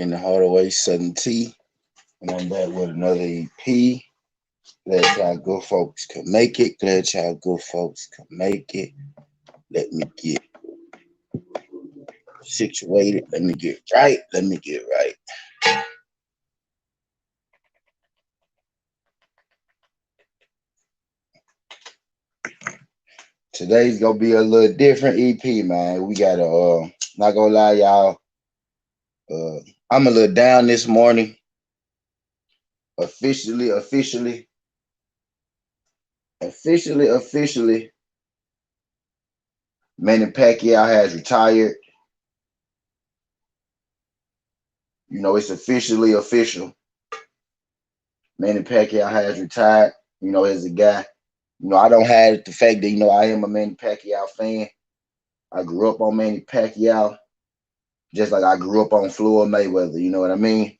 in the Hardaway Southern T, and I'm back with another EP. Glad y'all good folks could make it. Glad y'all good folks could make it. Let me get situated. Let me get right. Let me get right. Today's gonna be a little different EP, man. We gotta not gonna lie, y'all. Uh I'm a little down this morning. Officially, Manny Pacquiao has retired. You know, it's officially official. Manny Pacquiao has retired. You know, as a guy. You know, I don't have the fact that, I am a Manny Pacquiao fan. I grew up on Manny Pacquiao, just like I grew up on Floyd Mayweather. You know what I mean?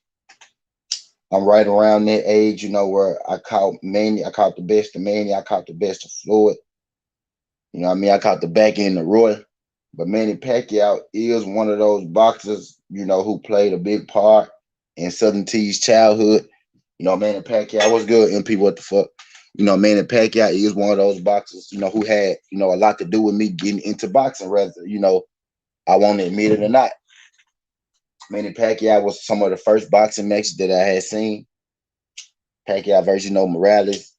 I'm right around that age, where I caught Manny. I caught the best of Manny. I caught the best of Floyd. You know what I mean? I caught the back end of Roy. But Manny Pacquiao is one of those boxers, who played a big part in Southern T's childhood. Manny Pacquiao was good. MP, what the fuck? Manny Pacquiao is one of those boxers, who had, a lot to do with me getting into boxing, rather, I won't admit it or not. Manny Pacquiao was some of the first boxing matches that I had seen. Pacquiao versus, Morales.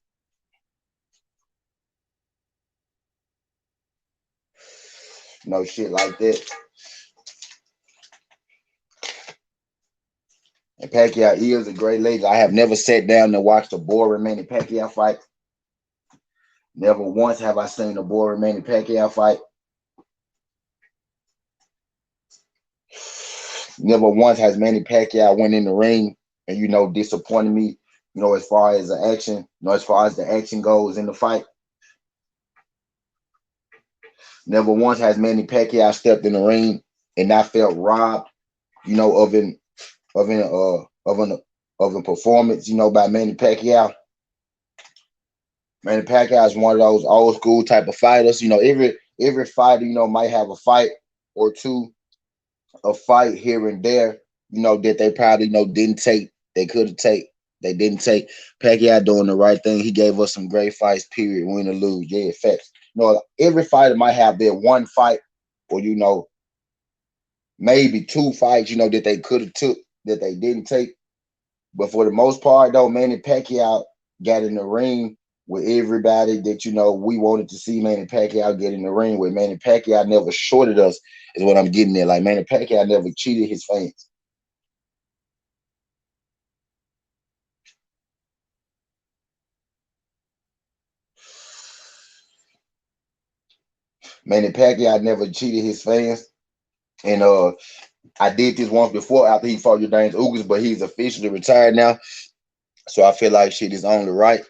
Shit like that. And Pacquiao is a great legend. I have never sat down and watched a boring Manny Pacquiao fight. Never once have I seen a boring Manny Pacquiao fight. Never once has Manny Pacquiao went in the ring and, disappointed me, as far as the action, as far as the action goes in the fight. Never once has Manny Pacquiao stepped in the ring and not felt robbed, of a performance, by Manny Pacquiao. Manny Pacquiao is one of those old school type of fighters. Every fighter, might have a fight or two, a fight here and there, that they probably, didn't take. They could have take. They didn't take. Pacquiao doing the right thing. He gave us some great fights, period, win or lose. Yeah, facts. Every fighter might have their one fight or, maybe two fights, that they could have took that they didn't take. But for the most part, though, Manny Pacquiao got in the ring with everybody that, we wanted to see Manny Pacquiao get in the ring with. Manny Pacquiao never shorted us, is what I'm getting at. Like, Manny Pacquiao never cheated his fans. Manny Pacquiao never cheated his fans. And I did this once before after he fought Jordan Ugas, but he's officially retired now. So I feel like shit is only right.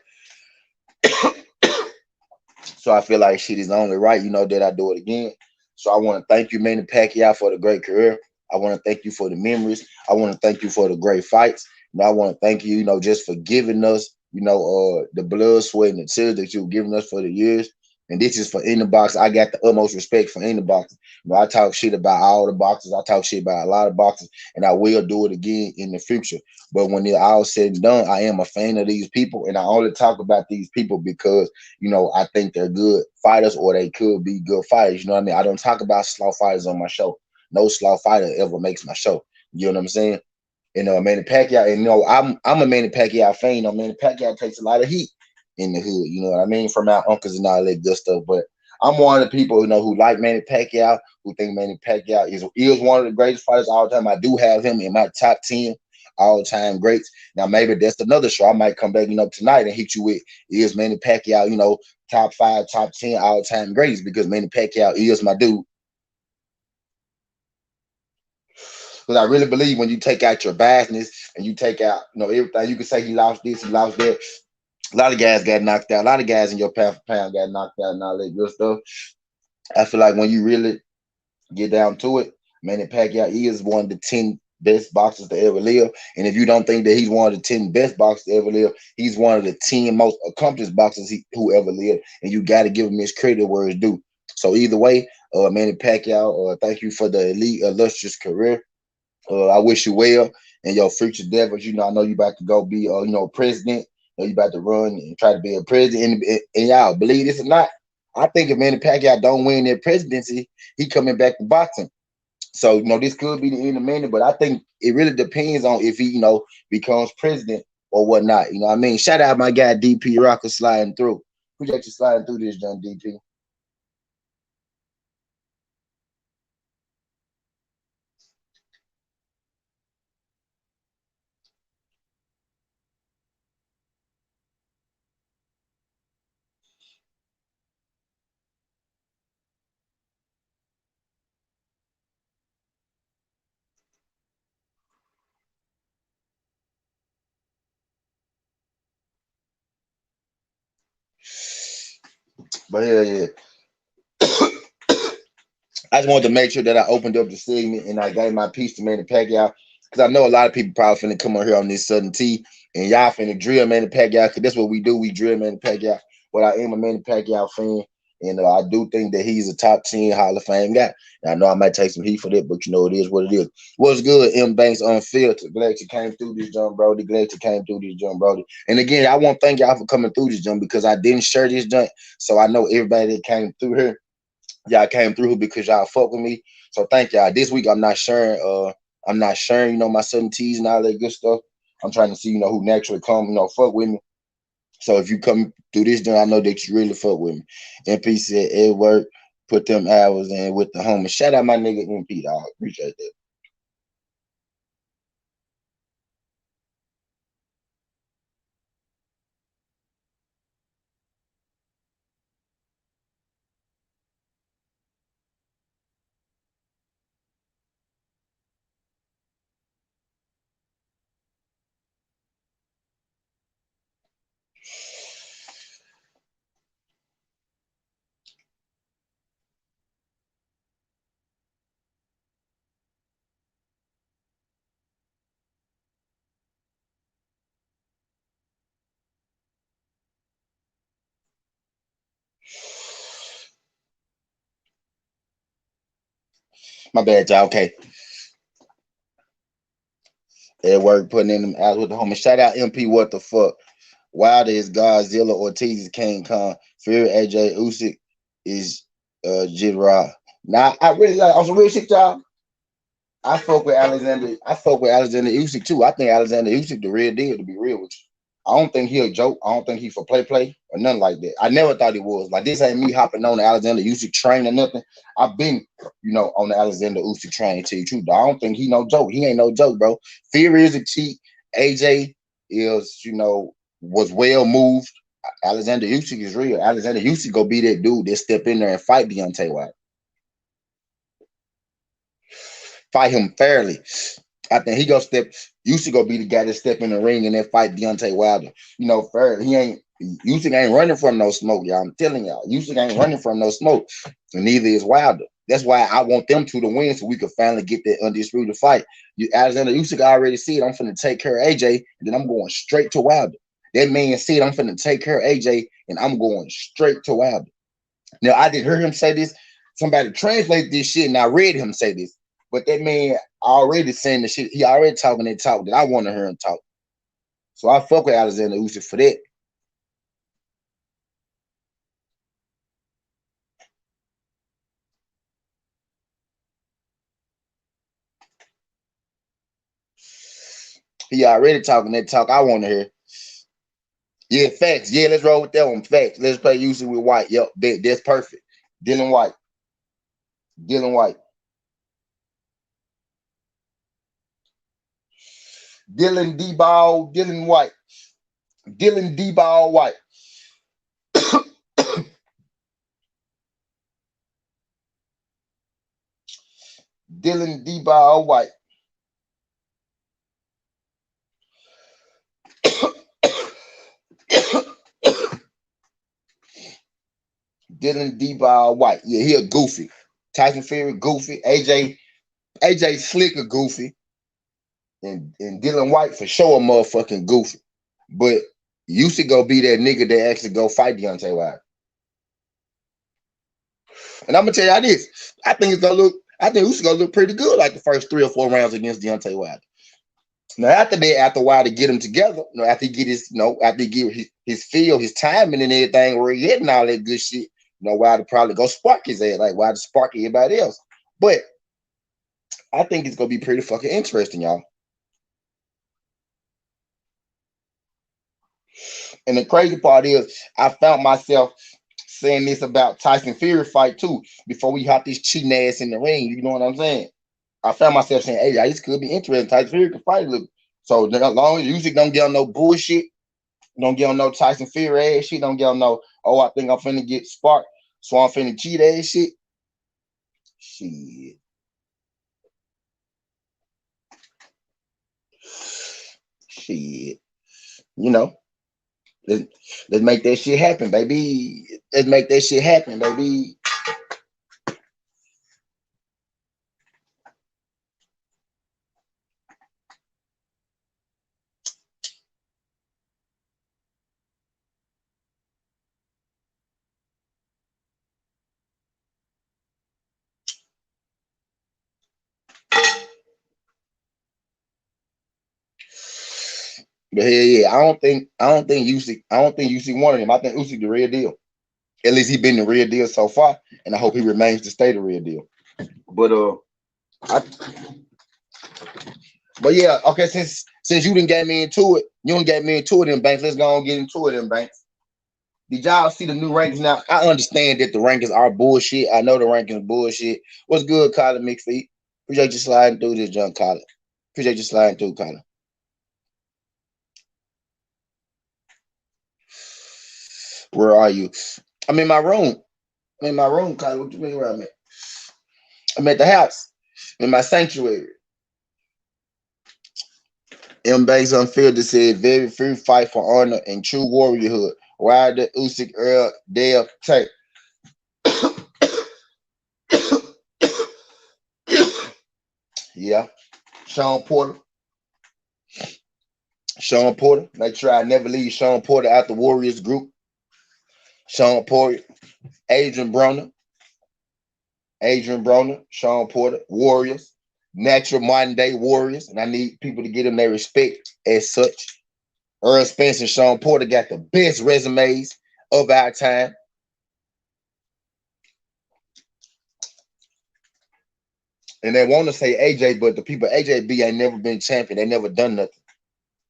So I feel like shit is only right, that I do it again. So I want to thank you, Manny Pacquiao, for the great career. I want to thank you for the memories. I want to thank you for the great fights. I want to thank you, just for giving us, the blood, sweat, and the tears that you've given us for the years. And this is for In the Box. I got the utmost respect for In the Box. I talk shit about all the boxers. I talk shit about a lot of boxers, and I will do it again in the future. But when it's all said and done, I am a fan of these people, and I only talk about these people because, I think they're good fighters or they could be good fighters. You know what I mean? I don't talk about slow fighters on my show. No slow fighter ever makes my show. You know what I'm saying? And Manny Pacquiao, and I'm a Manny Pacquiao fan. Manny Pacquiao takes a lot of heat in the hood. You know what I mean? From our uncles and all that good stuff. But I'm one of the people, who like Manny Pacquiao, who think Manny Pacquiao is one of the greatest fighters of all time. I do have him in my top 10 all-time greats. Now, maybe that's another show. I might come back, tonight and hit you with, is Manny Pacquiao, top 5, top 10 all-time greats, because Manny Pacquiao is my dude. Because I really believe when you take out your biasness and you take out, everything, you can say he lost this, he lost that. A lot of guys got knocked out. A lot of guys in your pound for pound got knocked out and all that good stuff. I feel like when you really get down to it, Manny Pacquiao is one of the 10 best boxers to ever live. And if you don't think that he's one of the 10 best boxers to ever live, he's one of the 10 most accomplished boxers who ever lived. And you got to give him his credit where it's due. So either way, Manny Pacquiao, thank you for the elite, illustrious career. I wish you well and your future endeavors. You know, I know you about to go be, president. You know, you about to run and try to be a president. And y'all, believe this or not, I think if Manny Pacquiao don't win that presidency, he coming back to boxing. So, this could be the end of Manny, but I think it really depends on if he, becomes president or whatnot. You know what I mean? Shout out my guy DP Rocker sliding through. Appreciate you sliding through this, John DP. But yeah. I just wanted to make sure that I opened up the segment and I gave my piece to Manny Pacquiao because I know a lot of people probably finna come on here on this Southern T and y'all finna drill Manny Pacquiao because that's what we do. We drill Manny Pacquiao. But I am a Manny Pacquiao fan, and I do think that he's a top 10 Hall of Fame guy. And I know I might take some heat for that, but it is what it is. What's good, M Banks Unfiltered? Glad you came through this, John Brody. Glad you came through this, John Brody. And again, I want to thank y'all for coming through this, John, because I didn't share this joint. So I know everybody that came through here, y'all came through because y'all fuck with me. So thank y'all. This week I'm not sharing my Southern teas and all that good stuff. I'm trying to see, who naturally come, fuck with me. So if you come through this, then I know that you really fuck with me. MP said at work, put them hours in with the homie. Shout out my nigga MP, dog. Appreciate that. My bad, y'all. Okay. At work, putting in them hours with the homie. Shout out MP, what the fuck? Wilder is Godzilla, Ortiz is King Kong, Fury AJ Usyk is Jid Ra. Now I really like on some real shit, y'all. I fuck with Alexander. I fuck with Alexander Usyk too. I think Alexander Usyk the real deal. To be real with you, I don't think he a joke. I don't think he for play or nothing like that. I never thought he was. Like this ain't me hopping on the Alexander Usyk train or nothing. I've been, on the Alexander Usyk train. To tell you the truth, I don't think he no joke. He ain't no joke, bro. Fury is a cheat. AJ is, was well moved. Alexander Usyk is real. Alexander Usyk go be that dude that step in there and fight Deontay Wilder. Fight him fairly. I think he gonna step. Usyk gonna be the guy that step in the ring and then fight Deontay Wilder. Fairly. He ain't. Usyk ain't running from no smoke, y'all. I'm telling y'all, Usyk ain't running from no smoke, and neither is Wilder. That's why I want them two to win so we can finally get that undisputed fight. Alexander Usyk already said I'm finna take care of AJ, and then I'm going straight to Wilder. That man said I'm finna take care of AJ, and I'm going straight to Wilder. Now I did hear him say this. Somebody translate this shit, and I read him say this. But that man already saying the shit. He already talking that talk that I want to hear him talk. So I fuck with Alexander Usyk for that. He already talking that talk I want to hear. Yeah, facts. Yeah, let's roll with that one. Facts. Let's play Usyk with White. Yep, that's perfect. Dylan White. Dylan White. Dylan D-Ball. Dylan White. Dylan D-Ball White. Dylan D-Ball White. Dylan D-Ball White. Yeah, he a goofy. Tyson Fury goofy. AJ Slicker goofy. And Dylan White for sure a motherfucking goofy. But Usyk go be that nigga that actually go fight Deontay Wilder. And I'm gonna tell y'all this. I think it's gonna look. I think Usyk gonna look pretty good like the first 3 or 4 rounds against Deontay Wilder. Now after that, after a while to get them together, after he get his, after he get his feel, his timing and everything, where he hitting all that good shit, Wilder probably go spark his ass like Wilder spark everybody else. But I think it's gonna be pretty fucking interesting, y'all. And the crazy part is, I found myself saying this about Tyson Fury fight too before we hopped this cheating ass in the ring. You know what I'm saying? I found myself saying, "Hey, this could be interesting. Tyson Fury can fight a little." So as long as Usyk don't get on no bullshit, don't get on no Tyson Fury ass shit, don't get on no, oh, I think I'm finna get sparked, so I'm finna cheat ass shit. Shit. Shit. You know, let's, let's make that shit happen, baby. Let's make that shit happen, baby. But hell yeah, I don't think Usyk wanted him. I think Usyk the real deal. At least he been the real deal so far, and I hope he remains to stay the real deal. But I, but yeah, okay. Since you didn't get me into it, you didn't get me into it in Banks. Let's go and get into it in Banks. Did y'all see the new rankings now? I understand that the rankings are bullshit. I know the rankings bullshit. What's good, Colin McPhee? Appreciate you sliding through this, John Colin. Appreciate you sliding through, Colin. Where are you? I'm in my room. I'm in my room, Colin. What you mean where I'm at? I'm at the house. I'm in my sanctuary. M. Banks Unfiltered said, very free fight for honor and true warriorhood. Wilder, Usyk, Earl, Dale, Tate. Yeah. Sean Porter. Make sure I never leave Sean Porter out the Warriors group. Sean Porter. Adrian Broner, Sean Porter, Warriors. Natural modern day Warriors. And I need people to give them their respect as such. Earl Spence and Sean Porter got the best resumes of our time. And they want to say AJ, but the people AJB ain't never been champion. They never done nothing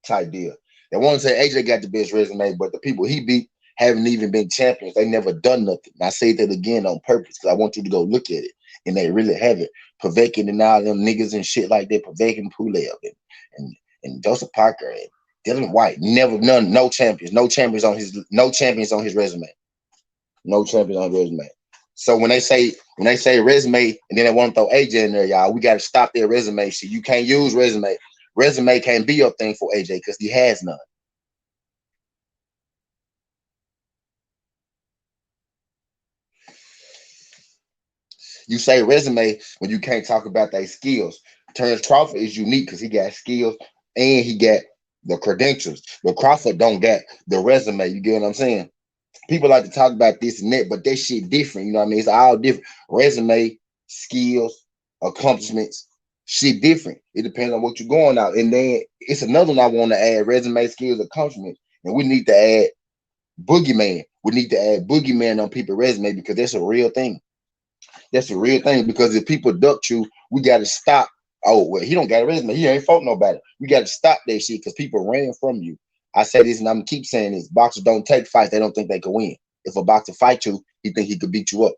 type deal. They want to say AJ got the best resume, but the people he beat haven't even been champions. They never done nothing. And I say that again on purpose because I want you to go look at it. And they really haven't. Povetkin and all them niggas and shit like that. Povetkin, Pulev and Joseph Parker and Dylan White. Never none, no champions. No champions on his resume. No champions on his resume. So when they say resume and then they want to throw AJ in there, y'all, we got to stop their resume shit. You can't use resume. Resume can't be your thing for AJ because he has none. You say resume when you can't talk about their skills. Terrence Crawford is unique because he got skills and he got the credentials. But Crawford don't got the resume. You get what I'm saying? People like to talk about this and that, but that shit different. You know what I mean? It's all different. Resume, skills, accomplishments, shit different. It depends on what you're going out. And then it's another one I want to add: resume, skills, accomplishments. And we need to add boogeyman. We need to add boogeyman on people's resume because that's a real thing. That's a real thing because if people duck you, we got to stop. Oh, well, he don't got a resume. He ain't fought nobody. We got to stop that shit because people ran from you. I say this and I'm gonna keep saying this. Boxers don't take fights. They don't think they can win. If a boxer fight you, he think he could beat you up.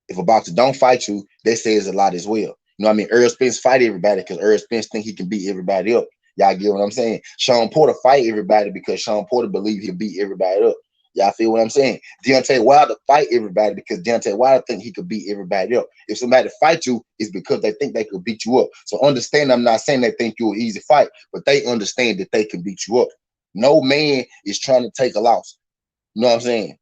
If a boxer don't fight you, that says a lot as well. You know what I mean? Earl Spence fight everybody because Earl Spence think he can beat everybody up. Y'all get what I'm saying? Sean Porter fight everybody because Sean Porter believe he'll beat everybody up. Y'all feel what I'm saying? Deontay Wilder fight everybody because Deontay Wilder think he could beat everybody up. If somebody fight you, it's because they think they could beat you up. So understand, I'm not saying they think you're an easy fight, but they understand that they can beat you up. No man is trying to take a loss. You know what I'm saying?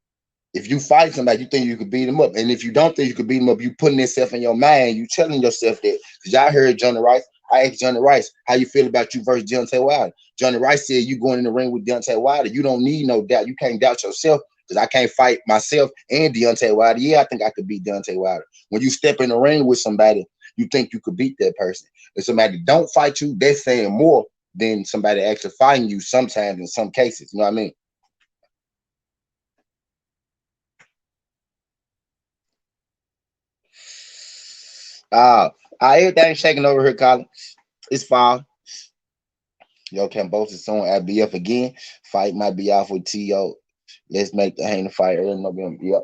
If you fight somebody, you think you could beat him up. And if you don't think you could beat him up, you putting yourself in your mind, you telling yourself that. Because y'all heard Johnny Rice. I asked Johnny Rice, how you feel about you versus Deontay Wilder? Johnny Rice said, you going in the ring with Deontay Wilder. You don't need no doubt. You can't doubt yourself because I can't fight myself and Deontay Wilder. Yeah, I think I could beat Deontay Wilder. When you step in the ring with somebody, you think you could beat that person. If somebody don't fight you, they're saying more than somebody actually fighting you sometimes in some cases. You know what I mean? Everything shaking over here, Colin. It's fine. Yo, Cambosa soon at BF again. Fight might be off with T.O. Let's make the hang fight early November. Yep.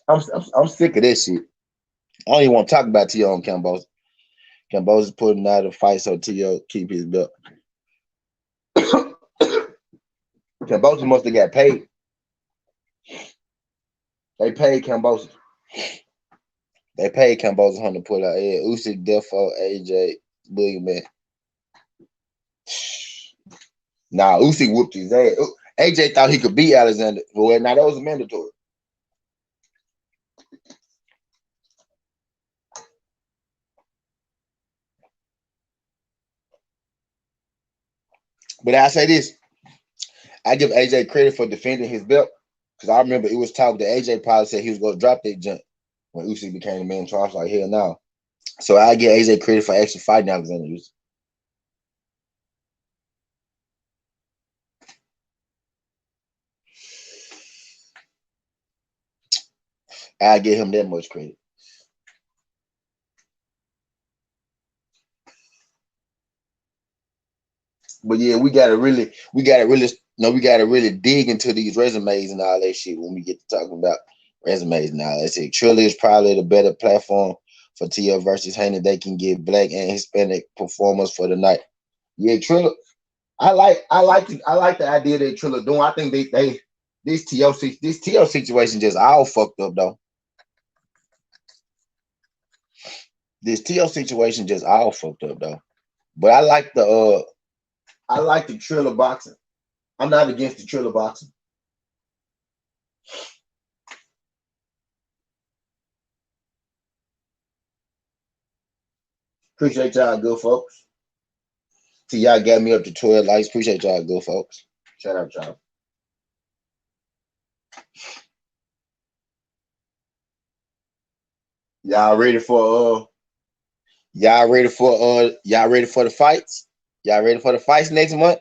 I'm sick of this shit. I don't even want to talk about T.O. and Cambosa. Cambosa's putting out a fight so T.O. keep his belt. Cambosa must have got paid. They paid Cambosa. They paid Cambosa to put out. Yeah, Usyk, Defo, AJ, Boogeyman. Nah, Usyk whooped his ass. AJ thought he could beat Alexander. Well, now that was mandatory. But I say this, I give AJ credit for defending his belt because I remember it was talk that AJ probably said he was going to drop that jump when Usyk became the main charge. Like, hell no. So I give AJ credit for actually fighting Alexander Usyk. I give him that much credit. But yeah, we gotta really dig into these resumes and all that shit when we get to talking about resumes and all that shit. Triller is probably the better platform for TL versus Haney. They can get black and Hispanic performers for the night. Yeah, Triller. I like the idea that Triller doing. I think they this TO situation just all fucked up though. This TO situation just all fucked up though. But I like the Triller boxing. I'm not against the Triller boxing. Appreciate y'all, good folks. See, y'all got me up to 12 likes. Appreciate y'all, good folks. Shout out, y'all. Y'all ready for y'all ready for the fights? Y'all ready for the fights next month?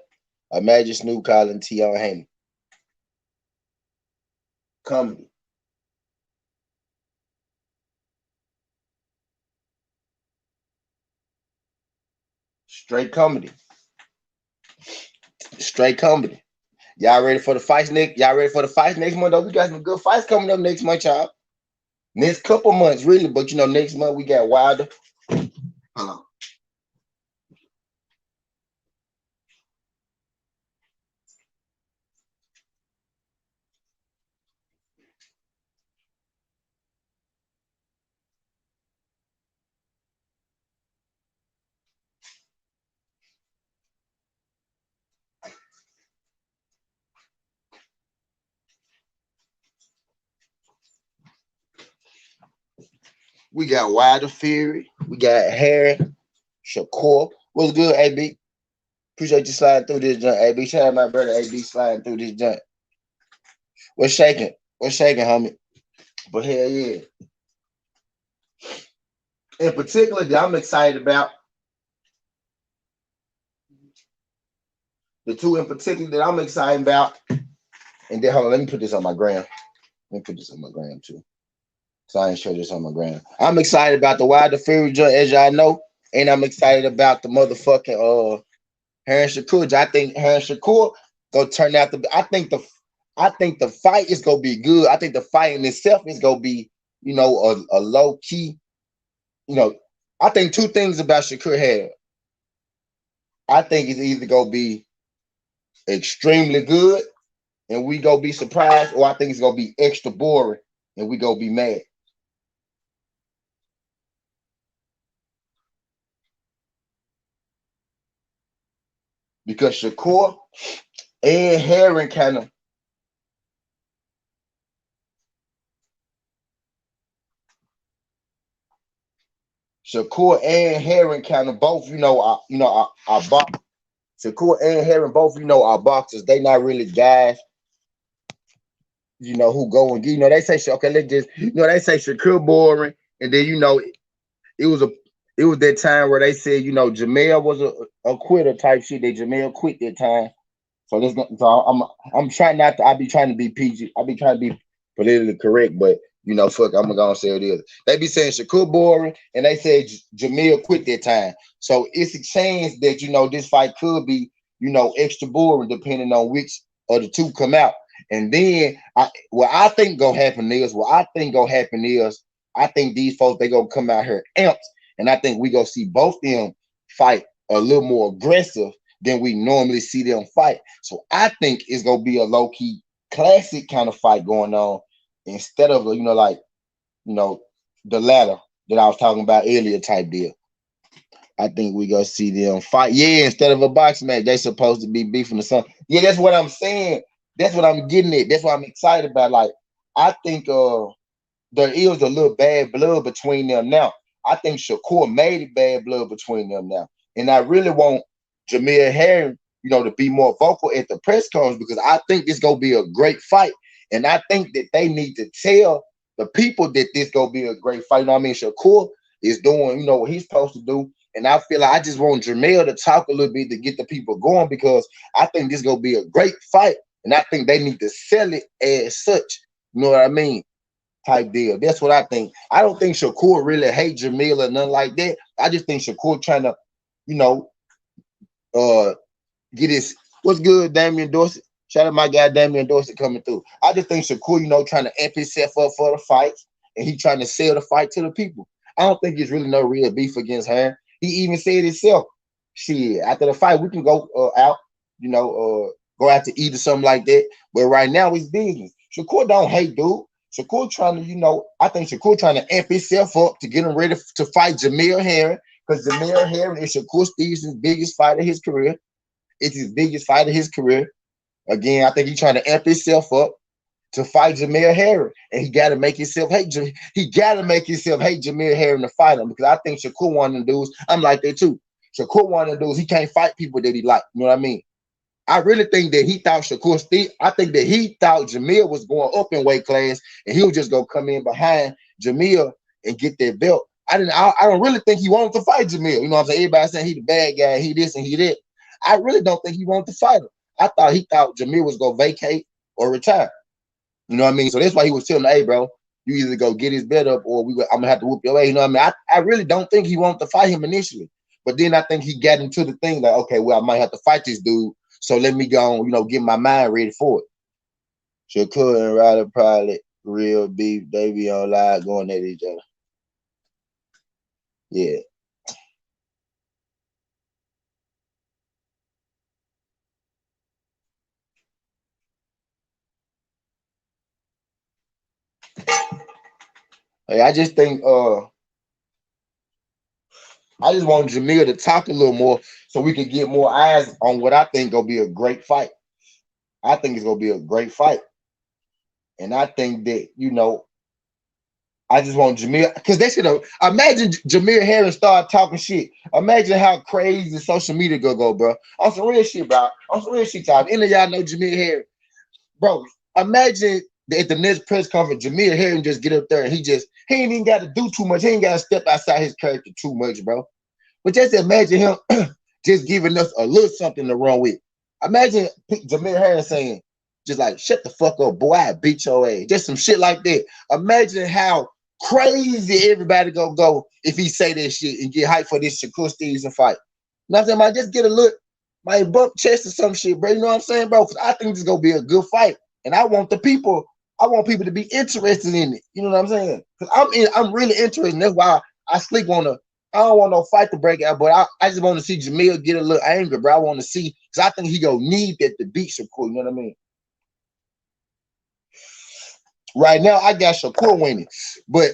Imagine Snoop calling T.O. Haney. Comedy. Straight comedy. Straight comedy. Y'all ready for the fights next? Y'all ready for the fights next month? Though we got some good fights coming up next month, y'all. Next couple months, really, but next month we got Wilder. Hold on. We got Wilder Fury. We got Harry Shakur. What's good, AB? Appreciate you sliding through this junk, AB. Shout out my brother, AB, sliding through this junk. What's shaking? What's shaking, homie? But hell yeah. In particular, I'm excited about the two in particular that I'm excited about. And then hold on, let me put this on my gram. Let me put this on my gram too. So I ain't show this on my gram. I'm excited about the Wilder Fury junk, as y'all know. And I'm excited about the motherfucking Harry Shakur. I think Harry Shakur gonna turn out to be. I think the fight is gonna be good. I think the fight in itself is gonna be, a low key. I think two things about Shakur had. I think it's either gonna be extremely good and we gonna be surprised, or I think it's gonna be extra boring and we gonna be mad. Because Shakur and Herring kind of both, are boxers. Shakur and Herring both, are boxers. They not really guys, who go and they say, okay, let's just, they say Shakur boring And then it was a it was that time where they said Jamel was a quitter type shit. That Jamel quit that time. So this so I'm trying not to. I be trying to be PG. I be trying to be politically correct, but fuck, I'm gonna say it is. They be saying Shakur boring, and they said Jamil quit that time. So it's a chance that this fight could be extra boring depending on which of the two come out. And then what I think gonna happen is I think these folks they gonna come out here amped, and I think we gonna see both them fight a little more aggressive than we normally see them fight. So I think it's gonna be a low key classic kind of fight going on instead of you know the latter that I was talking about earlier type deal. I think we gonna see them fight. Yeah, instead of a boxing match, they supposed to be beefing or something. Yeah, that's what I'm saying. That's what I'm getting at. That's what I'm excited about. Like I think there is a little bad blood between them now. I think Shakur made it bad blood between them now. And I really want Jamil Herring, to be more vocal at the press conference because I think this gonna be a great fight. And I think that they need to tell the people that this gonna be a great fight. You know what I mean? Shakur is doing, what he's supposed to do. And I feel like I just want Jamil to talk a little bit to get the people going because I think this gonna be a great fight. And I think they need to sell it as such. You know what I mean? Type deal. That's what I think. I don't think Shakur really hate Jamil or nothing like that. I just think Shakur trying to, you know, uh get his what's good, Damian Dorsey. Shout out my guy Damian Dorsey coming through. I just think Shakur, trying to amp himself up for the fights and he trying to sell the fight to the people. I don't think it's really no real beef against her. He even said himself, shit, after the fight, we can go out, go out to eat or something like that. But right now it's business. Shakur don't hate dude. Shakur trying to, I think Shakur trying to amp himself up to get him ready to fight Jamil Herring because Jamil Herring is Shakur Stevenson's biggest fight of his career. It's his biggest fight of his career. Again, I think he's trying to amp himself up to fight Jamil Herring, and he got to make himself hate. He got to make himself hate Jamil Herring to fight him because I think Shakur one of them dudes. I'm like that too. Shakur one of them dudes. He can't fight people that he like. You know what I mean? I really think that he thought Shakur Steve. I think that he thought Jamil was going up in weight class, and he was just gonna come in behind Jamil and get that belt. I don't really think he wanted to fight Jamil. You know what I'm saying? Everybody saying he the bad guy, he this and he that. I really don't think he wanted to fight him. I thought he thought Jamil was gonna vacate or retire. You know what I mean? So that's why he was telling, hey, bro, you either go get his belt up or I'm gonna have to whoop your ass. You know what I mean? I really don't think he wanted to fight him initially. But then I think he got into the thing like, okay, well, I might have to fight this dude. So let me go on, get my mind ready for it. Shakur and Ryder probably real beef. They be on live going at each other. Yeah. Hey, I just think I just want Jamil to talk a little more so we can get more eyes on what I think gonna be a great fight. I think it's gonna be a great fight. And I think that, I just want Jamil because they should have imagine Jamil Harris start talking shit. Imagine how crazy social media go, bro. On some real shit, bro. On some real shit, time. Any of y'all know Jamil Harris, bro. Imagine at the next press conference, Jamil Harris just get up there and he ain't even got to do too much. He ain't got to step outside his character too much, bro. But just imagine him just giving us a little something to run with. Imagine Jamil Harris saying, just like, shut the fuck up, boy, I beat your ass. Just some shit like that. Imagine how crazy everybody gonna go if he say that shit and get hyped for this Shakur Stevenson fight. You know what I'm saying? Might just get a look, might bump chest or some shit, bro. You know what I'm saying, bro? Because I think this is gonna be a good fight. And I want people to be interested in it. You know what I'm saying? Because I'm really interested. And that's why I sleep on I don't want no fight to break out, but I just want to see Jamil get a little angry, bro. I want to see because I think he gonna need that to beat Shakur. You know what I mean? Right now, I got Shakur winning, but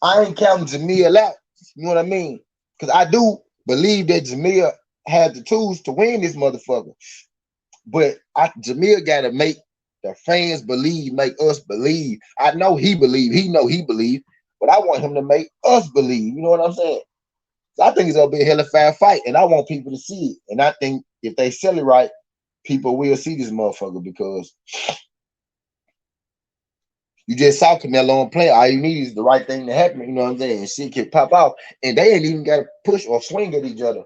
I ain't counting Jamil out. You know what I mean? Because I do believe that Jamil has the tools to win this motherfucker. But Jamil got to make the fans believe, make us believe. I know he believe. He know he believe. But I want him to make us believe. You know what I'm saying? So I think it's going to be a hell of a fast fight. And I want people to see it. And I think if they sell it right, people will see this motherfucker because You just saw Canelo on play. All you need is the right thing to happen. You know what I'm saying? And shit can pop off, and they ain't even got to push or swing at each other.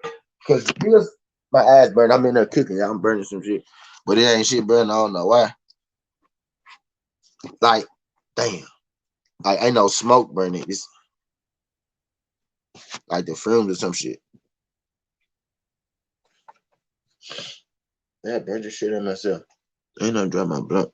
Cause because my ass burn. I'm in there cooking. I'm burning some shit, but it ain't shit burning. I don't know why. Like, damn. Like ain't no smoke burning. It's like the fumes or some shit. Yeah, burn the shit on myself. Ain't no dry my blunt.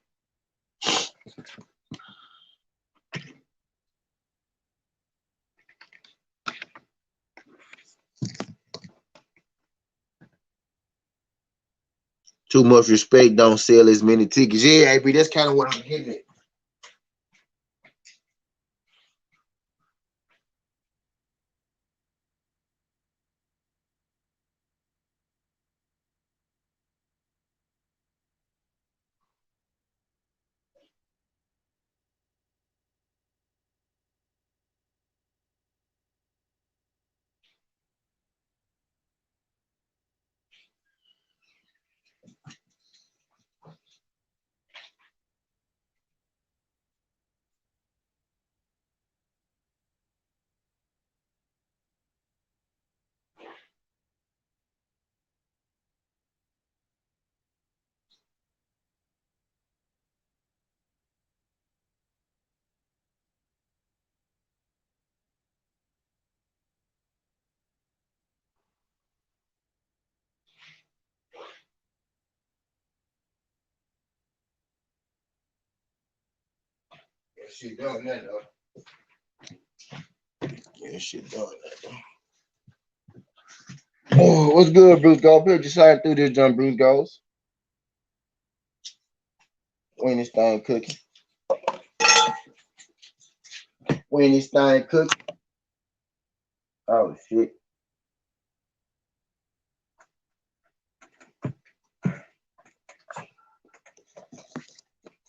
Too much respect don't sell as many tickets. Yeah, AP, that's kind of what I'm getting at. Yeah, shit done that though. Yeah, shit done that though. Oh, what's good, Bruce Gold? Bill just sliding through this jump, Bruce Goes. When this thing cooking. When this thing cooking. Oh shit.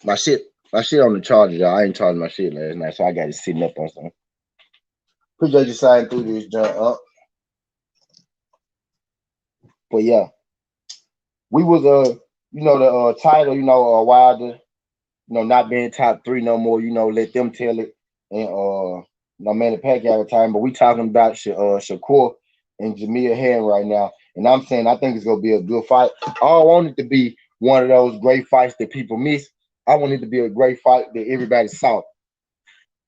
My shit on the charger, y'all. I ain't charging my shit last night, so I got it sitting up on something. Appreciate you sliding through this jump up. But yeah, we was the title, Wilder, not being top three no more, let them tell it. And Manny Pacquiao at the time, but we talking about Shakur and Jamil Hand right now. And I'm saying I think it's gonna be a good fight. I don't want it to be one of those great fights that people miss. I want it to be a great fight that everybody saw.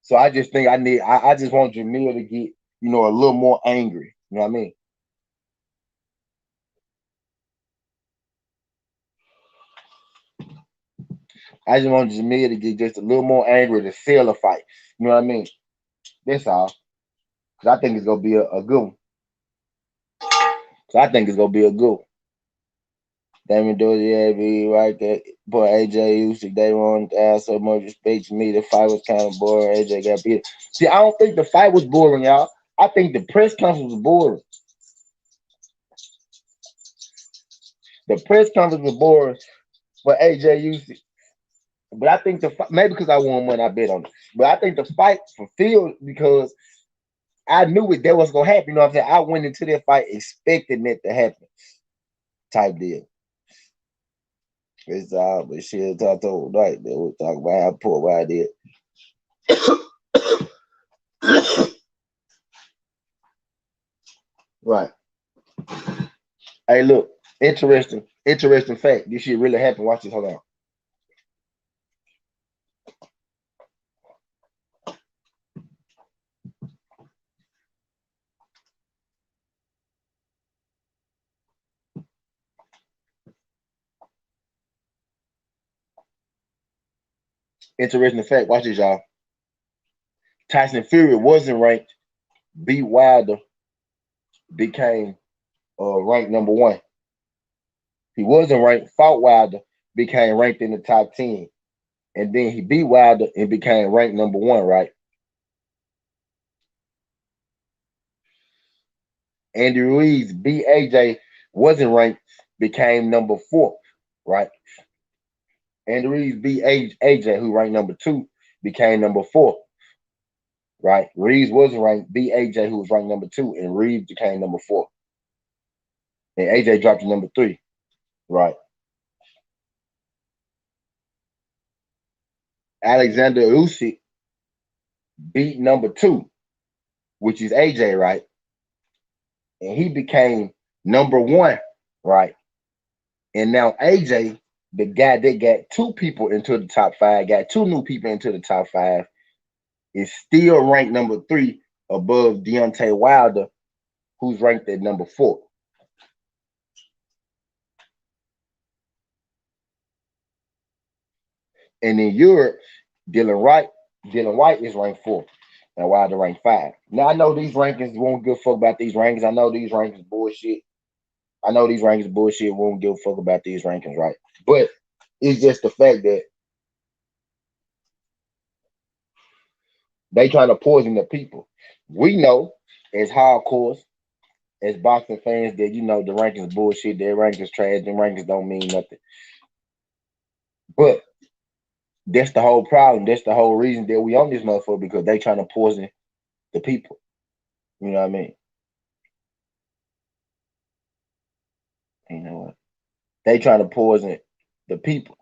So I just think I just want Jamil to get, a little more angry. You know what I mean? I just want Jamil to get just a little more angry to sell a fight. You know what I mean? That's all. Cause I think it's gonna be a good one. So I think it's gonna be a good one. Damon Dozier be right there. Boy, AJ Usyk, they want to add so much respect to me. The fight was kind of boring. AJ got beat. See, I don't think the fight was boring, y'all. I think the press conference was boring. The press conference was boring for AJ Usyk. But I think maybe because I won money, I bet on it. But I think the fight fulfilled because I knew that was gonna happen. You know what I'm saying? I went into that fight expecting that to happen. Type deal. It's but shit, I told night that we talk about how poor what I did. Right. Hey, look, interesting fact. This shit really happened. Watch this. Hold on. Interesting fact. Watch this, y'all. Tyson Fury wasn't ranked. B Wilder became ranked number one. He wasn't ranked. Fought Wilder, became ranked in the top 10. And then he beat Wilder and became ranked number one, right? Andy Ruiz beat AJ, wasn't ranked, became number four, right? Andy Ruiz beat AJ, who ranked number two, became number four, right? Reeves wasn't ranked, beat AJ, who was ranked number two, and Reeves became number four. And AJ dropped to number three, right? Alexander Usyk beat number two, which is AJ, right? And he became number one, right? And now AJ, the guy that got two people into the top five, got two new people into the top five, is still ranked number three above Deontay Wilder, who's ranked at number four. And in Europe, Dylan Wright, Dylan White is ranked four, and Wilder ranked five. Now I know these rankings won't give a fuck about these rankings. I know these rankings bullshit. I know these rankings bullshit. Won't give a fuck about these rankings, right? But it's just the fact that they trying to poison the people. We know as hardcores, as boxing fans, that the rankings bullshit. Their rankings trash. Their rankings don't mean nothing. But that's the whole problem. That's the whole reason that we on this motherfucker, because they trying to poison the people. You know what I mean? You know what? They trying to poison the people.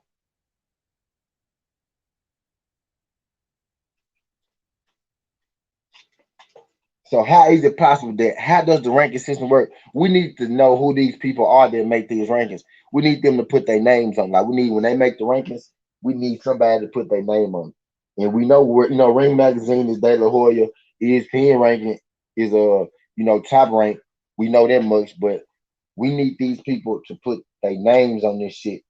So how is it possible that, how does the ranking system work? We need to know who these people are that make these rankings. We need them to put their names on. Like, we need, when they make the rankings, we need somebody to put their name on. And we know where, Ring Magazine is De La Hoya, ESPN ranking is top rank. We know that much, but we need these people to put their names on this shit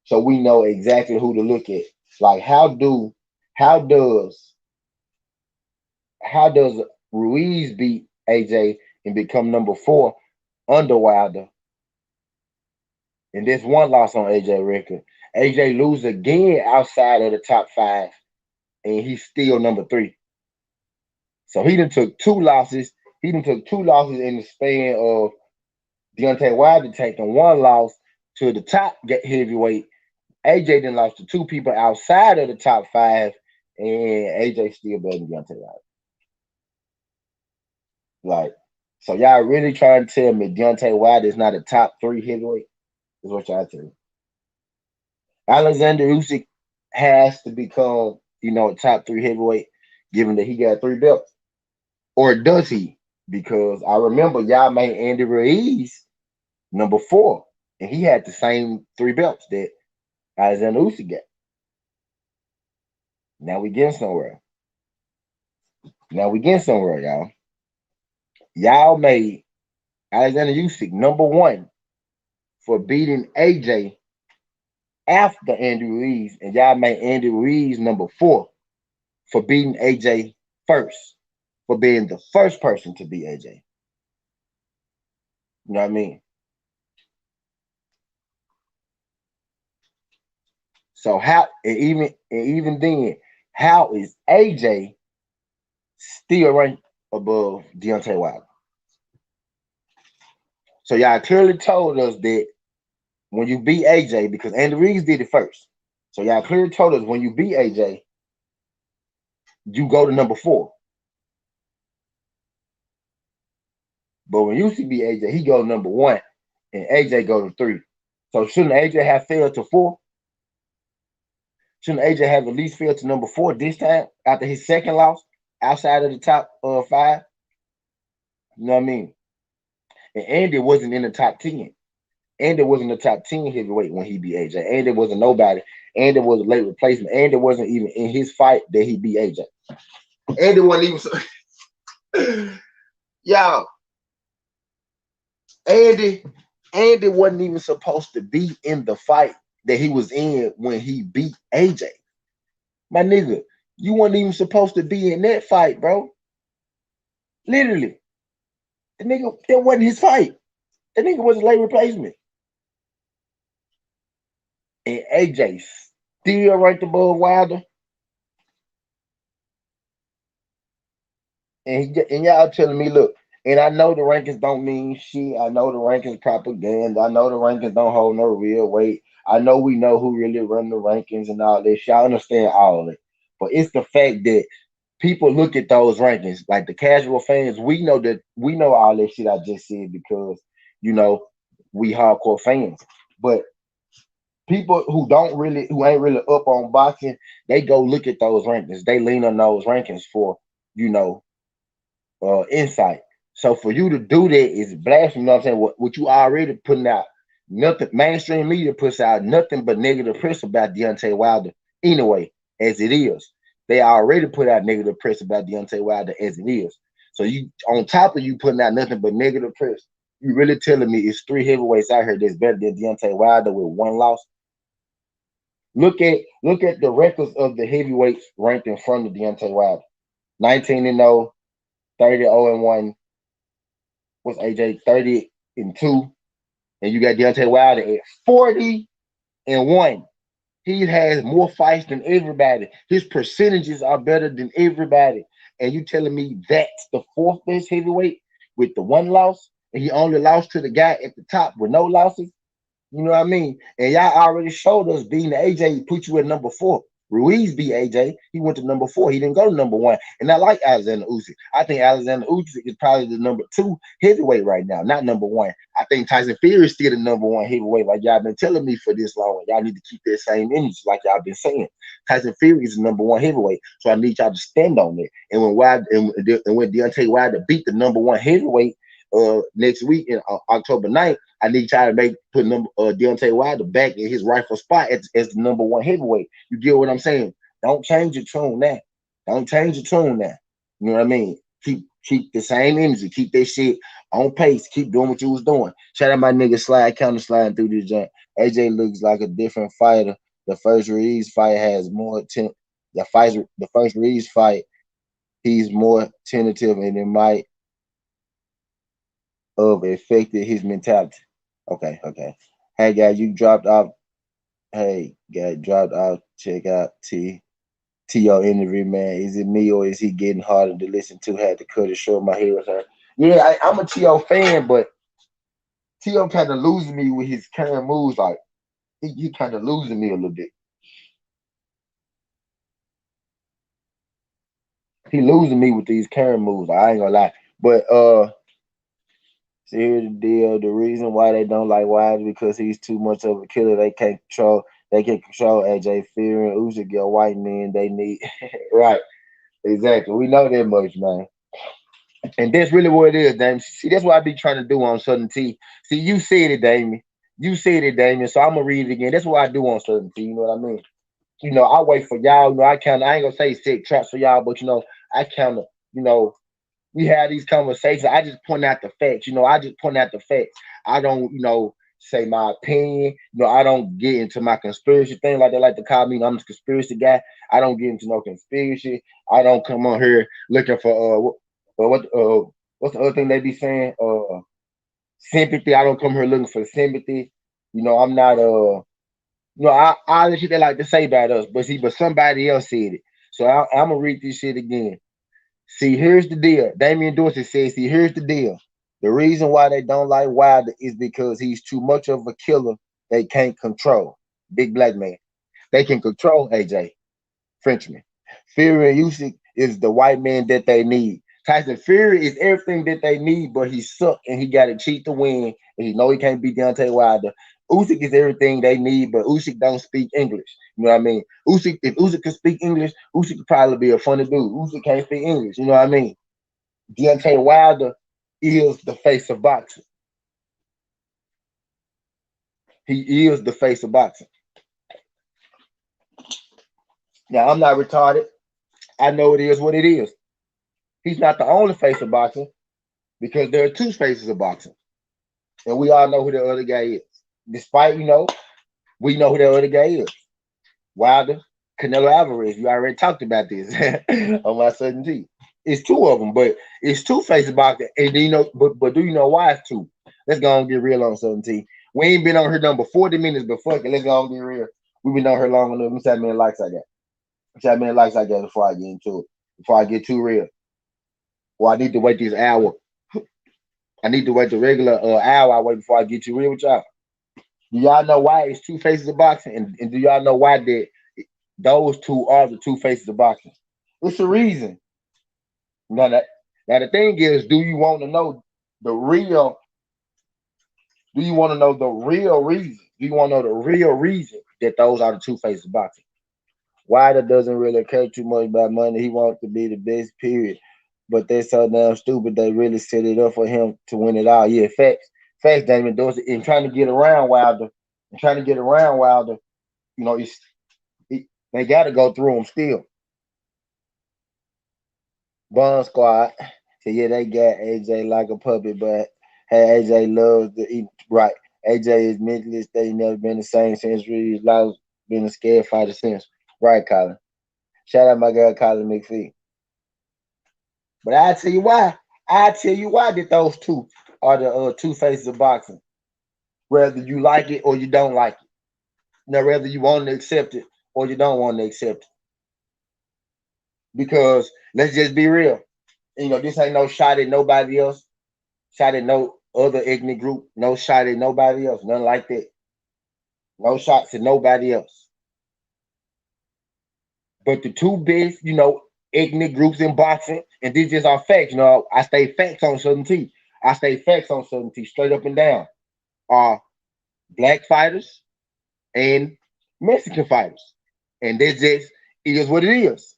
so we know exactly who to look at. Like, how does how does Ruiz beat AJ and become number four under Wilder? And there's one loss on AJ record. AJ lose again outside of the top five, and he's still number three. So he done took two losses. He done took two losses in the span of Deontay Wilder taking one loss to the top heavyweight. AJ then lost to two people outside of the top five, and AJ still better than Deontay Wilder. Like, so y'all really trying to tell me Deontay Wilder is not a top three heavyweight? Is what y'all tell me. Alexander Usyk has to become, a top three heavyweight, given that he got three belts. Or does he? Because I remember y'all made Andy Ruiz number four, and he had the same three belts that Alexander Usyk got. Now we getting somewhere. Y'all. Y'all made Alexander Usyk number one for beating AJ after Andy Ruiz, and y'all made Andy Ruiz number four for beating AJ first, for being the first person to beat AJ. You know what I mean? So how, and even then, how is AJ still ranked above Deontay Wilder? So y'all clearly told us that when you beat AJ, because Andy Ruiz did it first. So y'all clearly told us when you beat AJ, you go to number four. But when you see beat AJ, he go to number one, and AJ go to three. So shouldn't AJ have failed to four? Shouldn't AJ have at least failed to number four this time after his second loss outside of the top five? You know what I mean? And Andy wasn't in the top 10. Andy wasn't the top 10 heavyweight when he beat AJ. Andy wasn't nobody. Andy was a late replacement. Andy wasn't even in his fight that he beat AJ. Andy wasn't even y'all. Andy wasn't even supposed to be in the fight that he was in when he beat AJ. My nigga, you weren't even supposed to be in that fight, bro. Literally. The nigga, that wasn't his fight. The nigga was a late replacement. And AJ still ranked above Wilder. And y'all telling me, look, and I know the rankings don't mean shit. I know the rankings propaganda. I know the rankings don't hold no real weight. I know we know who really run the rankings and all this. Y'all understand all of it. But it's the fact that people look at those rankings, like the casual fans, we know all that shit I just said because, we hardcore fans. But People who ain't really up on boxing, they go look at those rankings. They lean on those rankings for, you know, insight. So for you to do that is blasphemy. You know what I'm saying? What you already putting out, nothing. Mainstream media puts out nothing but negative press about Deontay Wilder anyway, as it is. They already put out negative press about Deontay Wilder as it is. So you, on top of you putting out nothing but negative press, you really telling me it's three heavyweights out here that's better than Deontay Wilder with one loss? Look at the records of the heavyweights ranked in front of Deontay Wilder. 19-0, 30-0-1. What's AJ? 30-2. And you got Deontay Wilder at 40-1. He has more fights than everybody. His percentages are better than everybody. And you telling me that's the fourth best heavyweight with the one loss? And he only lost to the guy at the top with no losses? You know what I mean? And y'all already showed us being the AJ put you at number 4. Ruiz beat AJ. He went to number 4. He didn't go to number 1. And I like Alexander Usyk. I think Alexander Usyk is probably the number 2 heavyweight right now, not number 1. I think Tyson Fury is still the number 1 heavyweight, like y'all been telling me for this long. Y'all need to keep that same energy, like y'all been saying. Tyson Fury is the number 1 heavyweight, so I need y'all to stand on it. And when Deontay Wilder beat the number 1 heavyweight next week in October 9th, I need y'all to put Deontay Wilder back in his rightful spot as the number 1 heavyweight. You get what I'm saying? Don't change your tune now. Don't change your tune now. You know what I mean? Keep the same energy. Keep that shit on pace. Keep doing what you was doing. Shout out my nigga Slide, counter sliding through this joint. AJ looks like a different fighter. The first Ruiz fight has more the first Ruiz fight, he's more tentative and it might have affected his mentality. Okay. Hey guys, you dropped off. Hey guy, dropped off. Check out T.O. interview, man. Is it me or is he getting harder to listen to? Had to cut it short. My head was hurt. Yeah, I'm a T.O. fan, but T.O. kind of losing me with his current moves. Like he kind of losing me a little bit. He losing me with these current moves. I ain't gonna lie, but so here's the deal. The reason why they don't like Wise because he's too much of a killer. They can't control. They can control AJ Fury and Usyk. Get white men. They need right. Exactly. We know that much, man. And that's really what it is, Damien. See, that's what I be trying to do on Southern T. See, you said it, Damien. You said it, Damien. So I'm gonna read it again. That's what I do on Southern T. You know what I mean? I wait for y'all. I ain't gonna say set traps for y'all, but I kind of, we have these conversations. I just point out the facts. I just point out the facts. I don't, say my opinion. I don't get into my conspiracy thing like they like to call me. I'm a conspiracy guy. I don't get into no conspiracy. I don't come on here looking for what's the other thing they be saying? Sympathy. I don't come here looking for sympathy. I'm not all the shit they like to say about us, but somebody else said it. So I'm gonna read this shit again. See, here's the deal. Damian Dorsey says, see, here's the deal. The reason why they don't like Wilder is because he's too much of a killer they can't control. Big black man. They can control AJ, Frenchman. Fury and Usyk is the white man that they need. Tyson Fury is everything that they need, but he suck and he got to cheat to win. And he know he can't beat Deontay Wilder. Usyk is everything they need, but Usyk don't speak English. You know what I mean? If Usyk could speak English, Usyk could probably be a funny dude. Usyk can't speak English. You know what I mean? Deontay Wilder is the face of boxing. He is the face of boxing. Now, I'm not retarded. I know it is what it is. He's not the only face of boxing because there are two faces of boxing. And we all know who the other guy is. Despite, we know who the other guy is. Wilder, Canelo Alvarez. You already talked about this on my Southern T. It's two of them, but it's two faces of boxing. And but do you know why it's two? Let's go and get real on Southern T. We ain't been on here done but 40 minutes, but fuck it, let's go and get real. We've been on here long enough. Let me see how many likes I got. Let's see how many likes I got before I get into it. Before I get too real. Well, I need to wait this hour. I need to wait the regular hour I wait before I get too real with y'all. Do y'all know why it's two faces of boxing? And do y'all know why those two are the two faces of boxing? It's a reason. Now the thing is, do you want to know the real reason? Do you want to know the real reason that those are the two faces of boxing? Wilder doesn't really care too much about money. He wants to be the best, period. But they're so damn stupid. They really set it up for him to win it all. Yeah, facts, facts. Damon Dorsey and trying to get around Wilder, and trying to get around Wilder. You know, they got to go through him still. Bond Squad. So yeah, they got AJ like a puppet, but hey, AJ loves to eat. Right, AJ is mentally stable. Never been the same since really lost. Been a scared fighter since. Right, Colin. Shout out my girl Colin McPhee. But I tell you why. I tell you why that those two are the two faces of boxing. Whether you like it or you don't like it. Now, whether you want to accept it or you don't want to accept it. Because let's just be real. You know, this ain't no shot at nobody else. Shot at no other ethnic group. No shot at nobody else. Nothing like that. No shots at nobody else. But the two best, you know, ethnic groups in boxing, and these just are facts. You know, I stay facts on certainty. I stay facts on certainty, straight up and down. Are black fighters and Mexican fighters. And this just is what it is.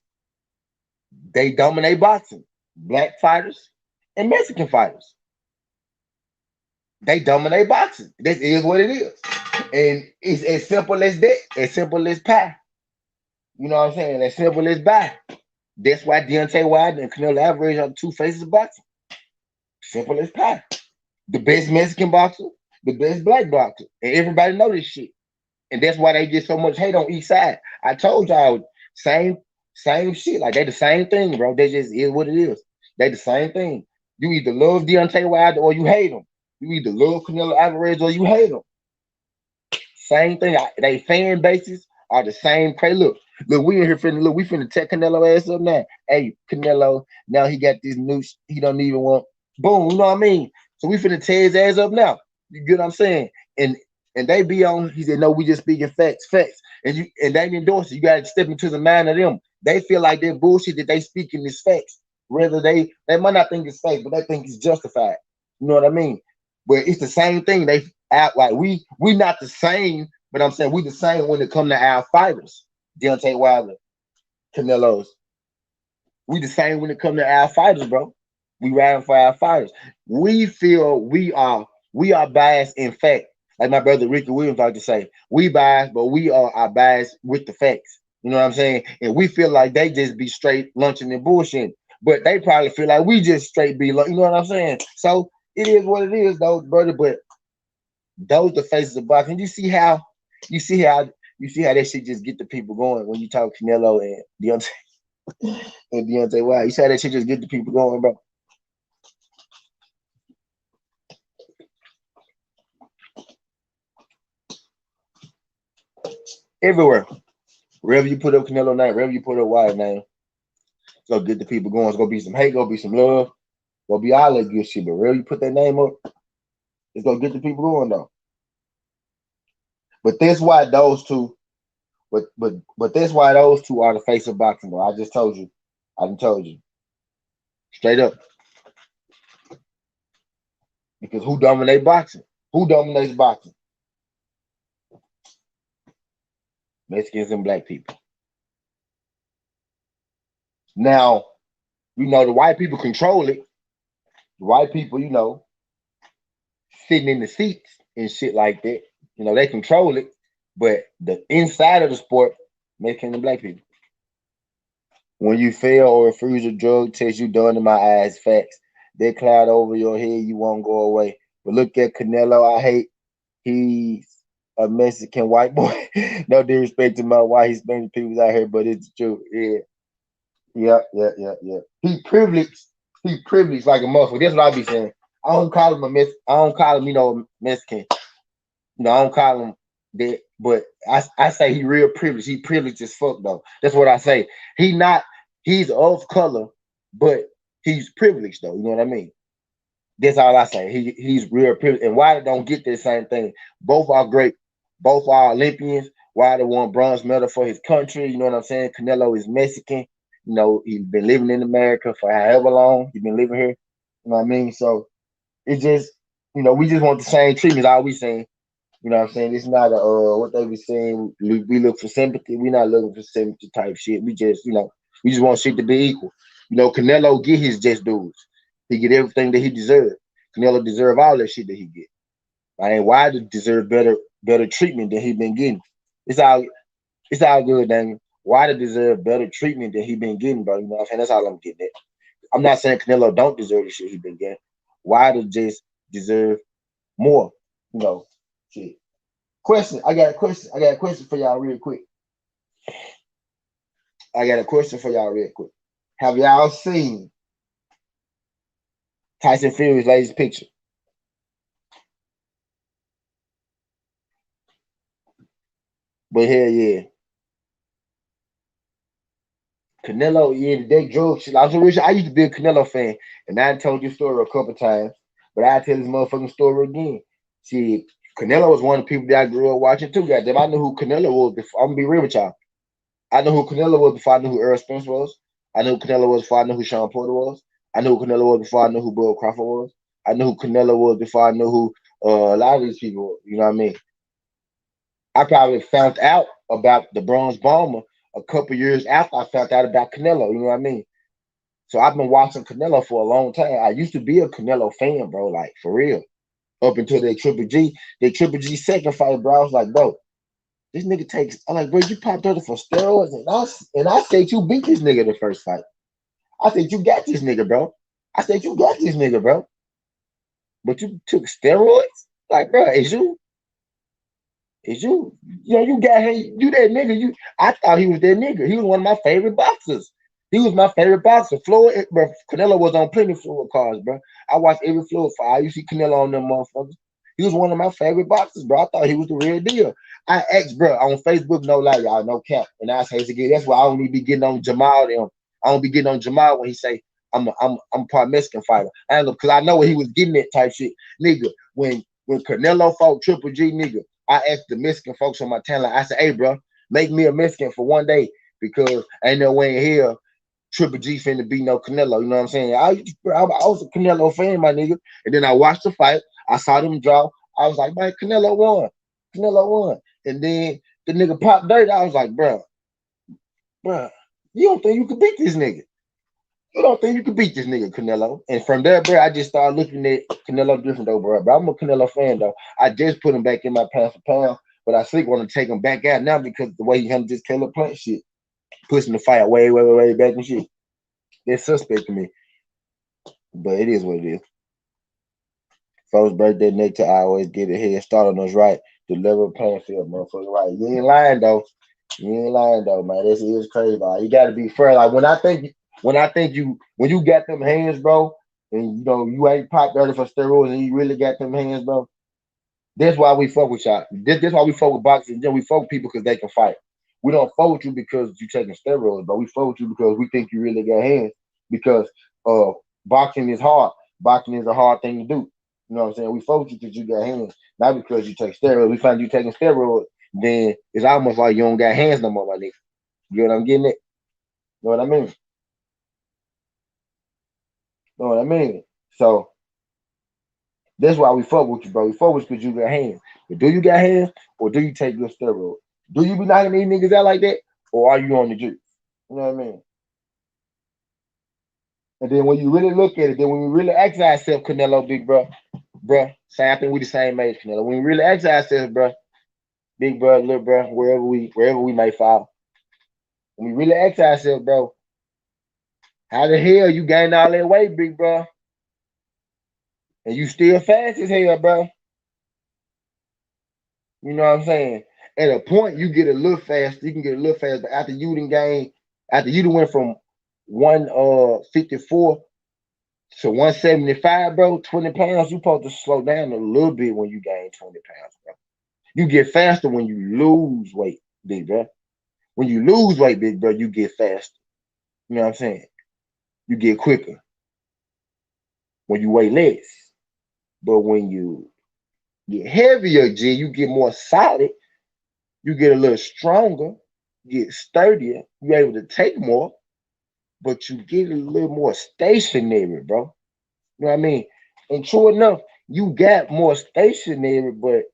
They dominate boxing. Black fighters and Mexican fighters. They dominate boxing. This is what it is. And it's as simple as that. As simple as pie. You know what I'm saying? As simple as pie. That's why Deontay Wilder and Canelo Alvarez are the two faces of boxing. Simple as pie. The best Mexican boxer, the best black boxer. And everybody know this shit. And that's why they get so much hate on each side. I told y'all, same shit. Like they the same thing, bro. They just is what it is. They the same thing. You either love Deontay Wilder or you hate him. You either love Canelo Alvarez or you hate him. Same thing. They fan bases are the same. Hey, look, we in here finna look. We finna tear Canelo ass up now. Hey, Canelo, now he got this new. He don't even want. Boom. You know what I mean? So we finna tear his ass up now. You get what I'm saying? And they be on. He said, no, we just speaking facts, facts. And they endorse it. You gotta step into the mind of them. They feel like that bullshit that they speaking is facts. Whether they might not think it's fake, but they think it's justified. You know what I mean? But it's the same thing. They act like we not the same, but I'm saying we the same when it come to our fighters. Deontay Wilder, Canelo's. We the same when it come to our fighters, bro. We riding for our fighters. We feel we are biased in fact. Like my brother Ricky Williams like to say, we biased, but we are biased with the facts. You know what I'm saying? And we feel like they just be straight lunching and bullshitting. But they probably feel like we just straight be, you know what I'm saying? So it is what it is, though, brother. But those the faces of boxing. You see how that shit just get the people going when you talk Canelo and Deontay Wilder. You see how that shit just get the people going, bro. Everywhere. Wherever you put up Canelo name, wherever you put up Wilder name, it's gonna get the people going. It's gonna be some hate, gonna be some love, gonna be all that good shit. But wherever you put that name up, it's gonna get the people going though. But that's why those two, but that's why those two are the face of boxing. Though I just told you, I done told you straight up. Because who dominates boxing? Who dominates boxing? Mexicans and black people. Now, you know the white people control it. The white people, sitting in the seats and shit like that. They control it. But the inside of the sport, Mexican and black people. When you fail or refuse a drug test, you done in my eyes. Facts. That cloud over your head, you won't go away. But look at Canelo. I hate he's a Mexican white boy. No disrespect to my white Hispanic people out here, but it's true. Yeah. Yeah. He privileged. He privileged like a motherfucker. That's what I be saying. I don't call him I don't call him, Mexican. I don't call him that, but I say he real privileged. He privileged as fuck though. That's what I say. He's of color, but he's privileged though. You know what I mean? That's all I say. He's real privileged. And Wilder don't get the same thing. Both are great. Both are Olympians. Wilder won bronze medal for his country. You know what I'm saying? Canelo is Mexican. He's been living in America for however long he's been living here. You know what I mean? So it just, we just want the same treatment. All we saying. You know what I'm saying? It's not a what they be saying. We look for sympathy. We not looking for sympathy type shit. We just we just want shit to be equal. Canelo get his just dues. He get everything that he deserves. Canelo deserve all that shit that he get. I ain't why to deserve better treatment than he been getting. It's all it's all good, dang. Why to deserve better treatment than he been getting, bro? You know what I'm saying? That's all I'm getting at. I'm not saying Canelo don't deserve the shit he been getting. Why to just deserve more? You know, shit. Question. I got a question. I got a question for y'all real quick. I got a question for y'all real quick. Have y'all seen Tyson Fury's latest picture? But hell yeah. Canelo, yeah, that drug shit. I used to be a Canelo fan, and I told you story a couple times, but I tell this motherfucking story again. See, Canelo was one of the people that I grew up watching too. Goddamn, I knew who Canelo was before. I'm gonna be real with y'all. I knew who Canelo was before I knew who Earl Spence was. I knew who Canelo was before I knew who Sean Porter was. I knew who Canelo was before I knew who Bud Crawford was. I knew who Canelo was before I knew who a lot of these people were. You know what I mean? I probably found out about the Bronze Bomber a couple years after I found out about Canelo. You know what I mean? So I've been watching Canelo for a long time. I used to be a Canelo fan, bro, like for real. Up until they Triple G second fight, bro. I was like, bro, this nigga takes. I'm like, bro, you popped out for steroids, and I said you beat this nigga the first fight. I said you got this nigga, bro. I said you got this nigga, bro. But you took steroids, like, bro, is you, you got him, you that nigga. I thought he was that nigga. He was one of my favorite boxers. He was my favorite boxer. Floyd, bro, Canelo was on plenty of Floyd cards, bro. I watched every Floyd fight. I used to see Canelo on them motherfuckers. He was one of my favorite boxers, bro. I thought he was the real deal. I asked, bro, on Facebook, no lie, y'all, no cap. And I say again, that's why I don't need to be getting on Jamal. I don't be getting on Jamal when he say I'm part Mexican fighter. I ain't because I know what he was getting at type shit, nigga. When Canelo fought Triple G, nigga, I asked the Mexican folks on my talent. I said, hey, bro, make me a Mexican for one day because ain't no way in here Triple G finna be no Canelo. You know what I'm saying? I was a Canelo fan, my nigga. And then I watched the fight. I saw them draw. I was like, man, Canelo won. Canelo won. And then the nigga popped dirt. I was like, bro, you don't think you could beat this nigga? You don't think you could beat this nigga Canelo? And from there, bro, I just started looking at Canelo different though, bro. But I'm a Canelo fan though. I just put him back in my pound for pound, but I still want to take him back out now because the way he handled this Caleb Plant shit, pushing the fight way back and shit. It's suspect to me, but it is what it is. Folks break their neck to always get a head start on us right. The level playing field, motherfucker. Right. You ain't lying though. You ain't lying though, man. This is crazy. Like, you gotta be fair. Like when you got them hands, bro, and you ain't popped early for steroids and you really got them hands, bro. That's why we fuck with y'all. That's why we fuck with boxing. Then we fuck with people because they can fight. We don't fuck with you because you taking steroids, but we fuck with you because we think you really got hands. Because uh, boxing is hard. Boxing is a hard thing to do. You know what I'm saying? We fuck with you because you got hands, not because you take steroids. We find you taking steroids, then it's almost like you don't got hands no more, my nigga. You know what I'm getting at? You know what I mean? You know what I mean? So that's why we fuck with you, bro. We fuck with you because you got hands. But do you got hands or do you take your steroids? Do you be knocking these niggas out like that or are you on the juice? You know what I mean? And then when you really look at it, then when we really ask ourselves, Canelo, big bro, say I think we the same age, Canelo. When we really ask ourselves, bro, big bro, little bro, wherever we may fall, when we really ask ourselves, bro, how the hell you gained all that weight, big bro, and you still fast as hell, bro? You know what I'm saying? At a point, you get a little fast. You can get a little fast, but after you done went from 154 to 175, bro, 20 pounds, you supposed to slow down a little bit when you gain 20 pounds, bro. You get faster when you lose weight, big bro. When you lose weight, big bro, you get faster. You know what I'm saying? You get quicker when you weigh less. But when you get heavier, G, you get more solid. You get a little stronger. You get sturdier. You're able to take more, but you get a little more stationary, bro. You know what I mean? And true enough, you got more stationary, but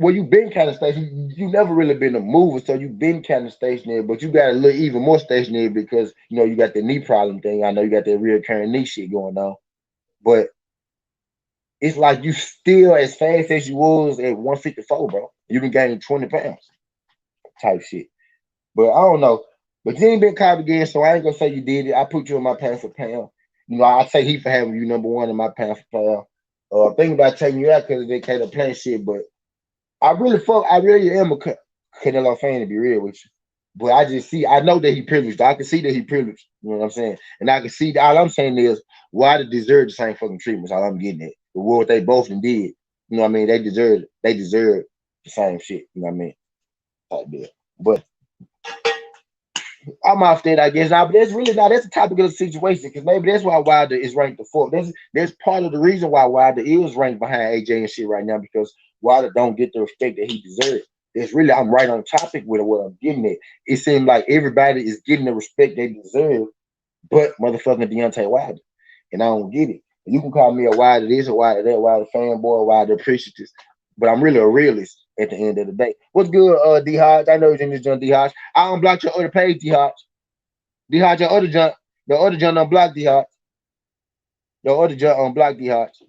well, you've been kind of stationary. You never really been a mover, so you've been kind of stationary. But you got a little even more stationary because you got the knee problem thing. I know you got that reoccurring knee shit going on, but it's like you still as fast as you was at 154, bro. You been gaining 20 pounds, type shit. But I don't know. But you ain't been caught again, so I ain't gonna say you did it. I put you in my pound for pound. I say he for having you number one in my pound for pound. Thinking about taking you out because they can't play shit, but I really am a Canelo fan to be real with you. But I know that he privileged. I can see that he privileged. You know what I'm saying? And I can see all I'm saying is why they deserve the same fucking treatment. All I'm getting at. The what they both did. You know what I mean? They deserve the same shit. You know what I mean? Type deal. But I'm off that, I guess. Now, but that's really not. That's the topic of the situation because maybe that's why Wilder is ranked the fourth. That's part of the reason why Wilder is ranked behind AJ and shit right now because Wilder don't get the respect that he deserves. It's really I'm right on topic with what I'm getting at. It seems like everybody is getting the respect they deserve, but motherfucking Deontay Wilder, and I don't get it. You can call me a Wilder this, a Wilder that, Wilder fanboy, a Wilder appreciative, but I'm really a realist at the end of the day. What's good, D Hodge? I know you're in this joint, D Hodge. I unblocked your other page, D Hodge. D Hodge, your other junk unblocked D Hodge. Your other junk unblocked D Hodge.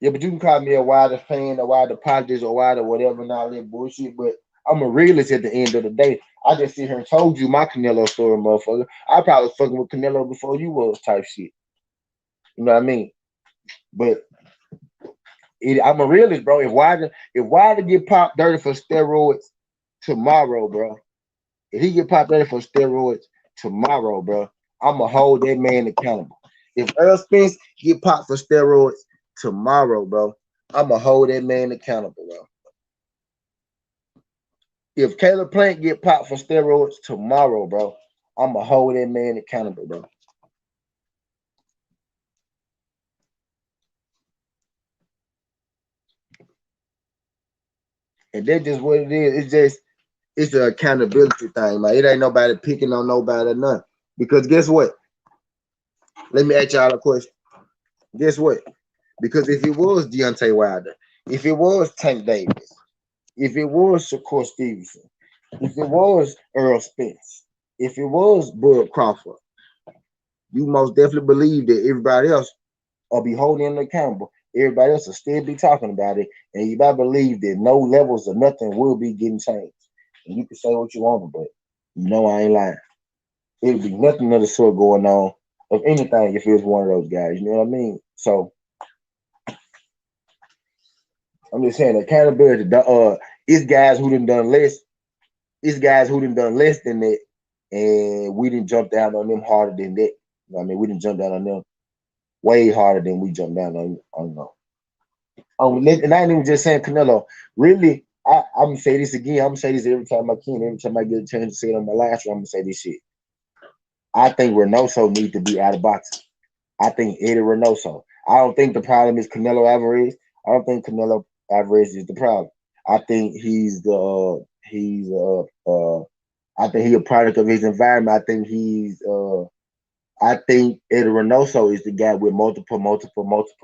Yeah, but you can call me a Wilder fan, a Wilder politics, or Wilder whatever, and all that bullshit. But I'm a realist at the end of the day. I just sit here and told you my Canelo story, motherfucker. I probably was fucking with Canelo before you was type shit. You know what I mean? But I'm a realist, bro. If Wilder get popped dirty for steroids tomorrow, bro. If he get popped dirty for steroids tomorrow, bro, I'ma hold that man accountable. If Earl Spence get popped for steroids tomorrow, bro, I'ma hold that man accountable, bro. If Caleb Plant get popped for steroids tomorrow, bro, I'ma hold that man accountable, bro. And that's just what it is. It's an accountability thing, man. It ain't nobody picking on nobody or nothing. Because guess what? Let me ask y'all a question. Guess what? Because if it was Deontay Wilder, if it was Tank Davis, if it was Shakur Stevenson, if it was Earl Spence, if it was Bud Crawford, you most definitely believe that everybody else will be holding them accountable. Everybody else will still be talking about it. And you better believe that no levels or nothing will be getting changed. And you can say what you want, but I ain't lying. It'll be nothing of the sort going on of anything if it was one of those guys. You know what I mean? So I'm just saying accountability. It's guys who done less. It's guys who done less than that, and we didn't jump down on them harder than that. You know what I mean, we didn't jump down on them way harder than we jumped down on them. And I ain't even just saying Canelo. Really, I'm gonna say this again. I'm gonna say this every time I can. Every time I get a chance to say it on my last one, I'm gonna say this shit. I think Reynoso needs to be out of boxing. I think Eddie Reynoso. I don't think the problem is Canelo Alvarez. I don't think Canelo Alvarez is the problem. I think I think he's a product of his environment. I think Eddie Reynoso is the guy with multiple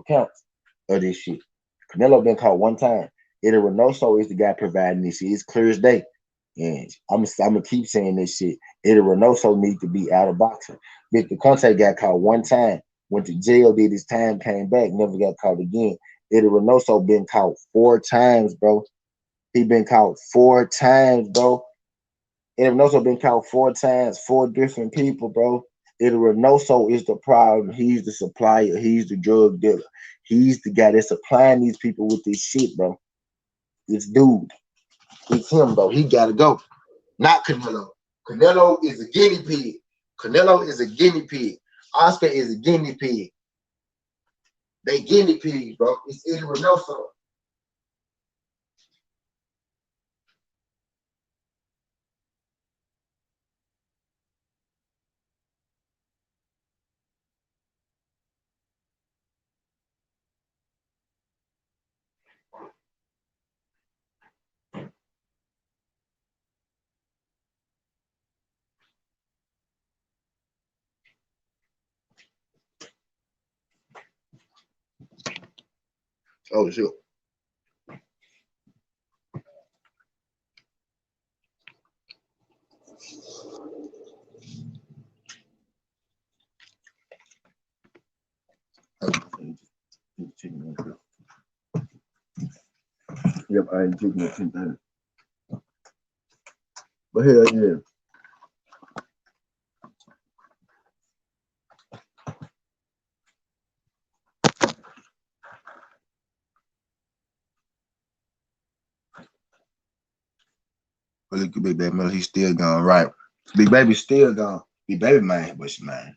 counts of this shit. Canelo been caught one time. Eddie Reynoso is the guy providing this shit. It's clear as day. And I'm gonna keep saying this shit. Eddie Reynoso needs to be out of boxing. Victor Conte got caught one time, went to jail, did his time, came back, never got caught again. Eddie Reynoso been caught 4 times, bro. He been caught 4 times, bro. Eddie Reynoso been caught 4 times, 4 different people, bro. Eddie Reynoso is the problem. He's the supplier. He's the drug dealer. He's the guy that's supplying these people with this shit, bro. It's dude. It's him, bro. He gotta go. Not Canelo. Canelo is a guinea pig. Canelo is a guinea pig. Oscar is a guinea pig. They guinea pigs, bro. It's Eddie Reynoso. Oh, sure. Yep, I ain't taking at 10:30. But hell yeah. But look at Big Baby Miller, he's still gone, right? Big Baby's still gone. Big Baby man, what's man?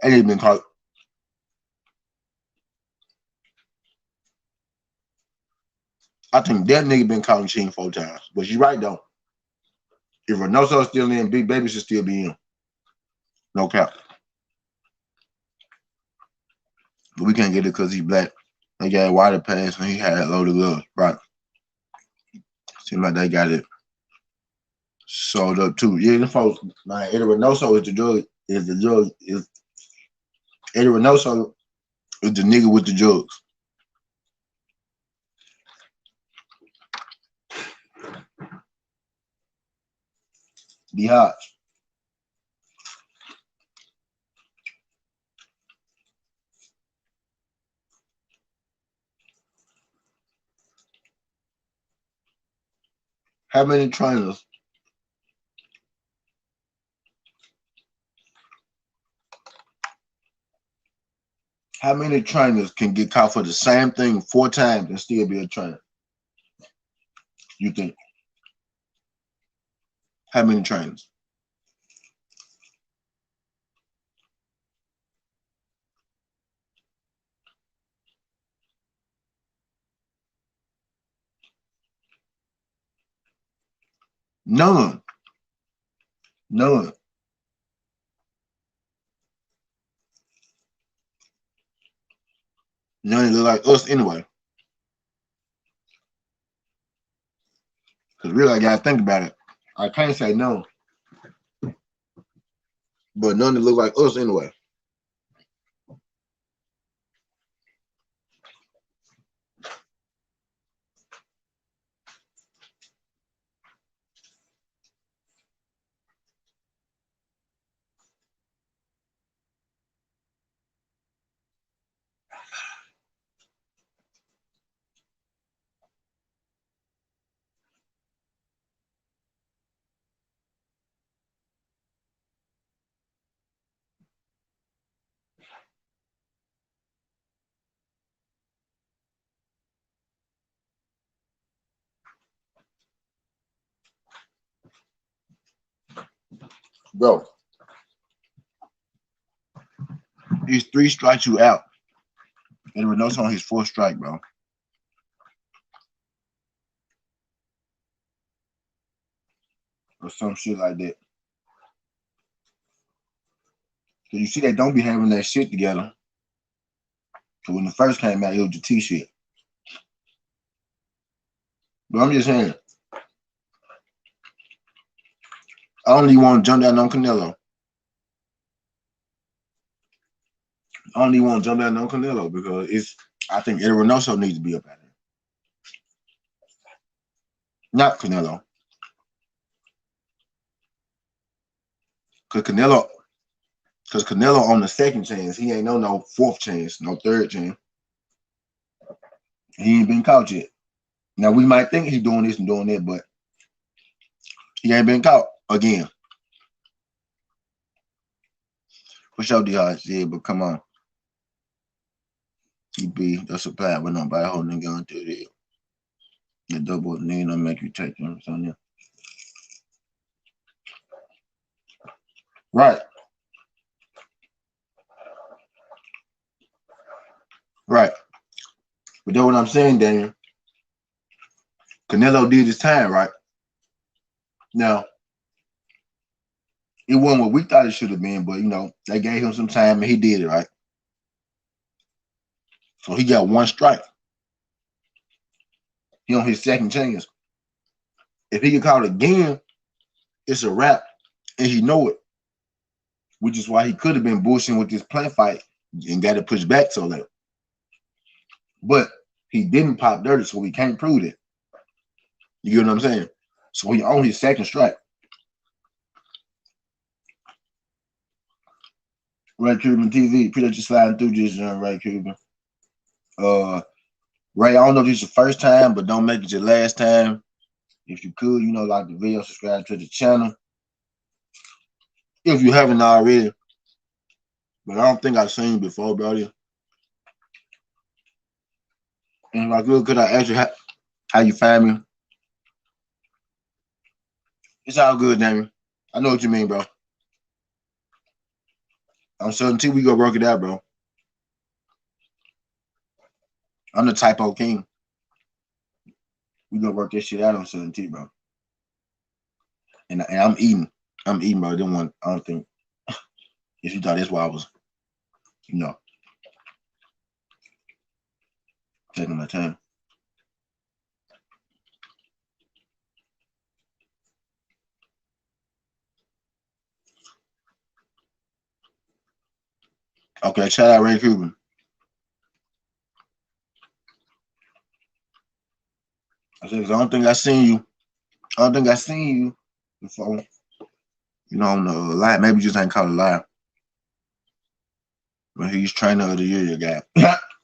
And he been caught. I think that nigga been caught in cheating 4 times. But you right though. If Reynoso's still in, Big Baby should still be in. No cap. But we can't get it because he's black. They got a wider pass and he had a load of gloves. Right. Seems like they got it sold up too. Yeah, the folks, man, Eddie Reynoso is the drug, is Eddie Reynoso is the nigga with the drugs. The Hodge. How many trainers? How many trainers can get caught for the same thing 4 times and still be a trainer? You think? How many trainers? None. None. None look like us anyway. Because really, I gotta think about it. I can't say no. But none that look like us anyway. Bro, he's 3 strikes you out. And Renault's on his 4th strike, bro. Or some shit like that. So you see they don't be having that shit together. So when the first came out, it was the T shit. But I'm just saying, I only want to jump down on Canelo. I only want to jump down on Canelo because I think Eddie Reynoso needs to be up at it. Not Canelo. Because Canelo on the 2nd chance, he ain't no 4th chance, no 3rd chance. He ain't been caught yet. Now we might think he's doing this and doing that, but he ain't been caught again. For sure, D-Hodge, yeah, but come on. TB, that's a plan with nobody holding a gun to it. The double knee don't make you take them, son. Right. Right. But that's what I'm saying, Daniel. Canelo did his time, right? Now, it wasn't what we thought it should have been, but they gave him some time and he did it, right? So he got 1 strike. He on his 2nd chance. If he get caught again, it's a wrap, and he know it. Which is why he could have been bullshitting with this play fight and got to push back so late. But he didn't pop dirty, so we can't prove it. You get what I'm saying? So he on his 2nd strike. Ray Cuban TV, appreciate you sliding through this, Ray Cuban. Ray, I don't know if this is your first time, but don't make it your last time. If you could, like the video, subscribe to the channel. If you haven't already, but I don't think I've seen you before, brother. And like, look, could I ask you how you find me? It's all good, Damien. I know what you mean, bro. I'm certain T, we gonna work it out, bro. I'm the typo king. We gonna work this shit out on certain T, bro. And I'm eating. I'm eating, bro. I don't think if you thought that's why I was, you know, taking my time. Okay, shout out Ray Cuban. I said, 'cause I don't think I seen you. I don't think I seen you before. On the live. Maybe you just ain't caught it live. But he's trainer of the year, you guy.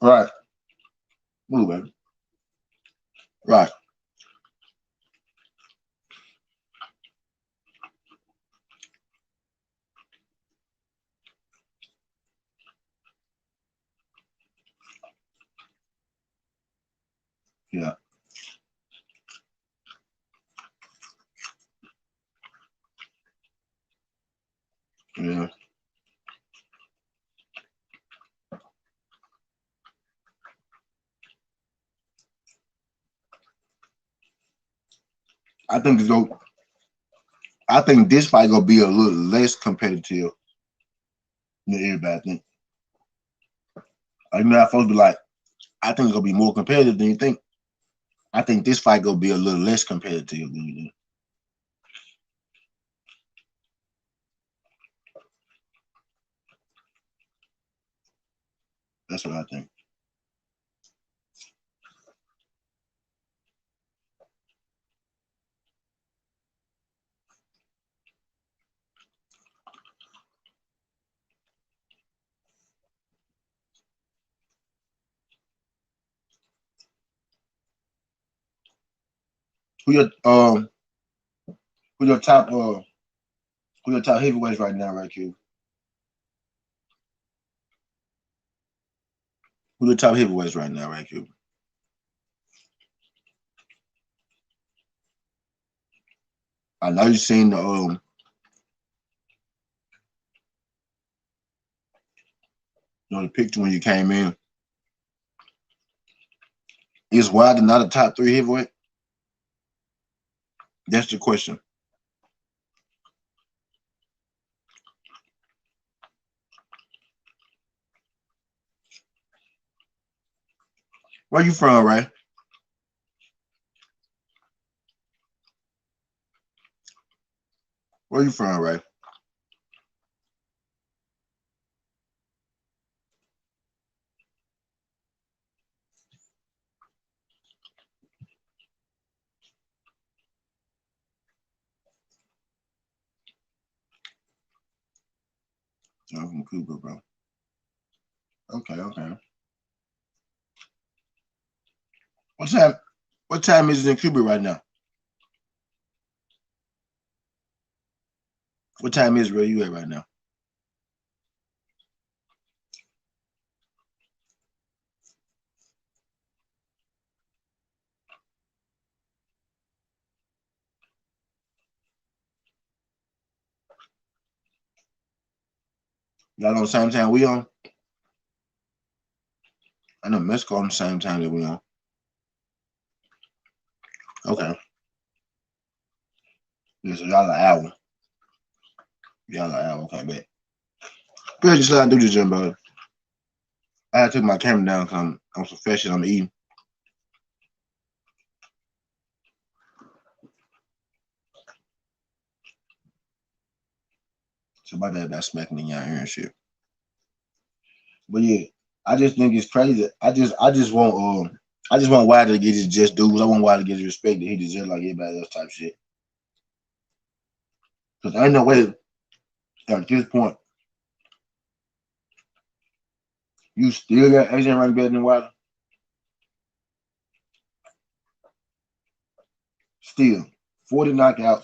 Right. Move, baby. Right. Yeah. Yeah. I think it's go. I think this fight gonna be a little less competitive than everybody think. How folks be like, I think it's gonna be more competitive than you think. I think this fight gonna be a little less competitive than you think. That's what I think. Who your who your top who your top heavyweights right now, right, Q? Who the top heavyweights right now, right, Q? I know you seen the picture when you came in. Is Wilder not a top 3 heavyweight? That's the question. Where you from, Ray? Where you from, Ray? I'm from Cuba, bro. Okay, okay. What time? What time is it in Cuba right now? What time is where you at right now? Y'all on the same time we on? I know Mexico on the same time that we on. Okay. Yeah, so y'all an hour. Y'all an hour. Okay, bet. Good, just let I do this, gym, bro. I took my camera down because I'm so fashion. I'm eating. So my bad about smacking in your ear and shit. But yeah, I just think it's crazy. I just want Wilder to get his just dues. I want Wilder to get his respect that he deserves like everybody else type shit. Because I ain't no way at this point you still got Asian running better than Wilder. Still, 40 knockouts,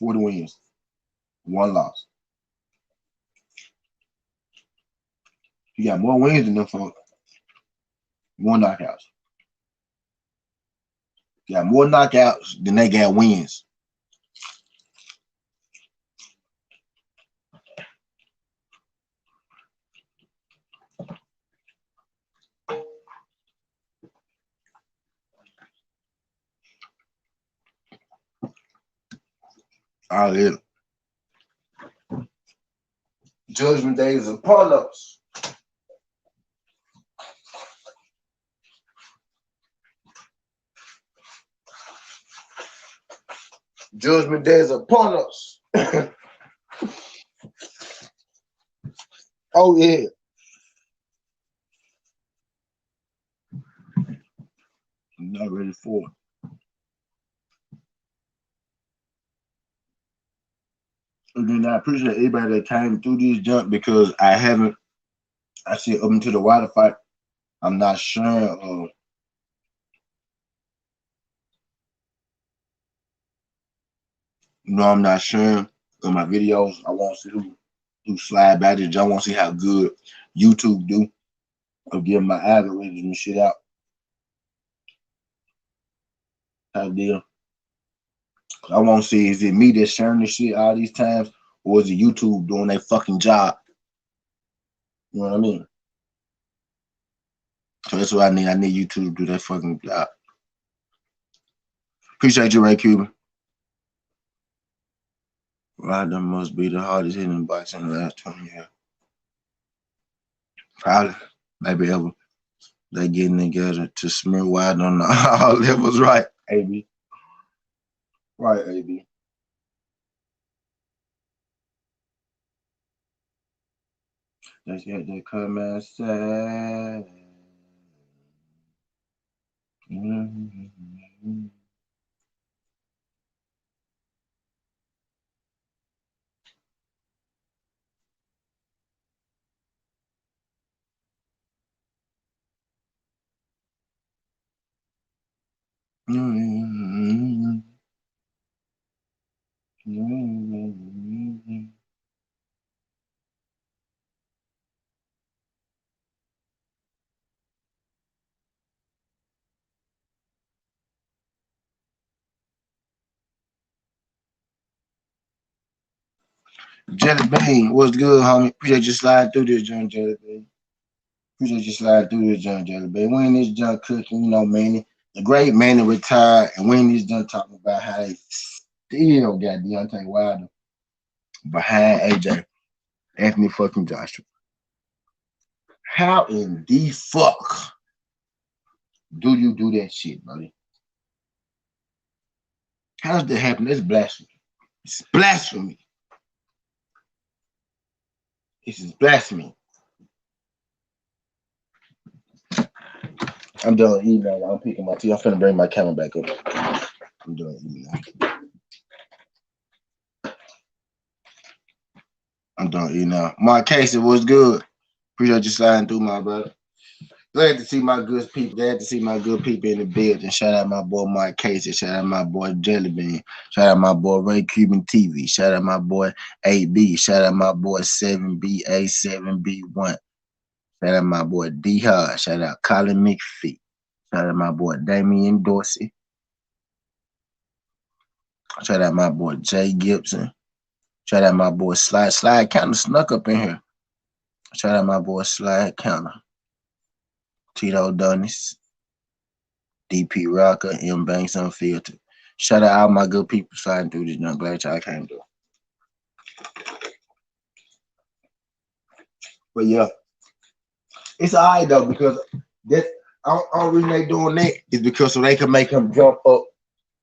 40 wins, 1 loss. He got more wins than them for 1 knockouts. He got more knockouts than they got wins. All in. Judgment Day is upon us. Judgment Day is upon us. Oh, yeah. I'm not ready for it. And then I appreciate everybody that came through this jump because I see up into the water fight. I'm not sure. I'm not sure of my videos. I want to see who slide by this jump. I want to see how good YouTube do of getting my algorithms and shit out. How deal. I want to see, is it me that's sharing this shit all these times, or is it YouTube doing their fucking job? You know what I mean? So that's what I need. I need YouTube to do that fucking job. Appreciate you, Ray Cuban. Ryder must be the hardest hitting boxer in the last 20 years. Probably. Maybe ever. They getting together to smear Wilder on all levels, right, AB? Right, AB. Let's get the comment sad. Jelly Bean, what's good, homie? Appreciate you sliding through this joint, Jelly Bean. Appreciate you sliding through this joint, Jelly Bean. When this joint cooking, Manny, the great Manny retired, and when this joint talking about how they still got Deontay Wilder behind AJ, Anthony fucking Joshua. How in the fuck do you do that shit, buddy? How does that happen? That's blasphemy. It's blasphemy. This is blasphemy. I'm done eating now. I'm picking my teeth. I'm finna bring my camera back up. I'm done eating now. I'm done eating now. Mark Casey, what's good? Appreciate you sliding through, my brother. Glad to see my good people. Glad to see my good people in the building. Shout out my boy Mike Casey. Shout out my boy Jelly Bean. Shout out my boy Ray Cuban TV. Shout out my boy 8B. Shout out my boy 7BA7B1. Shout out my boy D Hard. Shout out Colin McPhee. Shout out my boy Damian Dorsey. Shout out my boy Jay Gibson. Shout out my boy Slide. Slide Counter snuck up in here. Shout out my boy Slide Counter. Tito Dunnis. DP Rocker, M Banks Unfiltered. Shout out all my good people sliding through this. I'm glad y'all came through. But yeah, it's all right though, because that only reason they doing that is because so they can make him jump up,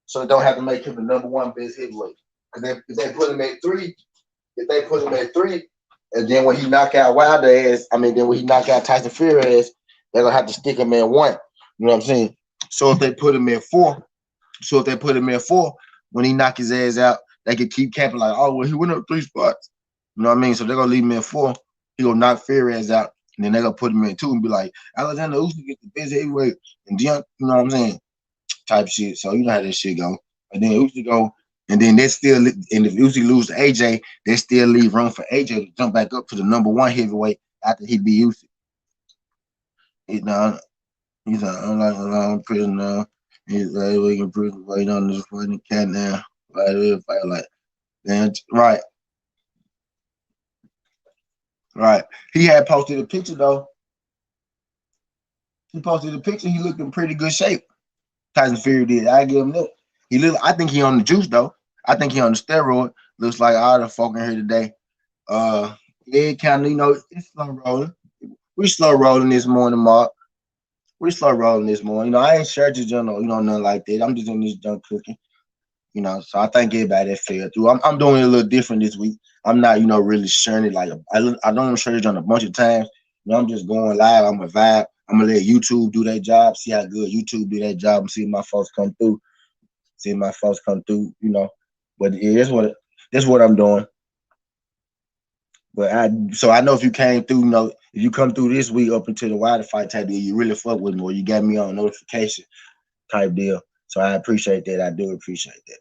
so they don't have to make him the #1 best heavyweight. Because if they put him at 3, and then when he knock out Wilder ass, then when he knock out Tyson Fury ass, they're gonna have to stick him in 1. You know what I'm saying? So if they put him in 4, when he knock his ass out, they could keep capping like, oh well, he went up 3 spots. You know what I mean? So they're gonna leave him in 4. He gonna knock Fury ass out, and then they're gonna put him in 2 and be like, Alexander Usyk get the best heavyweight, and Deon, you know what I'm saying? type shit. So you know how this shit go. And then Usyk go, and then they still, and if Usyk lose to AJ, they still leave room for AJ to jump back up to the number one heavyweight after he beat Usyk. You know, he's like, I'm like a long prison now. He's like, we can prison wait on this fucking cat now. Like, then, right, right. He had posted a picture though. He posted a picture. He looked in pretty good shape. Tyson Fury did. I give him that. He look. I think he on the juice though. I think he on the steroid. Looks like all the fucking here today. Yeah, kind of. It's slow rolling. We slow rolling this morning, Mark. We slow rolling this morning. I ain't searching journal. Nothing like that. I'm just doing this junk cooking. So I think everybody that fell through. I'm doing it a little different this week. I'm not, really sharing it like I don't share it on a bunch of times. I'm just going live. I'm a vibe. I'm gonna let YouTube do their job. See how good YouTube do that job and see my folks come through. See my folks come through. But yeah, that's what I'm doing. But I know if you came through, if you come through this week up into the wider fight type deal, you really fuck with me or you got me on notification type deal. So I appreciate that. I do appreciate that.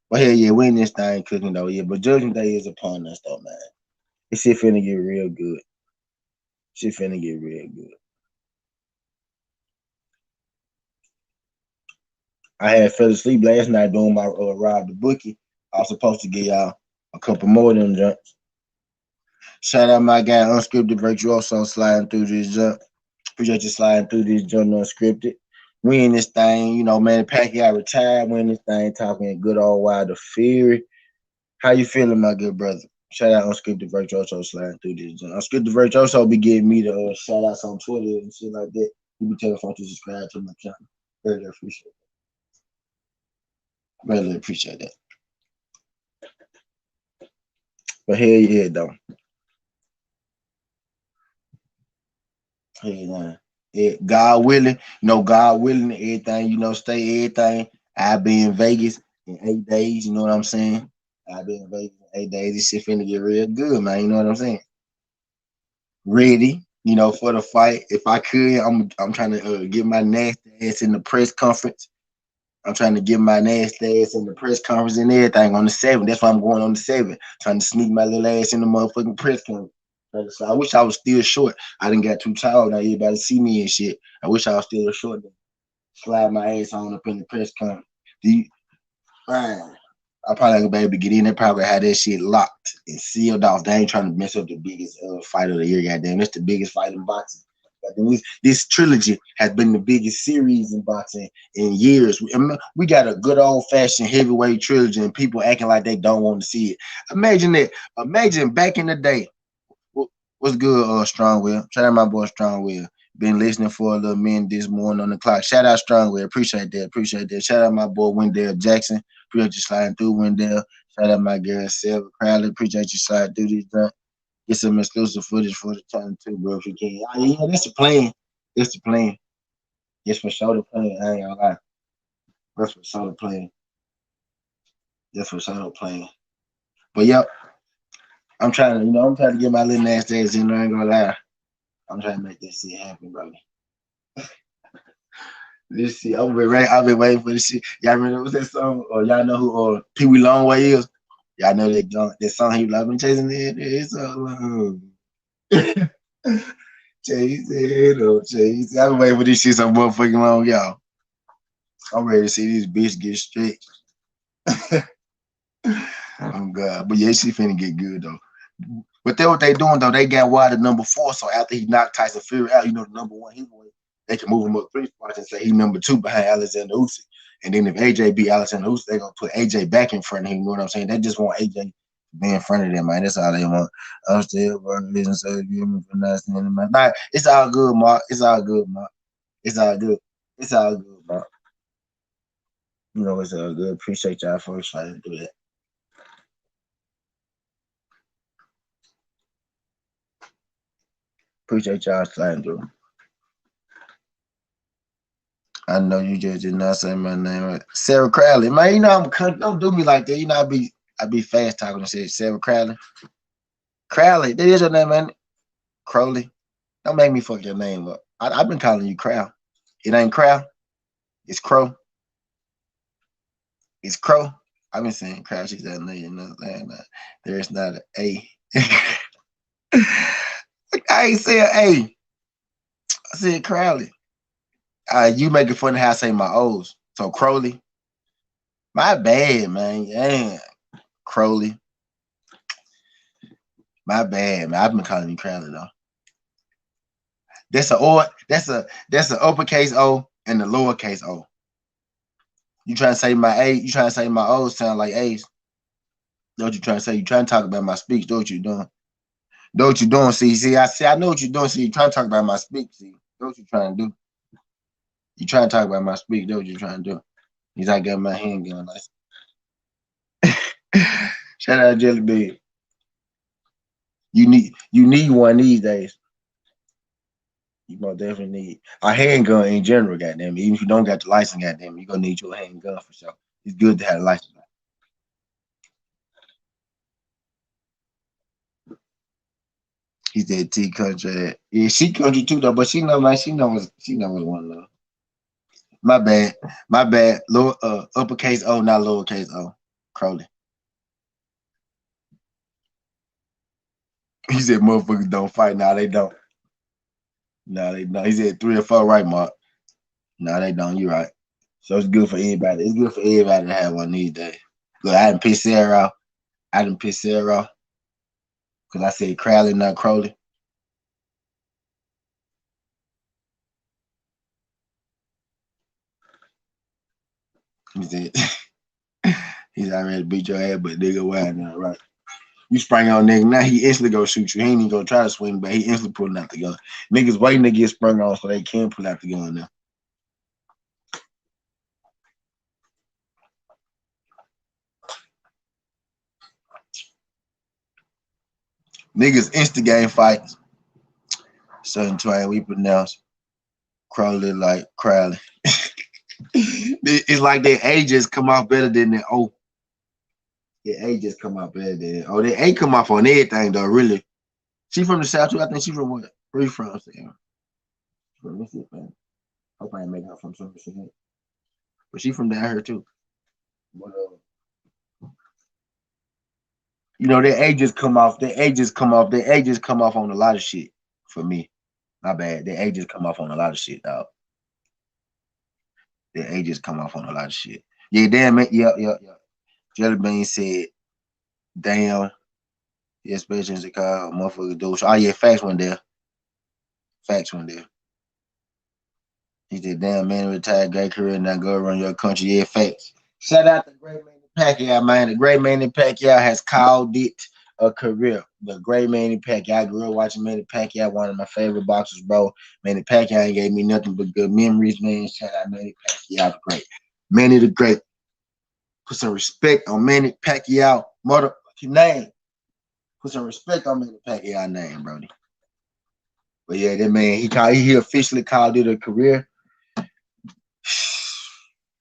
But hell yeah, we in this thing cooking though, yeah. But Judgment Day is upon us though, man. This shit finna get real good. Shit finna get real good. I had fell asleep last night doing my Rob the Bookie. I was supposed to get y'all a couple more of them jumps. Shout out my guy Unscripted Virtuoso sliding through this jump. Appreciate you sliding through this jump unscripted. We in this thing, man. Pacquiao retired. We in this thing talking good old Wilder Fury. How you feeling, my good brother? Shout out Unscripted Virtuoso sliding through this. Unscripted Virtuoso be giving me the shout outs on Twitter and shit like that. You be telling folks to subscribe to my channel. Really appreciate that. Really appreciate that. But hell yeah, though. Hell yeah. Yeah, God willing, God willing, everything, stay everything. I'll be in Vegas in 8 days, you know what I'm saying? I'll be in Vegas in 8 days. This shit finna get real good, man. You know what I'm saying? Ready, for the fight. If I could, I'm trying to get my nasty ass in the press conference. I'm trying to get my nasty ass in the press conference and everything on the 7th. That's why I'm going on the 7th. Trying to sneak my little ass in the motherfucking press conference. So I wish I was still short. I didn't get too tall. Now everybody see me and shit. I wish I was still short. Slide my ass on up in the press conference. Man, I probably ain't gonna be able to get in there. Probably had that shit locked and sealed off. They ain't trying to mess up the biggest fight of the year. Goddamn, that's the biggest fight in boxing. This trilogy has been the biggest series in boxing in years. We got a good old fashioned heavyweight trilogy, and people acting like they don't want to see it. Imagine that. Imagine back in the day. What's good, Strongwell? Shout out my boy Strongwell. Been listening for a little minute this morning on the clock. Shout out Strongwell. Appreciate that. Appreciate that. Shout out my boy Wendell Jackson. Appreciate you sliding through, Wendell. Shout out my girl Selva Crowley. Appreciate you sliding through this junk. Get some exclusive footage for the channel too, bro, if you can. That's the plan. That's the plan. That's for sure the plan. I ain't gonna lie. That's for sure the plan. That's for sure the plan. But yep, I'm trying to get my little nasty ass in there. I ain't gonna lie. I'm trying to make this shit happen, bro. This shit, I've been waiting for this shit. Y'all remember what's that song? Or y'all know who Pee Wee Longway is? Y'all know that song he was like, been chasing it. It's so long. Chase it up, chase. I've been waiting for this shit so motherfucking long, y'all. I'm ready to see this bitch get stretched. Oh God. But yeah, she finna get good though. But that's what they doing though. They got Wilder number 4. So after he knocked Tyson Fury out, the number 1 heavyweight, they can move him up 3 spots and say he number 2 behind Alexander Usyk. And then if AJ beat Alexander Usyk, they're gonna put AJ back in front of him. You know what I'm saying? They just want AJ to be in front of them, man. That's all they want. I'm still working, so you for nothing in the Nah, it's all good, Mark. It's all good, Mark. It's all good. It's all good, Mark. It's all good. Appreciate y'all for trying to do that. Appreciate y'all sliding through. I know you just did not say my name right. Sarah Crowley. Man, don't do me like that. I be fast talking and shit. Sarah Crowley. Crowley. That is your name, man. Crowley. Don't make me fuck your name up. I've been calling you Crow. It ain't Crow. It's Crow. It's Crow. I've been saying Crouch is that nigga. You know what I'm saying? There's not an A. I ain't say an A. I said Crowley. You making fun of how I say my O's. So Crowley. My bad, man. Yeah. Crowley. My bad, man. I've been calling you Crowley though. That's a or that's an uppercase O and a lowercase O. You trying to say my A, you trying to say my O's sound like A's. Know what you trying to say? You trying to talk about my speech. Know what you doing? Know what you doing? I know what you're doing. See, you trying to talk about my speech. See, know what you trying to do? You trying to talk about my speech. Know what you trying to do? He's like got my handgun. Like, shout out Jelly Bean. You need one these days. You most definitely need a handgun in general, goddamn. Even if you don't got the license, goddamn, you gonna need your handgun for sure. It's good to have a license. He said T country. Yeah, she country too though, but she know man, she knows one though. My bad. My bad. Lower uppercase O, not lowercase O. Crowley. He said motherfuckers don't fight. Nah, they don't. Nah, they don't. He said 3 or 4 right, Mark. Nah, they don't. You right. So it's good for everybody. It's good for everybody to have one these days. Look, I didn't piss Sarah off. I didn't piss Sarah off because I said Crowley, not Crowley. He said he's already beat your ass, but nigga, why now, right? You sprang on nigga, now he instantly go shoot you. He ain't even gonna try to swing back. He instantly pulling out the gun. Niggas waiting to get sprung on so they can pull out the gun now. Niggas instigate fights. Certain twain we pronounce Crowley like Crowley. It's like their ages come off better than their O. Their ages come off better than oh their A come off on everything though, really. She from the South too. I think she from what? Where you from? From Mississippi. Hope I ain't make her from some Mississippi. But she from down here too. But you know, their ages come off, their ages come off on a lot of shit for me. My bad. Their ages come off on a lot of shit, dog. Their ages come off on a lot of shit. Yeah, damn it. Yep. Jelly Bean said, damn. Yeah, especially in the car, motherfucker do. So, oh yeah, facts went there. Facts went there. He said, damn man, retired, great career, now go run your country. Yeah, facts. Shout out to Great Manny Pacquiao, man. The Great Manny Pacquiao has called it a career. The Great Manny Pacquiao. I grew up watching Manny Pacquiao, one of my favorite boxers, bro. Manny Pacquiao gave me nothing but good memories, man. Shout out Manny Pacquiao, the great. Manny the Great. Put some respect on Manny Pacquiao motherfucking name. Put some respect on Manny Pacquiao name, Brody. But yeah, that man, he officially called it a career.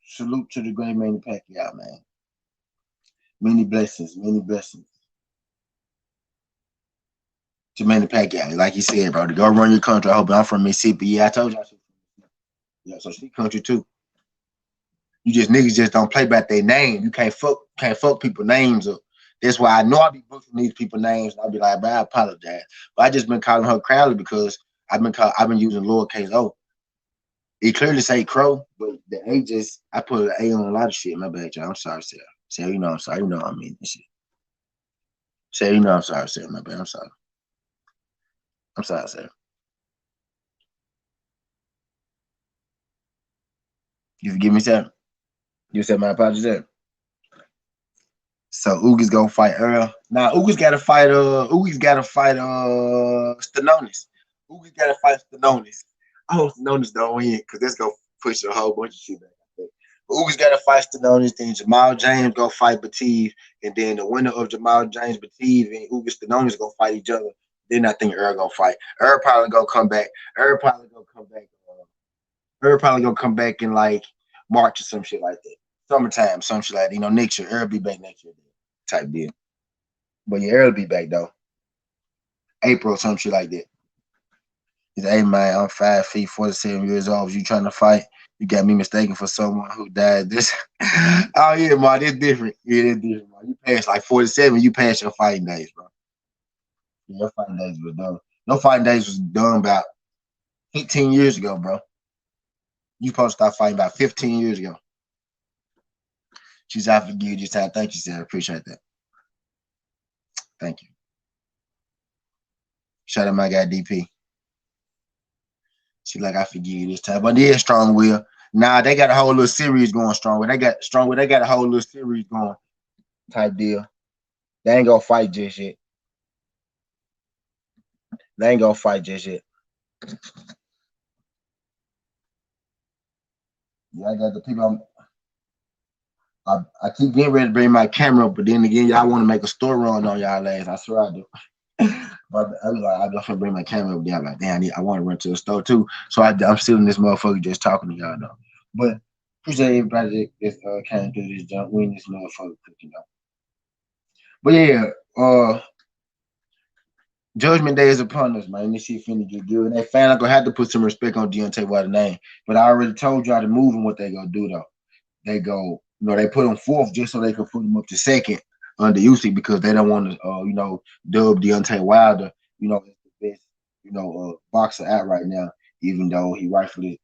Salute to the Great Manny Pacquiao, man. Many blessings, many blessings to Manny Pacquiao. Like you said, bro, to go run your country. I hope I'm from Mississippi. Yeah, I told you. Yeah, so she country too. You just niggas just don't play about their name. You can't fuck people names up. That's why I know I be booking these people names. I'll be like, bro, I apologize. But I just been calling her Crowley because I've been using lowercase O. It clearly say Crow, but the A just I put an A on a lot of shit. My bad, y'all. I'm sorry, Sarah. Sarah, you know I'm sorry. You know what I mean this shit. Sarah, you know I'm sorry, Sarah. My bad. I'm sorry. I'm sorry, Sarah. You forgive me, Sarah? You said my apologies, Sarah. So Uga's gonna fight Earl. Now Uga's gotta fight Stanonis. Uga's gotta fight Stanonis. I hope Stanonis don't win because that's gonna push a whole bunch of shit back. But Uga's gotta fight Stanonis, then Jamal James go fight Batiste, and then the winner of Jamal James Batiste and Uga Stanonis gonna fight each other. Then I think Earl gonna fight. Earl probably gonna come back. Earl probably gonna come back in like March or some shit like that. Summertime, some shit like that. You know, next year. Earl be back next year type deal. But yeah, Earl be back though. April, some shit like that. He's like, hey man, I'm 5 feet, 47 years old. You trying to fight? You got me mistaken for someone who died. This, oh yeah, man, it's different. Yeah, it's different, man. You passed like 47. You passed your fighting days, bro. Yeah, your fighting days were done. Your fighting days was done about 15 years ago, bro. You supposed to start fighting about 15 years ago. She's out for you this time. Thank you, sir. I appreciate that. Thank you. Shout out my guy DP. She like I forgive you this time. But yeah, strong will. Nah, they got a whole little series going strong. They got strong will. They got a whole little series going type deal. They ain't gonna fight just yet. They ain't gonna fight just yet. Yeah, I got the people. I keep getting ready to bring my camera, but then again, y'all want to make a story on y'all ass. I swear I do. But I was like, I'm gonna bring my camera up there. I'm like, damn, I want to run to the store too. So I'm still in this motherfucker just talking to y'all though. But appreciate everybody that came through this jump. We in this motherfucker cooking up. But yeah, Judgment Day is upon us, man. This shit finna get good. And they finally gonna have to put some respect on Deontay Wilder's name. But I already told y'all to move and what they gonna do though. They go, they put him fourth just so they could put him up to second under Usyk because they don't want to, dub Deontay Wilder, as the best, boxer out right now, even though he rightfully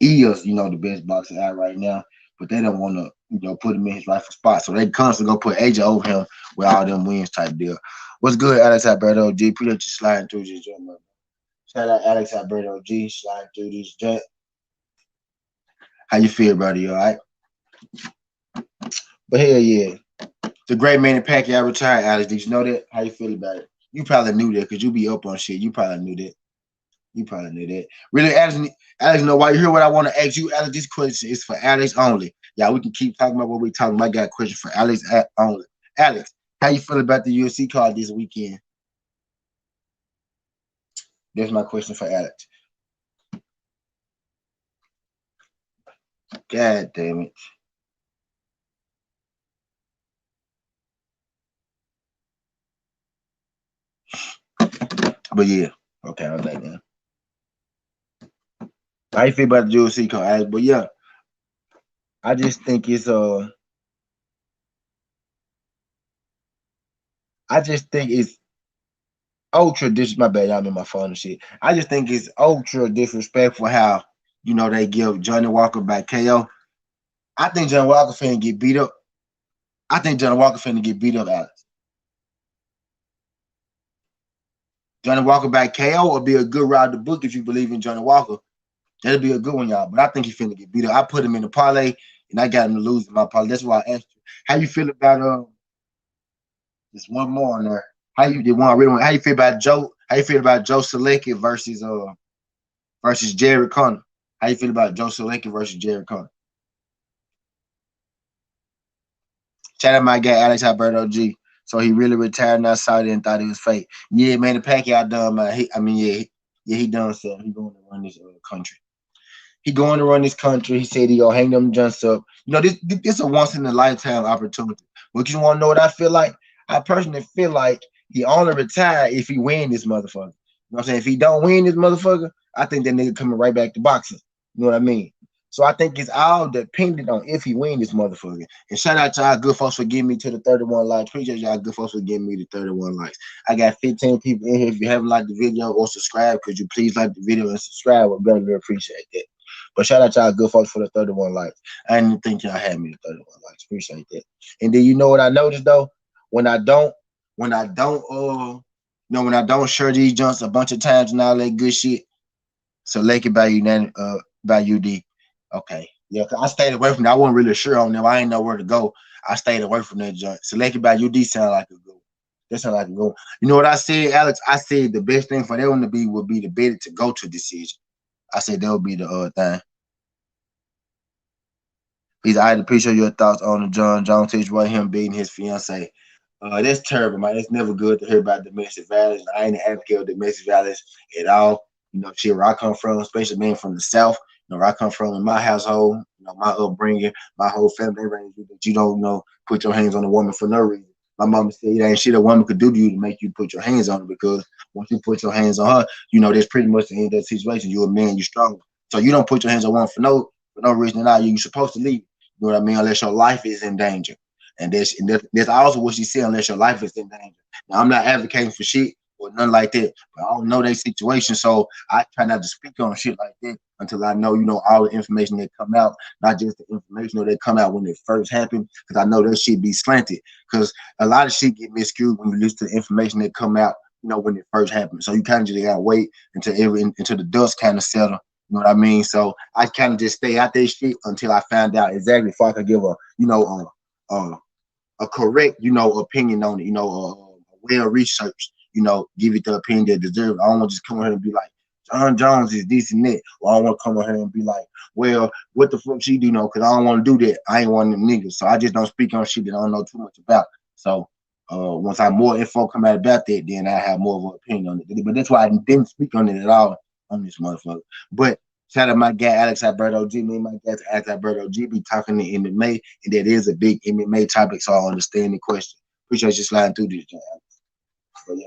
is, the best boxer out right now. But they don't want to, put him in his rightful spot. So they constantly gonna put AJ over him with all them wins type deal. What's good, Alex Alberto G? Appreciate you sliding through this joint. Shout out Alex Alberto G sliding through this joint. How you feel, buddy? You all right? But hell yeah. The great Manny Pacquiao retired, Alex. Did you know that? How you feel about it? You probably knew that because you be up on shit. You probably knew that. You probably knew that. Really, Alex, know why you hear what I want to ask you, Alex? This question is for Alex only. Yeah, we can keep talking about what we talking about. I got a question for Alex only. Alex, how you feel about the UFC card this weekend? That's my question for Alex. God damn it. But yeah, okay, I was like that. How you feel about the UFC card, Alex? But yeah, I just think it's ultra dis my bad, y'all in my phone and shit. I just think it's ultra disrespectful how they give Johnny Walker back KO. I think Johnny Walker finna get beat up. I think Johnny Walker finna get beat up, Alex. Johnny Walker back KO would be a good ride to book if you believe in Johnny Walker. That'll be a good one, y'all. But I think he finna get beat up. I put him in the parlay and I got him to lose in my parlay. That's why I asked you. How you feel about there's one more on there. How you did one I really want, how you feel about Joe? How you feel about Joe Selecki versus Jared Connor? How you feel about Joe Selecki versus Jared Connor? Shout out my guy Alex Alberto G. So he really retired now, saw it and thought it was fake. Yeah, man, the Pacquiao done, man. He done so. He going to run this country. He going to run this country. He said he gonna hang them jumps up. This a once in a lifetime opportunity. But you want to know what I feel like? I personally feel like he only retire if he win this motherfucker. You know what I'm saying? If he don't win this motherfucker, I think that nigga coming right back to boxing. You know what I mean? So I think it's all dependent on if he win this motherfucker. And shout out to our good folks for getting me to the 31 likes. Appreciate y'all good folks for getting me to 31 likes. I got 15 people in here. If you haven't liked the video or subscribed, could you please like the video and subscribe? I really appreciate that. But shout out to y'all good folks for the 31 likes. I didn't think y'all had me to 31 likes. Appreciate that. And then you know what I noticed though? When I don't, when I don't share these jumps a bunch of times and all that good shit, select it by by UD. Okay. Yeah, I stayed away from that. I wasn't really sure on them. I ain't know where to go. I stayed away from that joint. Selected by UD sound like a good one. That sound like a good one. You know what I said, Alex? I said the best thing for them to be would be to bet it to go to decision. I said that would be the thing. I'd appreciate your thoughts on the John Jones situation, him beating his fiance. That's terrible, man. It's never good to hear about domestic violence. I ain't an advocate of domestic violence at all. Shit, where I come from, especially being from the South, where I come from in my household, my upbringing, my whole family raised you that you don't put your hands on a woman for no reason. My mama said it ain't shit a woman could do to you to make you put your hands on her because once you put your hands on her, that's pretty much the end of that situation. You're a man, you're strong. So you don't put your hands on one for no for no reason at all. You're supposed to leave. You know what I mean? Unless your life is in danger. And that's also what she said, unless your life is in danger. Now, I'm not advocating for shit or nothing like that, but I don't know their situation. So I try not to speak on shit like that until I know, all the information that come out, not just the information that come out when it first happened, because I know that shit be slanted. Because a lot of shit get miscued when you listen to the information that come out, when it first happened. So you kind of just gotta wait until the dust kind of settle. You know what I mean? So I kind of just stay out there shit until I find out exactly if I could give a a correct, opinion on it, well researched, give it the opinion that deserves. I don't want to just come here and be like, John Jones is this and that. Or I don't want to come here and be like, well, what the fuck she do know? Because I don't want to do that. I ain't one of them niggas. So I just don't speak on shit that I don't know too much about. So once I more info come out about that, then I have more of an opinion on it. But that's why I didn't speak on it at all on this motherfucker. But shout out my guy Alex Alberto G. Me and my guy Alex Alberto G be talking to MMA, and that is a big MMA topic, so I understand the question. Appreciate you sliding through this, John. But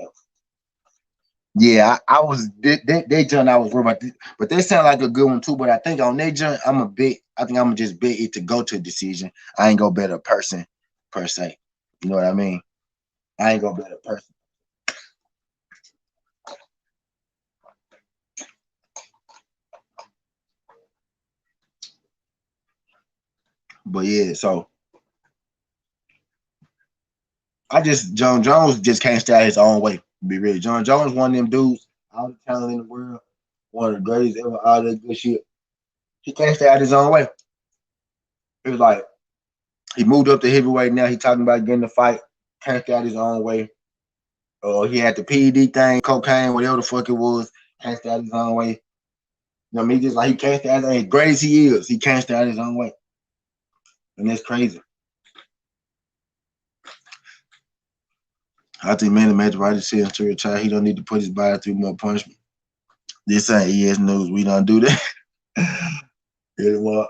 yeah, I was they John I was worried about this, but they sound like a good one too. But I think on that John, I think I'm gonna just bet it to go to a decision. I ain't gonna bet a person per se. You know what I mean? I ain't gonna bet a person. But yeah, so John Jones just can't stay out his own way. To be real, John Jones one of them dudes, all the talent in the world, one of the greatest ever, all that good shit. He can't stay out his own way. It was like he moved up to heavyweight. Now he talking about getting the fight. Can't stay out his own way. He had the PED thing, cocaine, whatever the fuck it was. Can't stay out his own way. You know what I mean? Just like he can't stay out his own way. As great as he is, he can't stay out his own way. And that's crazy. I think Manny made the right decision to retire. He don't need to put his body through more punishment. This ain't ES News. We don't do that. Anymore.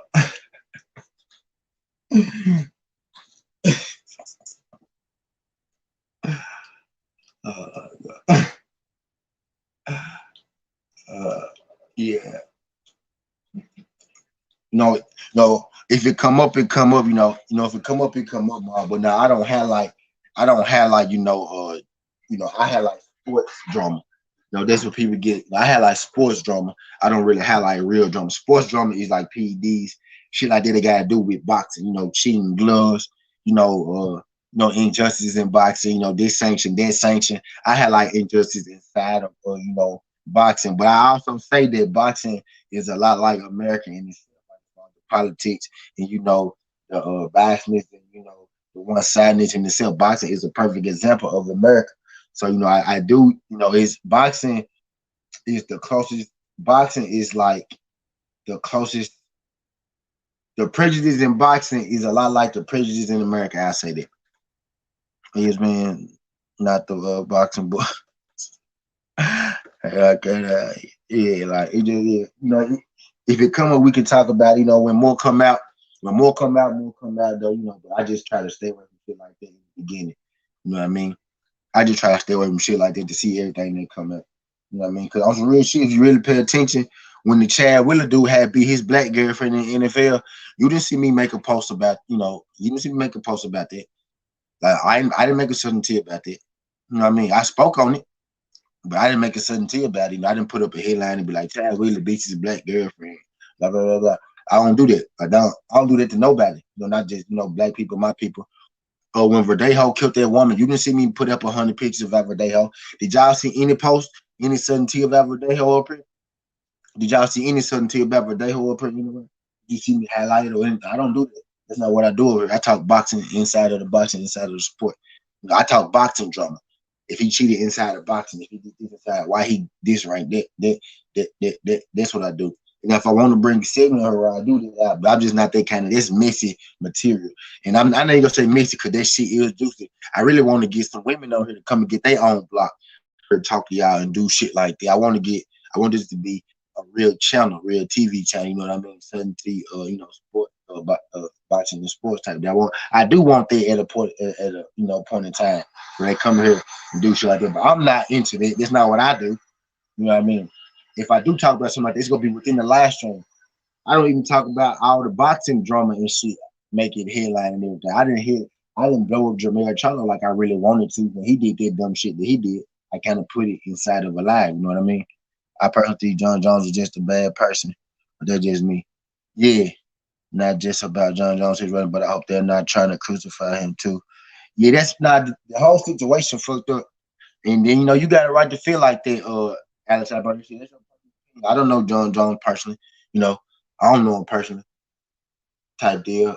uh, uh, yeah. No. If it come up, it come up. If it come up, it come up. But now I don't have like, I had like sports drama. That's what people get. I had like sports drama. I don't really have like real drama. Sports drama is like PEDs, shit like that. They gotta do with boxing. Cheating gloves. Injustices in boxing. This sanction, that sanction. I had like injustice inside of boxing, but I also say that boxing is a lot like American in this politics and the biasness and the one sidedness in itself. Boxing is a perfect example of America. So I do is boxing is the closest. Boxing is like the closest. The prejudice in boxing is a lot like the prejudice in America. I say that. Yes, man. Not the boxing, but yeah, like it just if it come up, we can talk about when more come out. When more come out, more come out though. But I just try to stay away from shit like that in the beginning. You know what I mean? I just try to stay away from shit like that to see everything that come up. You know what I mean? Because on some real shit, if you really pay attention, when the Chad Wheeler dude had beat his black girlfriend in the NFL, you didn't see me make a post about, you didn't see me make a post about that. Like I didn't make a certainty about that. You know what I mean? I spoke on it, but I didn't make a certainty about it. I didn't put up a headline and be like, Chad Wheeler beats his black girlfriend. Blah blah blah blah. I don't do that. I don't do that to nobody. Not just black people, my people. When Verdejo killed that woman, you didn't see me put up 100 pictures of Verdejo. Did y'all see any post, any certainty about Verdejo up here? Did y'all see any certainty about Verdejo up here? You see me highlighted or anything? I don't do that. That's not what I do over here. I talk boxing inside of the boxing, inside of the sport. I talk boxing drama. If he cheated inside of boxing, if he did this inside, why he this right? That's what I do. And if I want to bring segment her, I do that. But I'm just not that kind of. That's messy material. And I know you're gonna say messy because that shit is juicy. I really want to get some women on here to come and get their own block, to talk to y'all and do shit like that. I want this to be a real channel, real TV channel. You know what I mean? Certainty, sport, boxing and sports type. I do want that at a point, point in time where they come here and do shit like that. But I'm not into that. That's not what I do. You know what I mean? If I do talk about something like this, it's gonna be within the live stream. I don't even talk about all the boxing drama and shit, make it headline and everything. I didn't blow up Jameer Charlo like I really wanted to when he did that dumb shit that he did. I kind of put it inside of a lie. You know what I mean? I personally think John Jones is just a bad person, but that's just me. Yeah, not just about John Jones, his running, but I hope they're not trying to crucify him too. Yeah, that's not the whole situation fucked up. And then you got a right to feel like that, Alex. I don't know John Jones personally. You know, I don't know him personally, type deal.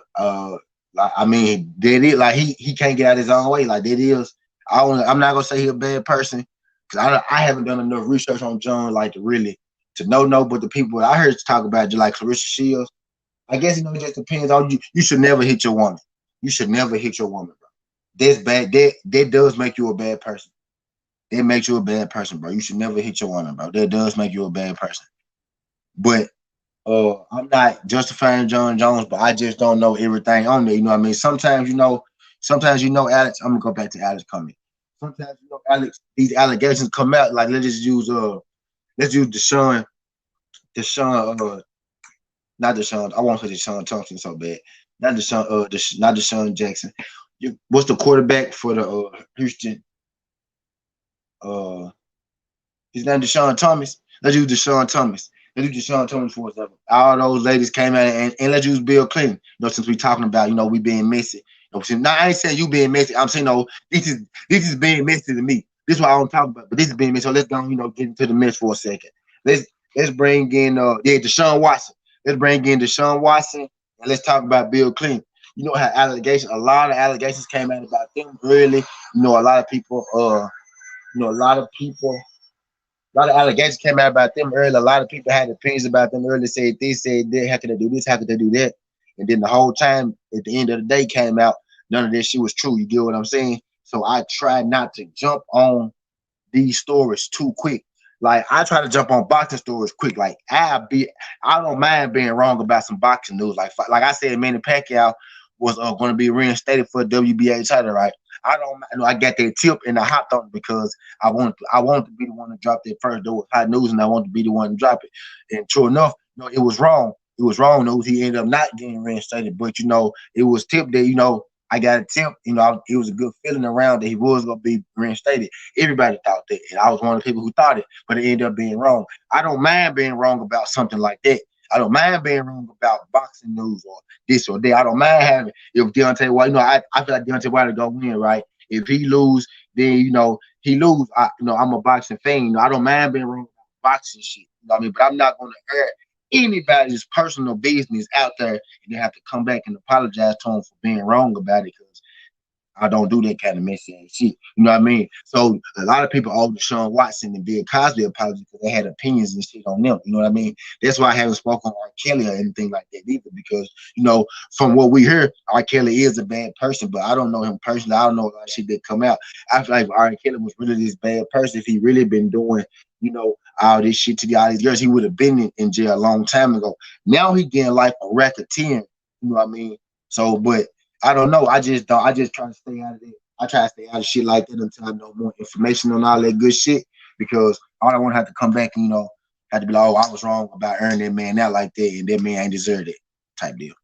Like I mean, that is like he can't get out his own way. Like that is. I'm not gonna say he's a bad person because I haven't done enough research on John like to really to know no. But the people I heard talk about just like Clarissa Shields, I guess it just depends on you. You should never hit your woman. You should never hit your woman, bro. That's bad. That does make you a bad person. That makes you a bad person, bro. You should never hit your woman, bro. That does make you a bad person. But I'm not justifying John Jones, but I just don't know everything on there. You know what I mean? Sometimes Alex. I'm gonna go back to Alex comment. Sometimes Alex, these allegations come out like let's use Deshaun not Deshaun. I want to say Deshaun Thompson so bad. Not Deshaun not Deshaun Jackson. What's the quarterback for the Houston? Uh His name Deshaun Thomas. Let's use Deshaun Thomas. Let's use Deshaun Thomas for example. All those ladies came out and let's use Bill Clinton. Since we talking about we being messy. Now I ain't saying you being messy. I'm saying this is being messy to me. This is what I don't talk about, but this is being messy. So let's go get into the mess for a second. Let's let's bring in Deshaun Watson. Let's bring in Deshaun Watson and let's talk about Bill Clinton. You know how a lot of allegations came out about them early. A lot of people a lot of allegations came out about them early. A lot of people had opinions about them early, said this, said that, how could they do this, how could they do that? And then the whole time, at the end of the day, came out, none of this shit was true. You get what I'm saying? So I try not to jump on these stories too quick. Like I try to jump on boxing stories quick. Like I don't mind being wrong about some boxing news. Like I said, Manny Pacquiao was going to be reinstated for a WBA title, right? I don't know. I got that tip and I hopped on it because I wanted to be the one to drop that first. There was hot news, and I wanted to be the one to drop it. And true enough, it was wrong. It was wrong news. He ended up not getting reinstated, but it was tipped that I got a tip. It was a good feeling around that he was gonna be reinstated. Everybody thought that, and I was one of the people who thought it, but it ended up being wrong. I don't mind being wrong about something like that. I don't mind being wrong about boxing news or this or that. I don't mind having if Deontay White. I feel like Deontay White will go win, right? If he lose, then he lose. I'm a boxing fan. I don't mind being wrong about boxing shit. You know what I mean? But I'm not gonna air anybody's personal business out there and they have to come back and apologize to him for being wrong about it because I don't do that kind of messy ass shit. You know what I mean? So a lot of people owe Deshaun Watson and Bill Cosby apology because they had opinions and shit on them. You know what I mean? That's why I haven't spoken on R. Kelly or anything like that either because, from what we hear, R. Kelly is a bad person, but I don't know him personally. I don't know a lot of shit that come out. I feel like if R. Kelly was really this bad person, if he really been doing, all this shit to all these girls, he would have been in jail a long time ago. Now he getting like a racketeering. You know what I mean? So, but I don't know. I just don't. I just try to stay out of it. I try to stay out of shit like that until I know more information on all that good shit. Because I don't want to have to come back and have to be like, oh, I was wrong about earning that man out like that, and that man ain't deserved it, type deal.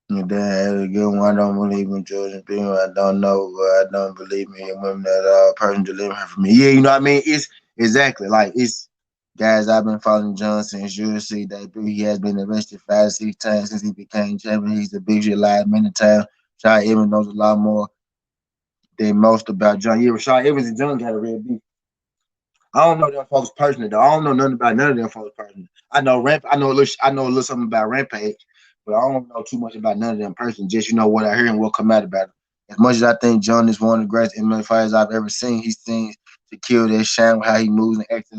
And then again, I don't believe in children being. I don't know. I don't believe in women that person delivering her from me. Yeah, you know what I mean. It's exactly like it's guys. I've been following John since UFC debut. He has been arrested 5, 6 times since he became champion. He's the biggest live many times. Rashad Evans knows a lot more than most about John. Yeah, Rashad Evans and John got a real beef. I don't know them folks personally though. I don't know nothing about none of them folks personally. I know I know a little something about Rampage, but I don't know too much about none of them personally. Just what I hear and what come out about it. As much as I think John is one of the greatest MMA fighters I've ever seen, he seems to kill that shine with how he moves and acts.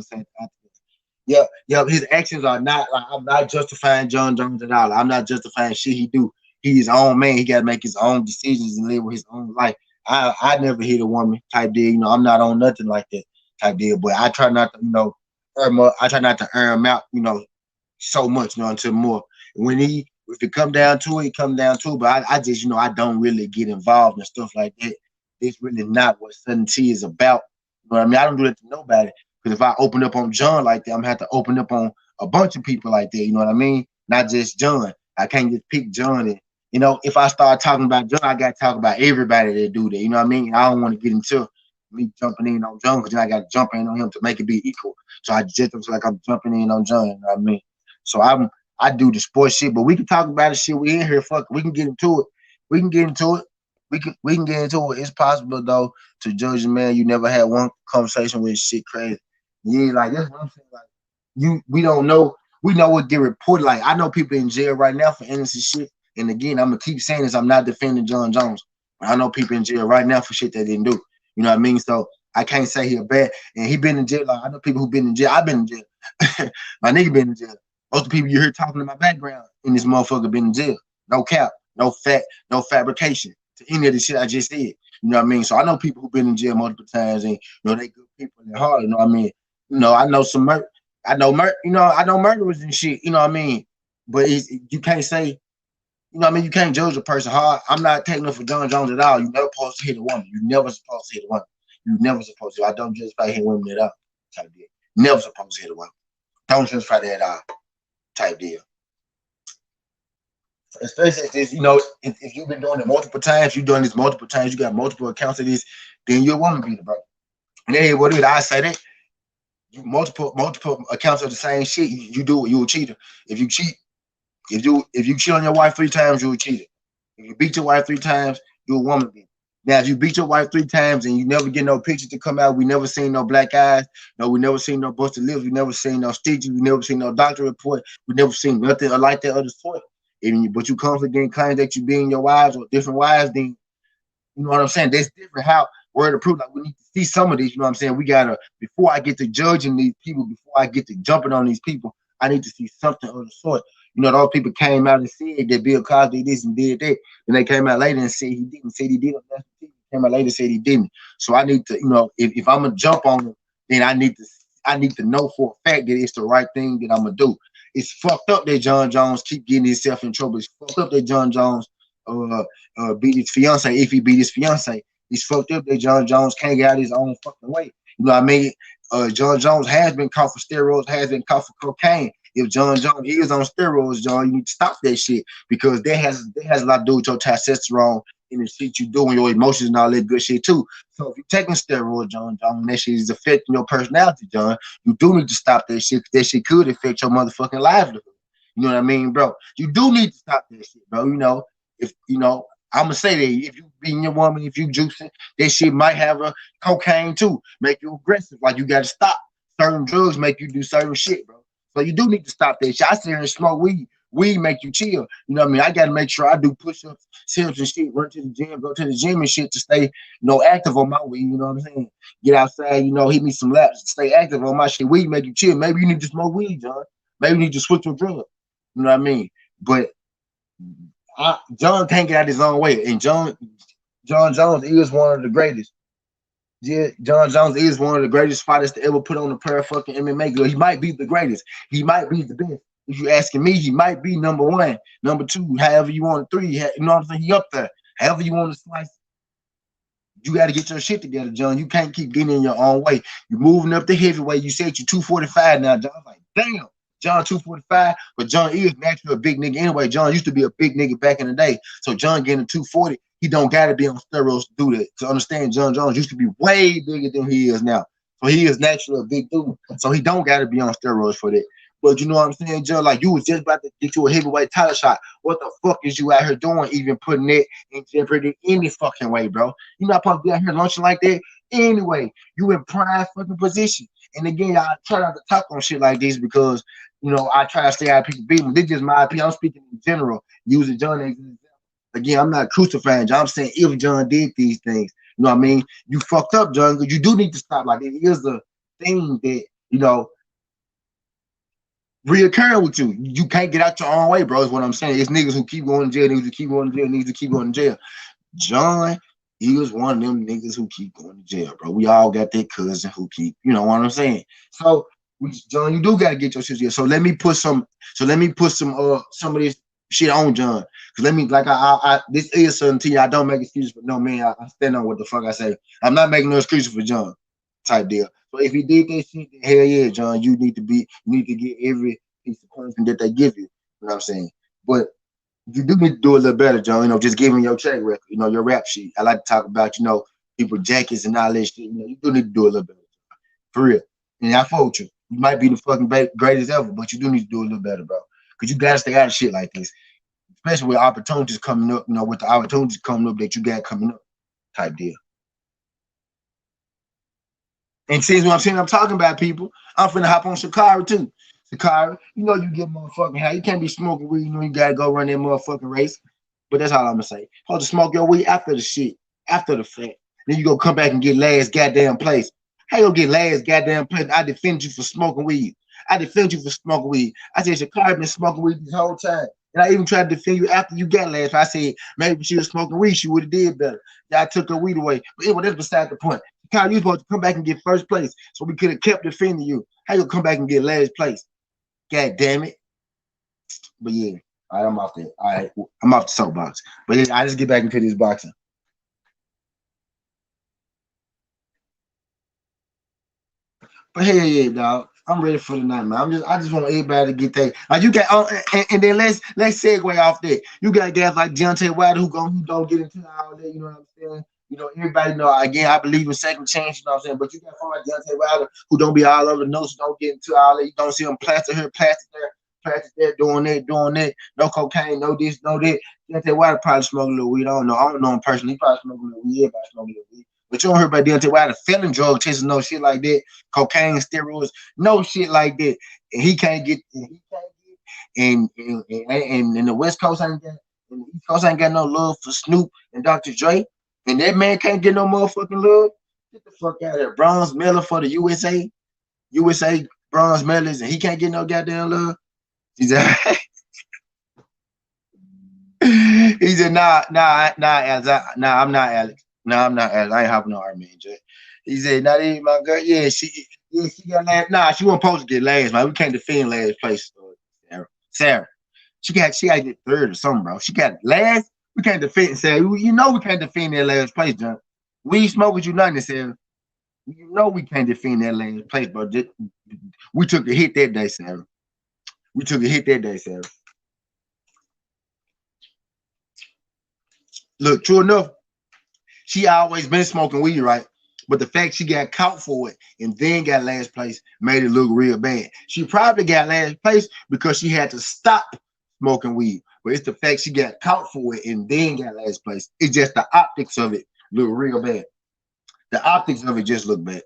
Yep, yep. His actions are not like I'm not justifying John Jones at all. I'm not justifying shit he do. He's his own man. He got to make his own decisions and live with his own life. I never hit a woman type deal. I'm not on nothing like that type deal. But I try not to I try not to earn him out. So much. Until more. When he if it come down to it, it come down to it. But I just, I don't really get involved and stuff like that. It's really not what Southern T is about. You know what I mean? I don't do that to nobody. Because if I open up on John like that, I'm gonna have to open up on a bunch of people like that. You know what I mean? Not just John. I can't just pick John. And if I start talking about John, I gotta talk about everybody that do that. You know what I mean? I don't want to get into me jumping in on John because then I got to jump in on him to make it be equal. So I just feel like I'm jumping in on John. You know what I mean? So I do the sports shit, but we can talk about the shit. We in here, fuck. We can get into it. We can get into it. We can get into it. It's possible though to judge a man you never had one conversation with. Shit crazy. Yeah, like that's what I'm saying. Like we don't know. We know what get reported. Like I know people in jail right now for innocent shit. And again, I'm gonna keep saying this. I'm not defending John Jones, but I know people in jail right now for shit they didn't do. You know what I mean? So I can't say he a bad. And he been in jail. Like, I know people who been in jail. I've been in jail. My nigga been in jail. Most of the people you hear talking in my background in this motherfucker been in jail. No cap, no no fabrication to any of the shit I just said. You know what I mean? So I know people who been in jail multiple times, and they good people and hard. You know what I mean? I know some murder. I know murderers and shit. You know what I mean? But you can't say. You know what I mean? You can't judge a person hard. I'm not taking it for John Jones at all. You're never supposed to hit a woman. You're never supposed to hit a woman. You're never supposed to. I don't justify hitting women at all. Type deal. Never supposed to hit a woman. Don't justify that at all. Type deal. Especially if this, if you've been doing it multiple times, you've done this multiple times, you got multiple accounts of this, then you're a woman beater, bro. And then what did I say that? You multiple accounts of the same shit, you do it, you're a cheater. If you cheat, if you cheat on your wife 3 times, you're a cheater. If you beat your wife 3 times, you're a woman beater. Now, if you beat your wife 3 times and you never get no picture to come out, we never seen no black eyes, no, we never seen no busted lips, we never seen no stitches, we never seen no doctor report, we never seen nothing like that other sort. But you come for getting claims that you being your wives or different wives, then you know what I'm saying? That's different. How word of proof, like we need to see some of these, you know what I'm saying? We gotta, before I get to judging these people, before I get to jumping on these people, I need to see something of the sort. Those people came out and said that Bill Cosby this and did that. Then they came out later and said he didn't, said he did it. Came out later and said he didn't. So I need to, if I'm gonna jump on them, then I need to know for a fact that it's the right thing that I'm gonna do. It's fucked up that John Jones keep getting himself in trouble. It's fucked up that John Jones beat his fiance if he beat his fiance. It's fucked up that John Jones can't get out his own fucking way. You know what I mean? John Jones has been caught for steroids, has been caught for cocaine. If John Jones is on steroids, John, you need to stop that shit because that has a lot to do with your testosterone and the shit you do and your emotions and all that good shit too. So if you're taking steroids, John, that shit is affecting your personality, John. You do need to stop that shit. That shit could affect your motherfucking livelihood. You know what I mean, bro? You do need to stop that shit, bro. If I'm gonna say that if you beating your woman, if you juicing, that shit might have a cocaine too, make you aggressive. Like you gotta stop. Certain drugs make you do certain shit, bro. So you do need to stop that shit. I sit here and smoke weed. Weed make you chill. You know what I mean? I gotta make sure I do push-ups, sit-ups and shit, run to the gym, go to the gym and shit to stay, active on my weed. You know what I'm saying? Get outside, hit me some laps, stay active on my shit. Weed make you chill. Maybe you need to smoke weed, John. Maybe you need to switch your drug. You know what I mean? But John can't get out his own way. And John Jones is one of the greatest. Yeah, John Jones is one of the greatest fighters to ever put on a pair of fucking MMA gloves. He might be the greatest. He might be the best. If you're asking me, he might be number 1, number 2, however you want 3. You know what I'm saying? He up there. However you want to slice. You got to get your shit together, John. You can't keep getting in your own way. You're moving up the heavyweight. You said you're 245 now, John. Like, damn. John 245, but John is naturally a big nigga anyway. John used to be a big nigga back in the day. So John getting 240, he don't gotta be on steroids to do that. To understand, John Jones used to be way bigger than he is now. So he is naturally a big dude. So he don't gotta be on steroids for that. But you know what I'm saying, John? Like you was just about to get you a heavyweight title shot. What the fuck is you out here doing, even putting it in jeopardy any fucking way, bro? You're not supposed to be out here lunching like that. Anyway, you in prime fucking position. And again, I try not to talk on shit like this because I try to stay out of people's business. This is just my opinion. I'm speaking in general, using John as an example. Again, I'm not crucifying John. I'm saying if John did these things, you know what I mean? You fucked up, John, because you do need to stop. Like it is a thing that, reoccurring with you. You can't get out your own way, bro, is what I'm saying. It's niggas who keep going to jail, niggas who keep going to jail, niggas who keep going to jail. John, he was one of them niggas who keep going to jail, bro. We all got that cousin who keep, you know what I'm saying? So John, you do gotta get your shit together. So let me put some of this shit on John. Cause let me like this is something to you. I don't make excuses for no man. I stand on what the fuck I say. I'm not making no excuses for John type deal. So if he did that shit, then hell yeah, John, you need to get every piece of punishment that they give you. You know what I'm saying? But you do need to do a little better, John. You know, just giving your track record, you know, your rap sheet. I like to talk about, you know, people jackets and all that shit. You know, you do need to do a little better. For real. And I fault you. You might be the fucking greatest ever, but you do need to do a little better, bro. Because you gotta stay out of shit like this. Especially with opportunities coming up, you know, with the opportunities coming up that you got coming up type deal. And since what I'm saying, I'm talking about people, I'm finna hop on Shakira too. Shakira, you know you get motherfucking high. You can't be smoking weed, you know you gotta go run that motherfucking race. But that's all I'm gonna say. Hold to smoke your weed after the shit, after the fact. Then you go come back and get last goddamn place. How you gonna get last goddamn place? I defend you for smoking weed. I defend you for smoking weed. I said Shakira been smoking weed this whole time. And I even tried to defend you after you got last. I said maybe she was smoking weed, she would have did better. Y'all took her weed away. But anyway, that's beside the point. Kyle, you supposed to come back and get first place, so we could have kept defending you. How you come back and get last place? God damn it! But yeah, all right, I'm off there. All right, I'm off the soapbox. But yeah, I just get back into this boxing. But hey, yeah, dog, I'm ready for the night, man. I just want everybody to get that. Like you got, and then let's segue off that. You got guys like Deontay Wilder who don't get into all that. You know what I'm saying? You know, everybody know. Again, I believe in second chance. You know what I'm saying? But you got someone like Deontay Wilder who don't be all over the notes, don't get into all that. You don't see them plaster here, plaster there, plaster there, doing that. No cocaine, no this, no that. Deontay Wilder probably smoke a little weed. I don't know him personally. He probably smoke a little weed. Everybody smoke a little weed. But you don't hear about Deontay Wilder selling drug tests, no shit like that, cocaine, steroids, no shit like that. And and the West Coast ain't got, and the East Coast ain't got no love for Snoop and Dr. Dre. And that man can't get no motherfucking love. Get the fuck out of here. Bronze medal for the USA bronze medalist, and he can't get no goddamn love. He said, he said, Alex, I'm not Alex. I'm not Alex. I ain't hopping on her man, Jay. He said, not even my girl. She got last. Nah, she wasn't supposed to get last, man. We can't defend last place. Sarah. She got to get third or something, bro. She got last. We can't defend Sarah. You know we can't defend that last place, John. We ain't smoke with you nothing, Sarah. You know we can't defend that last place, bro. We took a hit that day, Sarah. We took a hit that day, Sarah. Look, true enough, she always been smoking weed, right? But the fact she got caught for it and then got last place made it look real bad. She probably got last place because she had to stop smoking weed. But it's the fact she got caught for it and then got last place. It's just the optics of it look real bad. The optics of it just look bad.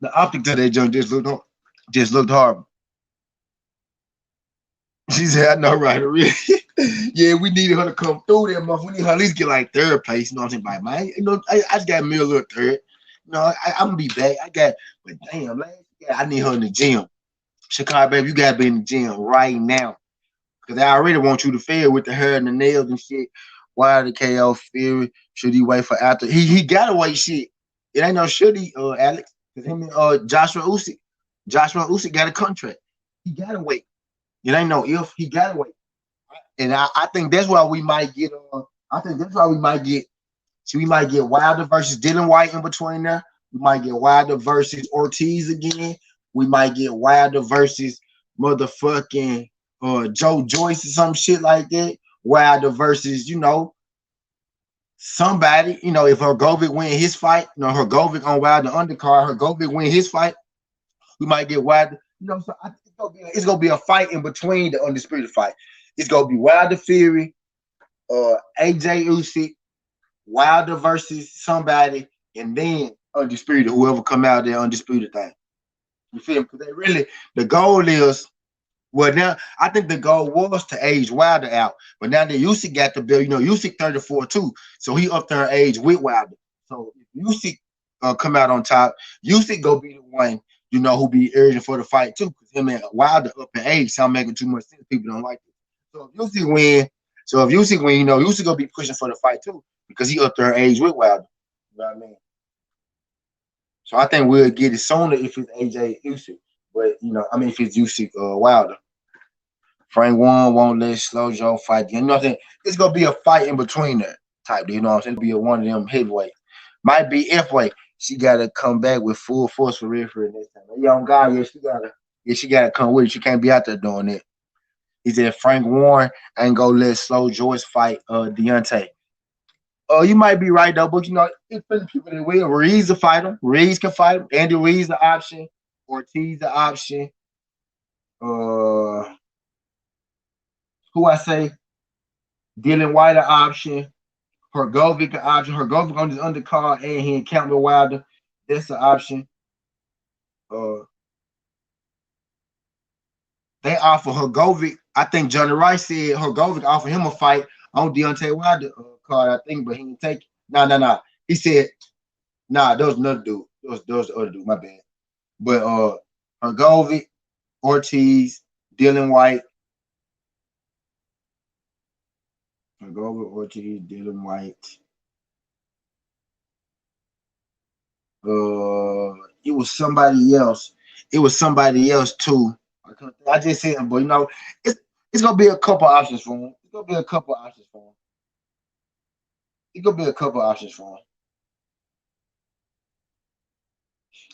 The optics of that junk just looked horrible. She said, I know, right? Really? Yeah, we needed her to come through that month. We need her at least get like third place. You know what I'm saying? Like, man, you know, I just got me a little third. You know, I'm gonna be back. But damn, man, I need her in the gym. Chicago, baby, you gotta be in the gym right now. Cause I already want you to fail with the hair and the nails and shit. Why the KO Fury? Should he wait for after? He gotta wait shit. It ain't no should he, Alex. Cause him and Joshua Usyk got a contract. He gotta wait. It ain't no if. He gotta wait. And I think that's why we might get. I think that's why we might get. So we might get Wilder versus Dylan White in between there. We might get Wilder versus Ortiz again. We might get Wilder versus motherfucking Joe Joyce or some shit like that. Wilder versus somebody. If Hergovic win his fight, Hergovic on Wilder undercard. Hergovic win his fight. We might get Wilder. So I think it's gonna be a fight in between the undisputed fight. It's gonna be Wilder Fury, AJ Usyk, Wilder versus somebody, and then undisputed, whoever come out there undisputed thing. You feel me? Because the goal is, well, now I think the goal was to age Wilder out, but now that Usyk got the bill, Usyk 34 too, so he up there age with Wilder. So if Usyk come out on top, Usyk go be the one, who be urging for the fight too, because him and Wilder up in age sound making too much sense. People don't like it. So if Usyk win, Usyk gonna be pushing for the fight too, because he up there age with Wilder. You know what I mean? So I think we'll get it sooner if it's AJ Usyk. But I mean, if it's Usyk Wilder, Frank Warren won't let Slow Joe fight. You know what I'm saying? It's gonna be a fight in between there type. You know what I'm saying? It'll be one of them heavyweight. Might be F weight. She gotta come back with full force for referee this time. That young guy, she gotta come with it. She can't be out there doing it. He said Frank Warren ain't gonna let Slow Joyce fight Deontay. Oh, you might be right though, but it's for the people that will. Ruiz to fight him. Ruiz can fight him. Andy Ruiz the option. Ortiz the option. Who I say? Dylan White the option. Hergovic the option. Hergovic on this undercard and he encountered Wilder. That's the option. They offer Hergovic. I think Johnny Rice said Hergovic offered him a fight on Deontay Wilder card, I think, but he didn't take it. No. He said, nah, there was another dude. There was the other dude, my bad. But Hergovic, Ortiz, Dylan White. Hergovic, Ortiz, Dylan White. It was somebody else. It was somebody else too. I just said, but it's gonna be a couple options for him. It's gonna be a couple options for him. It's gonna be a couple options for him.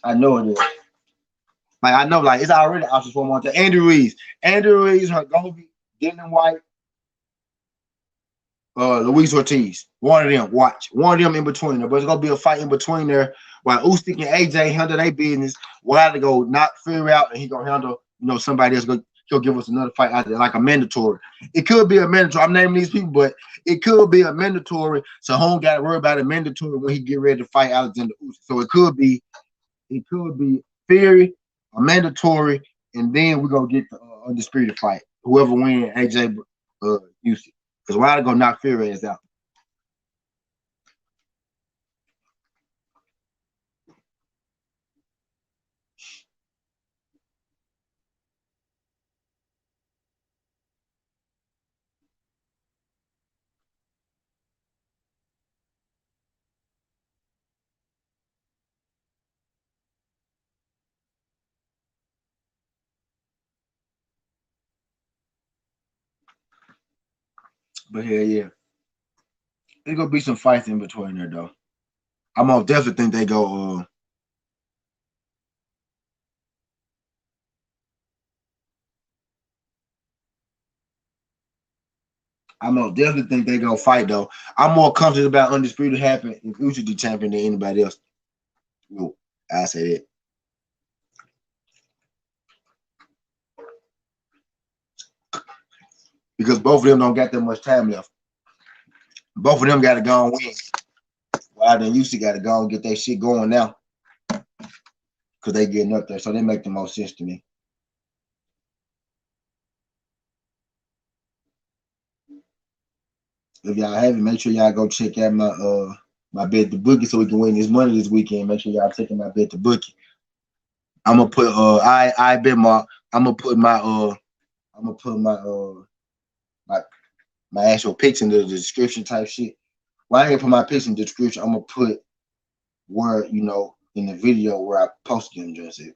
I know it is. Like I know, like it's already options for him on the Andy Ruiz, Hergovic, Dylan White, Luis Ortiz. One of them, watch. One of them in between there. But it's gonna be a fight in between there while Usyk and AJ handle their business. Wilder go knock Fury out and he gonna handle, somebody else. He'll give us another fight out there, like a mandatory. It could be a mandatory. I'm naming these people, but it could be a mandatory. So Home got to worry about a mandatory when he get ready to fight Alexander Usyk. So it could be Fury, a mandatory, and then we're gonna get the undisputed fight. Whoever wins, AJ Usyk. Because Wilder gonna knock Fury ass out. But yeah. There's gonna be some fights in between there though. I'm gonna definitely think they go I'm gonna definitely think they gonna fight though. I'm more confident about undisputed happen if Usyk the champion than anybody else. No, I say that. Because both of them don't got that much time left. Both of them gotta go and win. Wilder and Usyk gotta go and get that shit going now. Cause they getting up there. So they make the most sense to me. If y'all haven't, make sure y'all go check out my bet the bookie so we can win this money this weekend. Make sure y'all checking my bet the bookie. I'm gonna put I bet I'm gonna put my actual picks in the description type shit. Well, I ain't gonna put my picks in the description. I'm gonna put where in the video where I posted them just it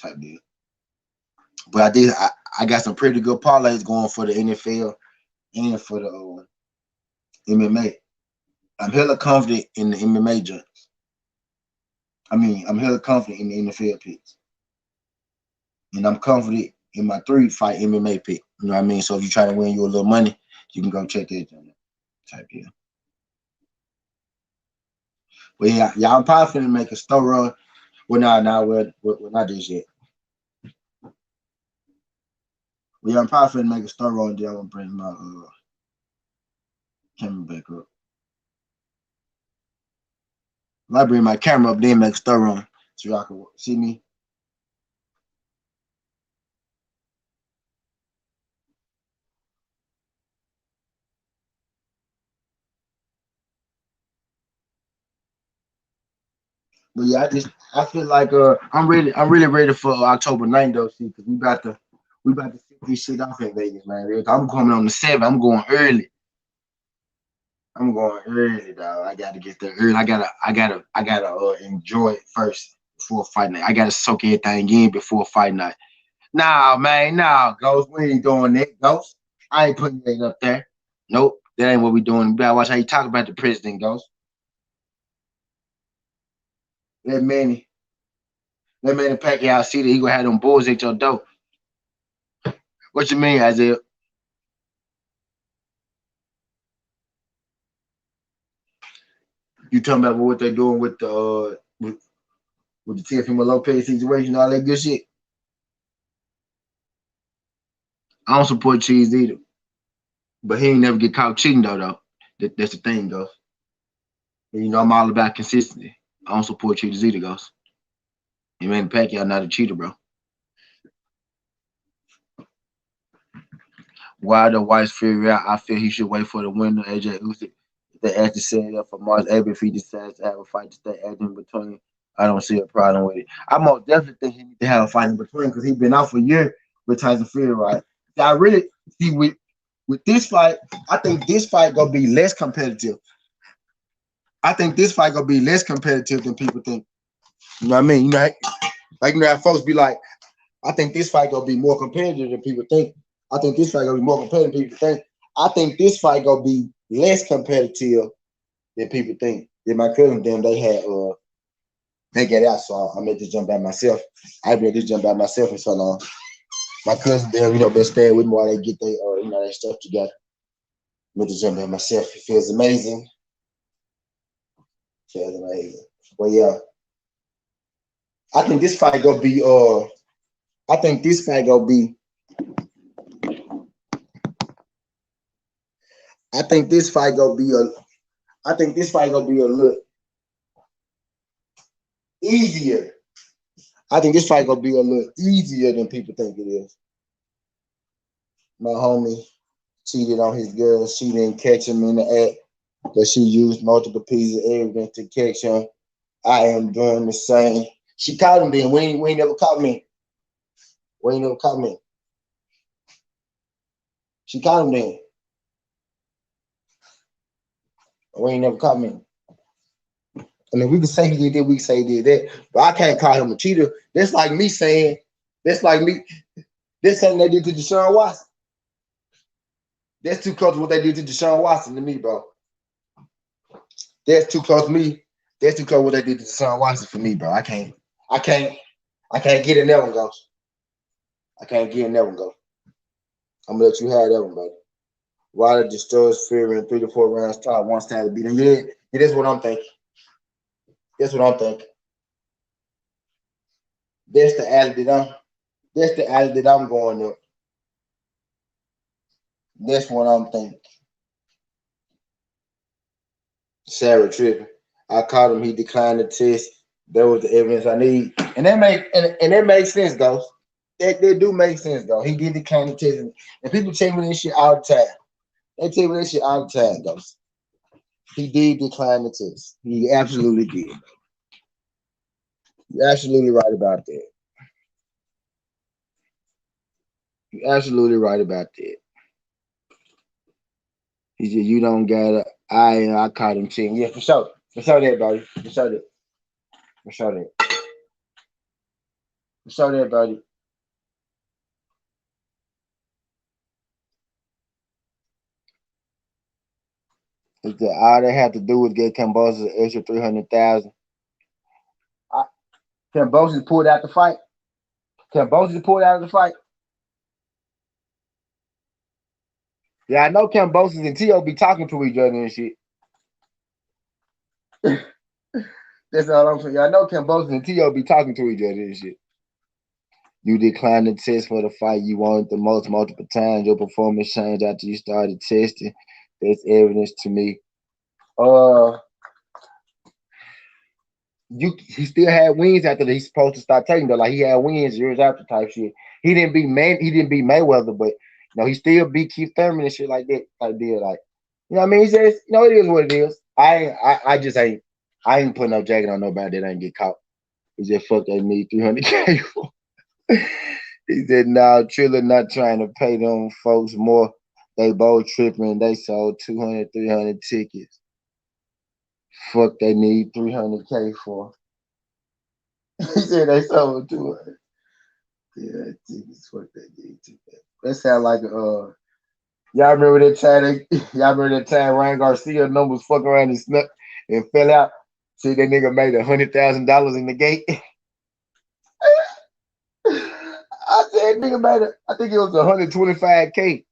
type deal. But I got some pretty good parlays going for the NFL and for the MMA. I'm hella confident in the MMA jumps. I'm hella confident in the NFL picks. And I'm confident in my 3-fight MMA pick. You know what I mean? So if you're trying to win you a little money, you can go check that type deal. But yeah, I'm probably finna make a store run. Well, we're not this yet. Well, yeah, I'm probably finna make a store run. Then I'm gonna bring my camera back up. If I bring my camera up, then make a store run so y'all can see me. But yeah, I feel like I'm really ready for October 9th though, see, because we about to set this shit off in Vegas, man. I'm coming on the 7th. I'm going early. Dog. I gotta get there early. I gotta enjoy it first before fight night. I gotta soak everything in before fight night. Nah, man, nah, Ghost. We ain't doing that, Ghost. I ain't putting that up there. Nope, that ain't what we doing. You gotta watch how you talk about the president, Ghost. Let Manny, let Manny Pacquiao see that he gonna have them bulls at your door. What you mean, Isaiah? You talking about what they doing with the with the Teofimo Lopez situation, all that good shit? I don't support cheese either, but he ain't never get caught cheating though. That's the thing, Ghost. And, I'm all about consistency. I don't support cheaters either, Ghost. And Manny Pacquiao not a cheater, bro. Wilder, White's Fury out. I feel he should wait for the winner, AJ Usyk. If they actually set it up for March 8th, if he decides to have a fight to stay active in between, I don't see a problem with it. I most definitely think he needs to have a fight in between because he's been out for a year with Tyson Fury, right? I really see with this fight, I think this fight gonna be less competitive. I think this fight gonna be less competitive than people think. You know what I mean? How folks be like, I think this fight gonna be more competitive than people think. I think this fight gonna be more competitive than people think. I think this fight gonna be less competitive than people think. Yeah, my cousin them they get out, so I made this jump by myself. I made this jump by myself for so long. My cousin them, been staying with me while they get their stuff together. I made this jump by myself. It feels amazing. It feels amazing. Well, yeah, I think this fight gonna be I think this fight gonna be I think this fight gonna be a I think this fight gonna be a little easier. I think this fight gonna be a little easier than people think it is. My homie cheated on his girl. She didn't catch him in the act, but she used multiple pieces of evidence to catch him. I am doing the same. She caught him then. We ain't never caught me. We ain't never caught me. She caught him then. We ain't never caught me. I mean, we can say he did that, we can say he did that, but I can't call him a cheater. That's like me saying, that's like me, that's something they did to Deshaun Watson. That's too close to what they did to Deshaun Watson to me, bro. That's too close to me. That's too close to what they did to Deshaun Watson for me, bro. I can't, I can't get in that one, Ghost. I can't get in that one, Ghost. I'm gonna let you have that one, buddy. Wilder destroys Fury in 3 to 4 rounds, top one time to beat him. Yeah, that's what I'm thinking. That's what I'm thinking. That's the alley that I'm. That's the alley that I'm going up. That's what I'm thinking. Sarah tripping. I called him. He declined the test. That was the evidence I need, and that makes sense, though. That do make sense, though. He did decline the test, and people tell me this shit all the time. They tell me this shit all the time, though. He did decline the test. He absolutely did. You're absolutely right about that. You're absolutely right about that. He said you don't got I caught him cheating. Yeah, for sure. For sure that, buddy. For sure that. For sure that. For sure that, buddy. Is that all they have to do is get Cambosis an extra 300,000. Cambosis pulled out the fight. Cambosis pulled out of the fight. Yeah, I know Cambosis and T.O. be talking to each other and shit. That's all I'm saying. Yeah, I know Cambosis and T.O. be talking to each other and shit. You declined the test for the fight you wanted the most multiple times. Your performance changed after you started testing. That's evidence to me. Uh, he still had wins after he's supposed to start taking though. Like he had wins years after type shit. He didn't beat Mayweather, but he still beat Keith Thurman and shit like that. Like deal, like what I mean. He says, it is what it is. I just ain't I ain't putting no jacket on nobody that ain't get caught. He said, fuck they need 300K. He said, nah, Triller not trying to pay them folks more. They both tripping. They sold 200, 300 tickets. Fuck they need 300K for. He said they sold 200. Yeah, tickets. Fuck that. Yeah, that sound like y'all remember that time? Y'all remember that time Ryan Garcia number was fucking around and snuck and fell out. See that nigga made $100,000 in the gate. I said nigga made it. I think it was 125K.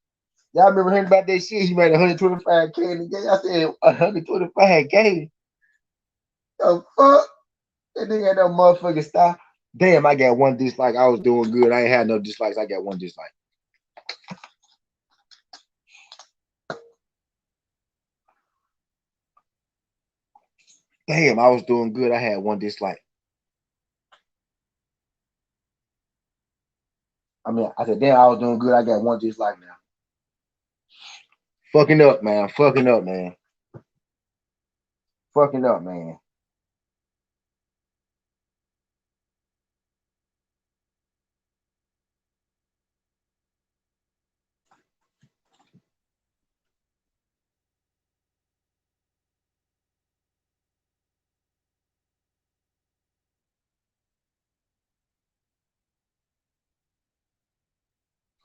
Y'all remember hearing about that shit? He made 125K in the gate. I said 125K. The fuck? That nigga had no motherfucking style. Damn, I got one dislike. I was doing good. I ain't had no dislikes. I got one dislike. Damn, I was doing good. I had one dislike. I mean, I said, damn, I was doing good. I got one dislike now. Fucking up, man. Fucking up, man. Fucking up, man.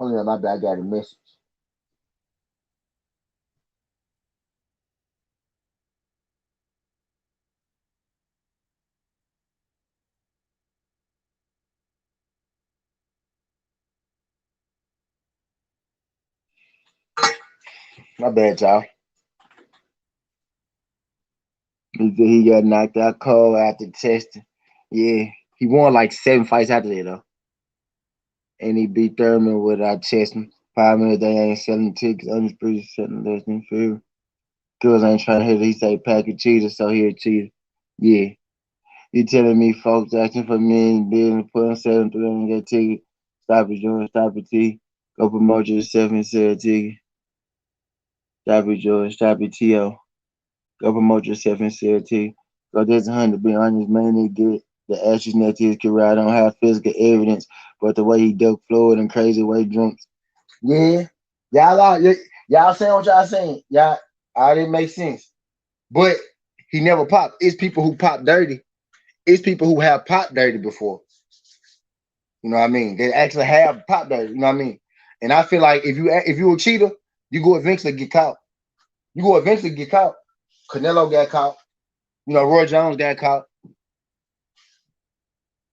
Only my bad. I got a message. My bad, y'all. He got knocked out cold after testing. Yeah, he won like 7 fights after that though, and he beat Thurman without testing. 5 minutes they ain't selling tickets. Undisputed selling less than fair. Girls ain't trying to hit it. He say pack of cheaters, so he a cheater. Yeah, you telling me folks asking for me and business, put on 7 3 and get ticket. Stop it, George. Stop it, T. Go promote yourself and sell a ticket. Stop it, George. Stop it, T.O. Go promote yourself and sell a ticket. So this hunt, to be honest, mainly get the ashes next to his career. I don't have physical evidence, but the way he ducked Floyd and crazy way drunks. Yeah, y'all saying what y'all saying. Y'all, all didn't make sense. But he never popped. It's people who pop dirty. It's people who have popped dirty before. You know what I mean? They actually have popped dirty. You know what I mean? And I feel like if you a cheater, you go eventually get caught. You go eventually get caught. Canelo got caught. You know, Roy Jones got caught.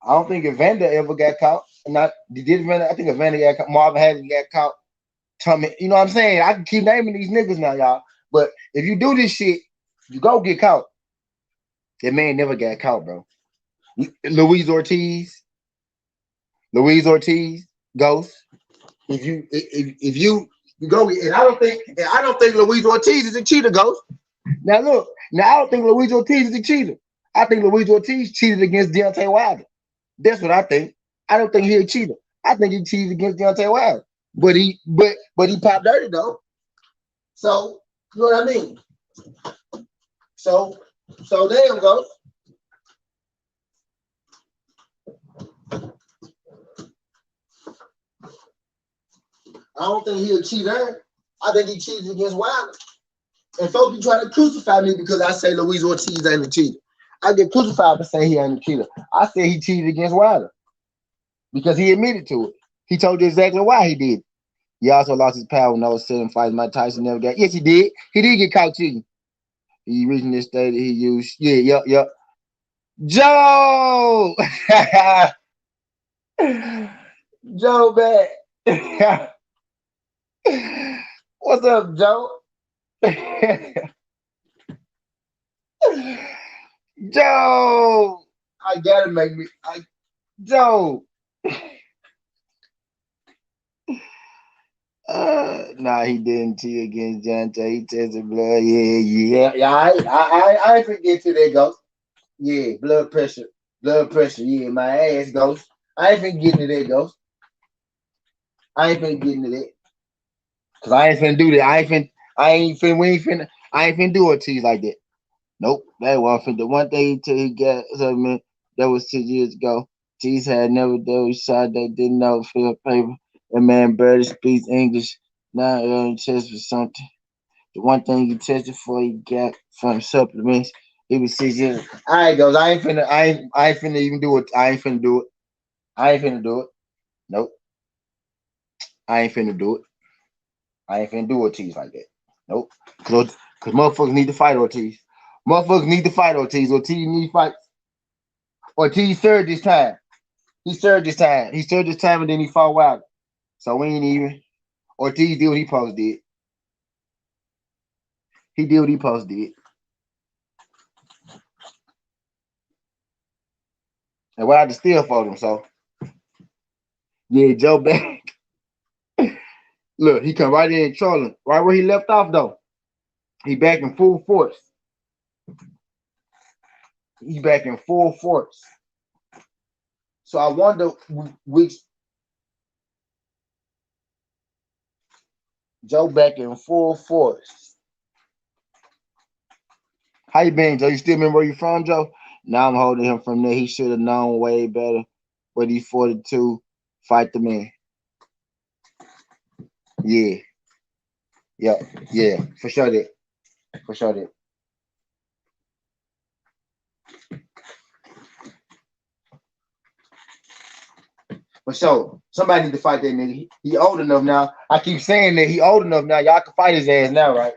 I don't think Evander ever got caught. Not did Evander? I think Evander got caught. Marvin Hagler got caught. Tommy, you know what I'm saying? I can keep naming these niggas now, y'all. But if you do this shit, you go get caught. That man never got caught, bro. Luis Ortiz, Luis Ortiz, Ghost. If you go, and I don't think Luis Ortiz is a cheater, Ghost. Now look, I don't think Luis Ortiz is a cheater. I think Luis Ortiz cheated against Deontay Wilder. That's what I think. I don't think he's a cheater. I think he cheated against Deontay Wilder. But he popped dirty though. So you know what I mean? So there you go. I don't think he'll cheat her. I think he cheated against Wilder. And folks be trying to crucify me because I say Luis Ortiz ain't a cheater. I get crucified for saying he ain't a cheater. I say he cheated against Wilder because he admitted to it. He told you exactly why he did. He also lost his power when I was selling fights. Mike Tyson never got. Yes, he did. He did get caught cheating. He recently stated he used. Yeah, yep. Joe, Joe, man. What's up, Joe? Joe, I gotta make me. Joe. Nah, he didn't cheat against John Tay. He tested blood. Yeah. I ain't forget to that ghost. Yeah, blood pressure. Yeah, my ass ghost. I ain't finna get into that ghost. I ain't finna get into that because I ain't finna do that. I ain't finna. We ain't finna. I ain't finna do it to you like that. Nope, that wasn't finna. The one thing until he got something that was 2 years ago. Cheese had never done a shot that didn't know field paper. That man barely speaks English. Now on test for something. The one thing he tested for he got from supplements. He was 6 years. All right, goes. I ain't finna even do it. I ain't finna do it. I ain't finna do it. Nope. I ain't finna do it. I ain't finna do Ortiz like that. Nope. Cause motherfuckers need to fight Ortiz. Motherfuckers need to fight Ortiz. Ortiz need fights. Ortiz served his time. He served his time. He served his time and then he fought Wilder. So we ain't even. Ortiz did what he supposed did. He did what he supposed did. And Wilder still fought him. So yeah, Joe back. Look, he come right in trolling. Right where he left off though. He back in full force. He back in full force. So I wonder which Joe back in full force. How you been, Joe? You still remember where you from, Joe? Now I'm holding him from there. He should have known way better. But he's 42. Fight the man. Yeah. Yeah. Yeah. For sure that. For sure that. For sure. Somebody need to fight that nigga. He old enough now. I keep saying that he old enough now. Y'all can fight his ass now, right?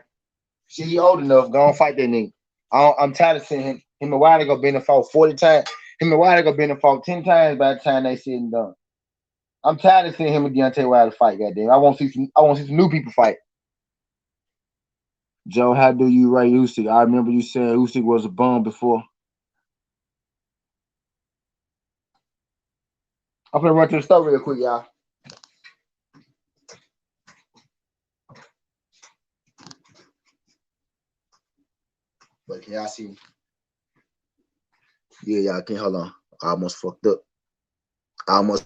Shit, he old enough. Go on fight that nigga. I'm tired of seeing him. Him and Wilder go been in fought 40 times. Him and Wilder go been in fought 10 times by the time they said and done. I'm tired of seeing him and Deontay Wilder fight, goddamn. I want to see some new people fight. Joe, how do you rate Usyk? I remember you saying Usyk was a bum before. I'm gonna run to the store real quick, y'all. But can y'all see me? Yeah, y'all can't hold on. I almost fucked up. I almost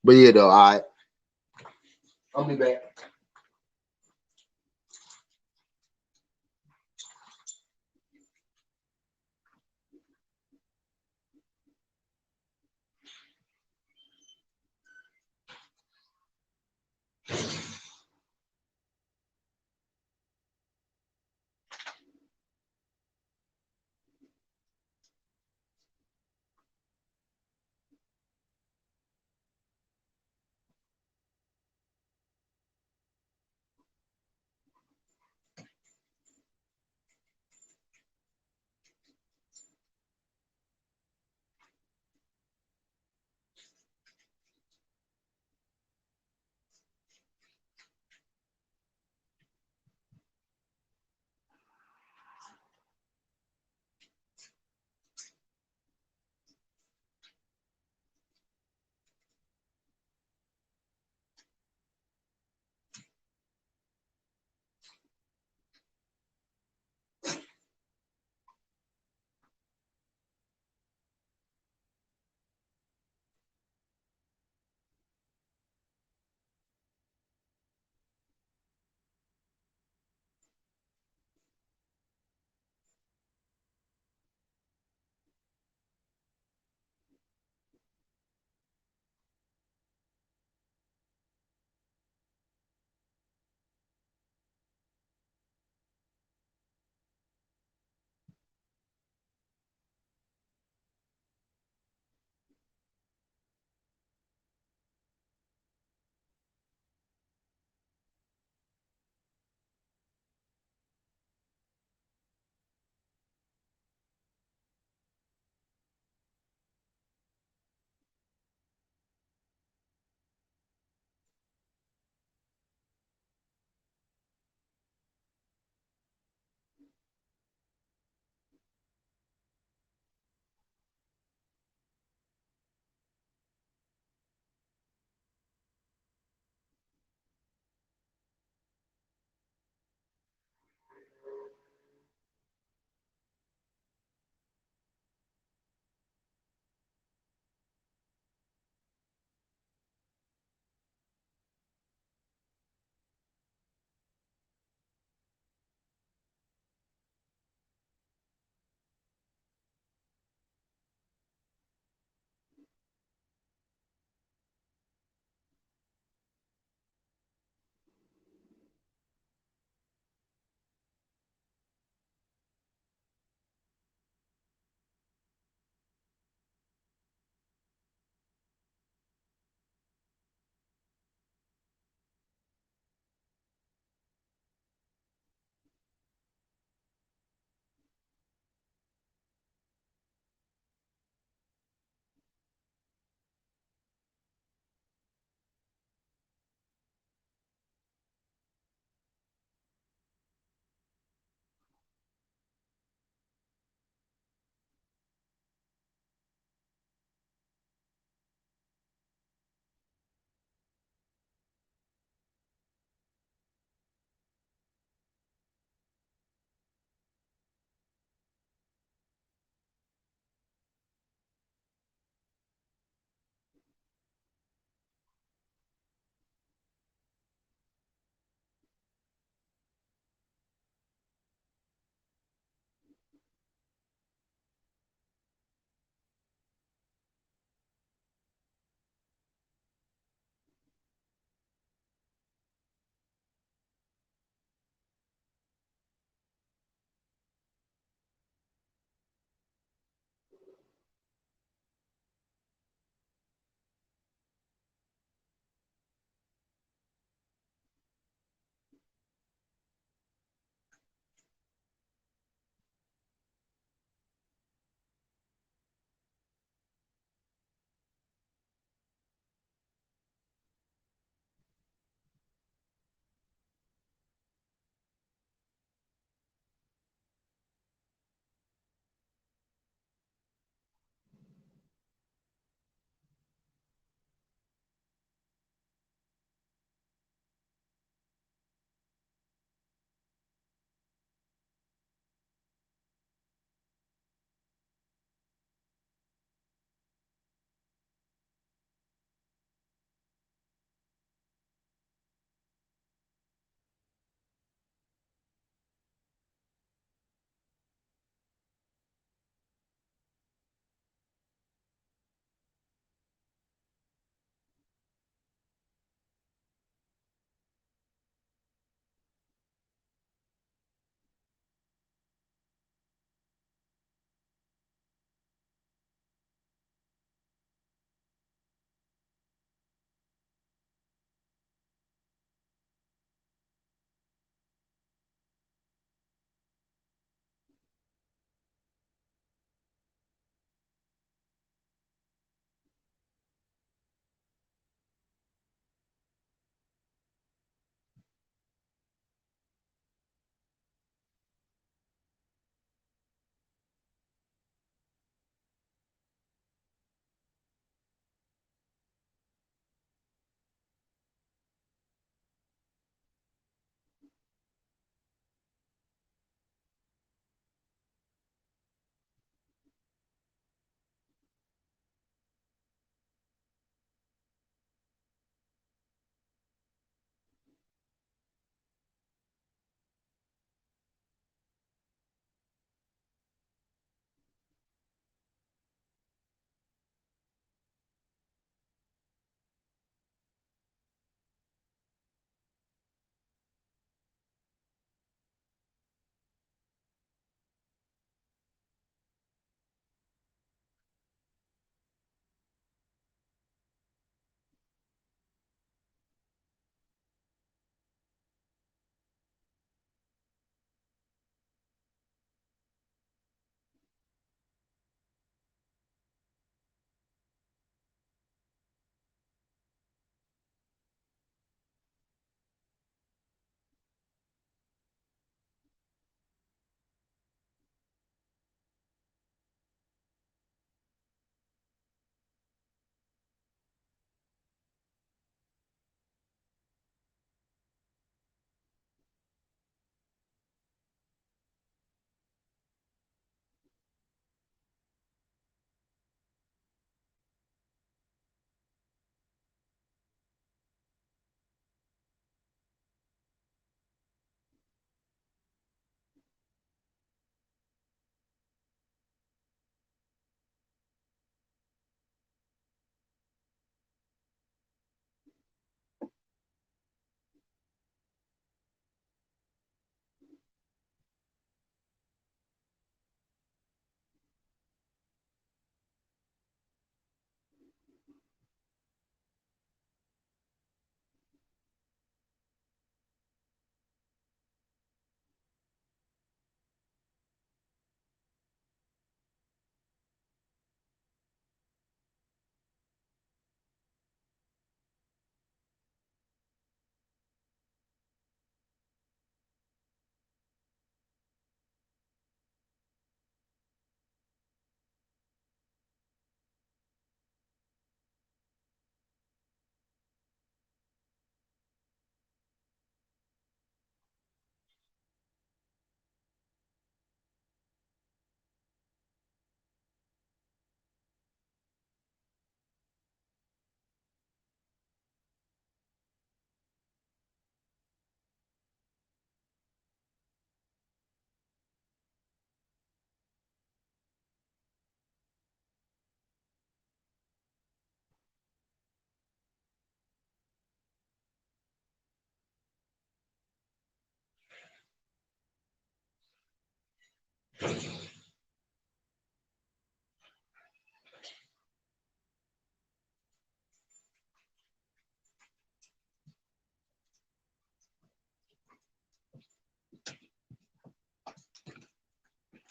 but yeah though, all right. I'll be back.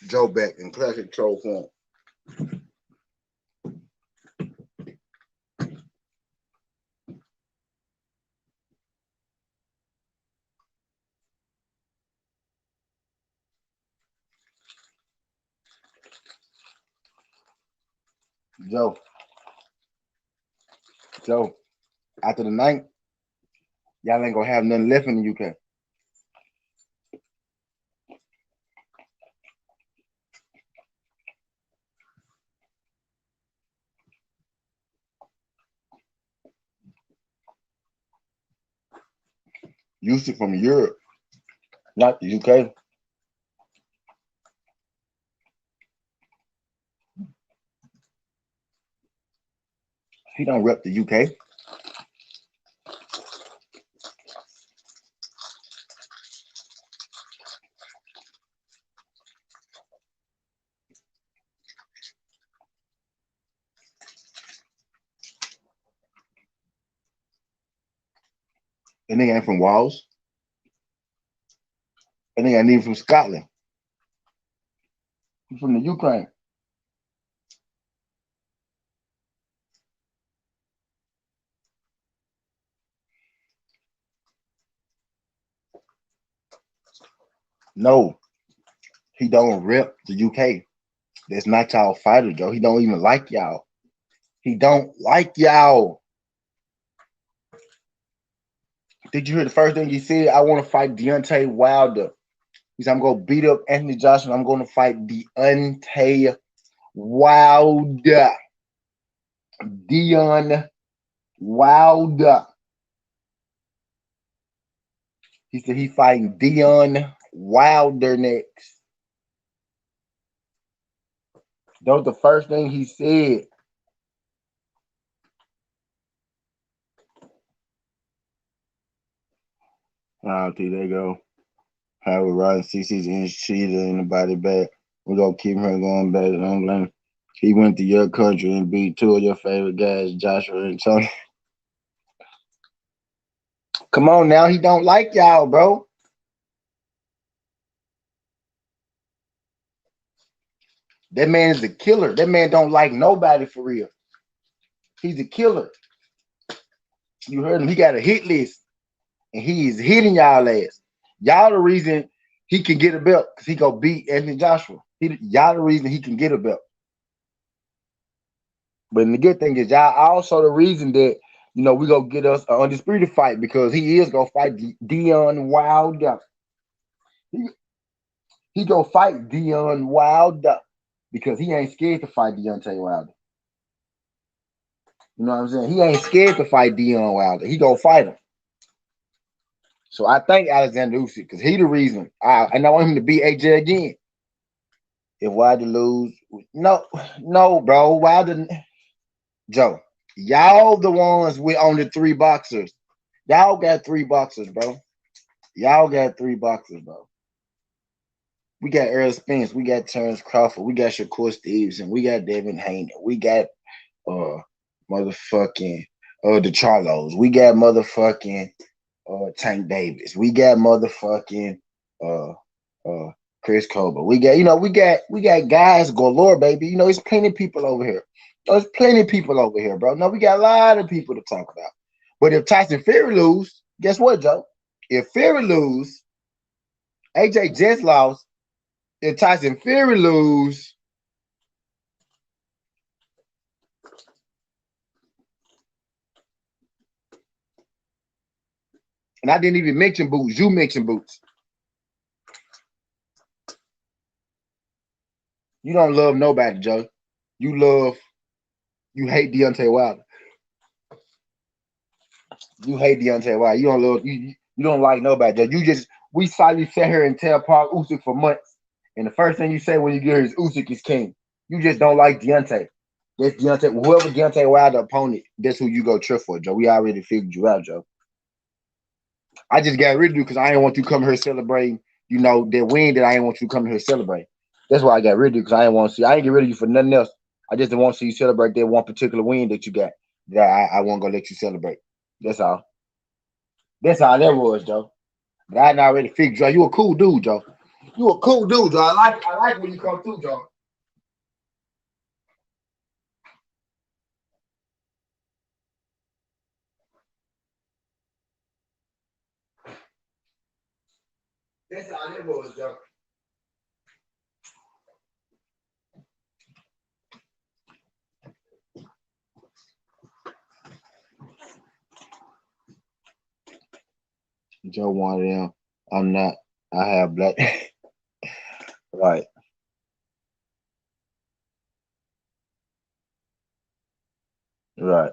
Joe back in classic troll form. Joe, Joe, after the night, y'all ain't gonna have nothing left in the UK. Used it from Europe, not the UK. He don't rep the UK. And nigga ain't from Wales. And nigga ain't even from Scotland. He's from the Ukraine. No, he don't rep the UK. That's not y'all fighter, Joe. He don't even like y'all. He don't like y'all. Did you hear the first thing he said? I want to fight Deontay Wilder. He said, I'm going to beat up Anthony Joshua. I'm going to fight Deontay Wilder. Deon Wilder. He said he fighting Deon Wilder next. That was the first thing he said. Okay, there you go. Howard Rodden, 6'6" cheater in the body back. We're going to keep her going back to England. He went to your country and beat two of your favorite guys, Joshua and Tony. Come on now, he don't like y'all, bro. That man is a killer. That man don't like nobody for real. He's a killer. You heard him. He got a hit list, and he is hitting y'all ass. Y'all the reason he can get a belt because he go beat Anthony Joshua. Y'all the reason he can get a belt. But the good thing is y'all also the reason that we gonna get us an undisputed fight because he is gonna fight Deon Wilder. He gonna fight Deon Wilder because he ain't scared to fight Deontay Wilder. You know what I'm saying? He ain't scared to fight Deon Wilder. He gonna fight him. So I thank Alexander Usyk because he the reason. And I want him to beat AJ again. If Wilder lose, no, bro. Wilder, Joe, y'all the ones with on the three boxers. Y'all got three boxers, bro. Y'all got three boxers, bro. We got Earl Spence, we got Terrence Crawford, we got Shakur Stevenson, we got Devin Haney, we got motherfucking the Charlos, we got motherfucking Tank Davis, we got motherfucking Chris Colbert. We got guys galore, baby. There's plenty of people over here. There's plenty of people over here, bro. No, we got a lot of people to talk about. But if Tyson Fury lose, guess what, Joe? If Fury lose, AJ just lost. If Tyson Fury lose, and I didn't even mention Boots. You mentioned Boots. You don't love nobody, Joe. You hate Deontay Wilder. You hate Deontay Wilder. You don't love you don't like nobody, Joe. We saw you sit here and tell Paul Usyk for months. And the first thing you say when you get here is Usyk is king. You just don't like Deontay. That's Deontay. Whoever Deontay Wilder opponent, that's who you go cheer for, Joe. We already figured you out, Joe. I just got rid of you because I didn't want you to come here celebrating, that win that I didn't want you to come here celebrate. That's why I got rid of you because I didn't want to see. I didn't get rid of you for nothing else. I just didn't want to see you celebrate that one particular win that you got. That I wasn't gonna let you celebrate. That's all. That's all that was, Joe. But I already figured, Joe. You a cool dude, Joe. You a cool dude, Joe. I like when you come through, Joe. That's how it was, Joe. Joe one of them. I'm not. I have black. Right, right.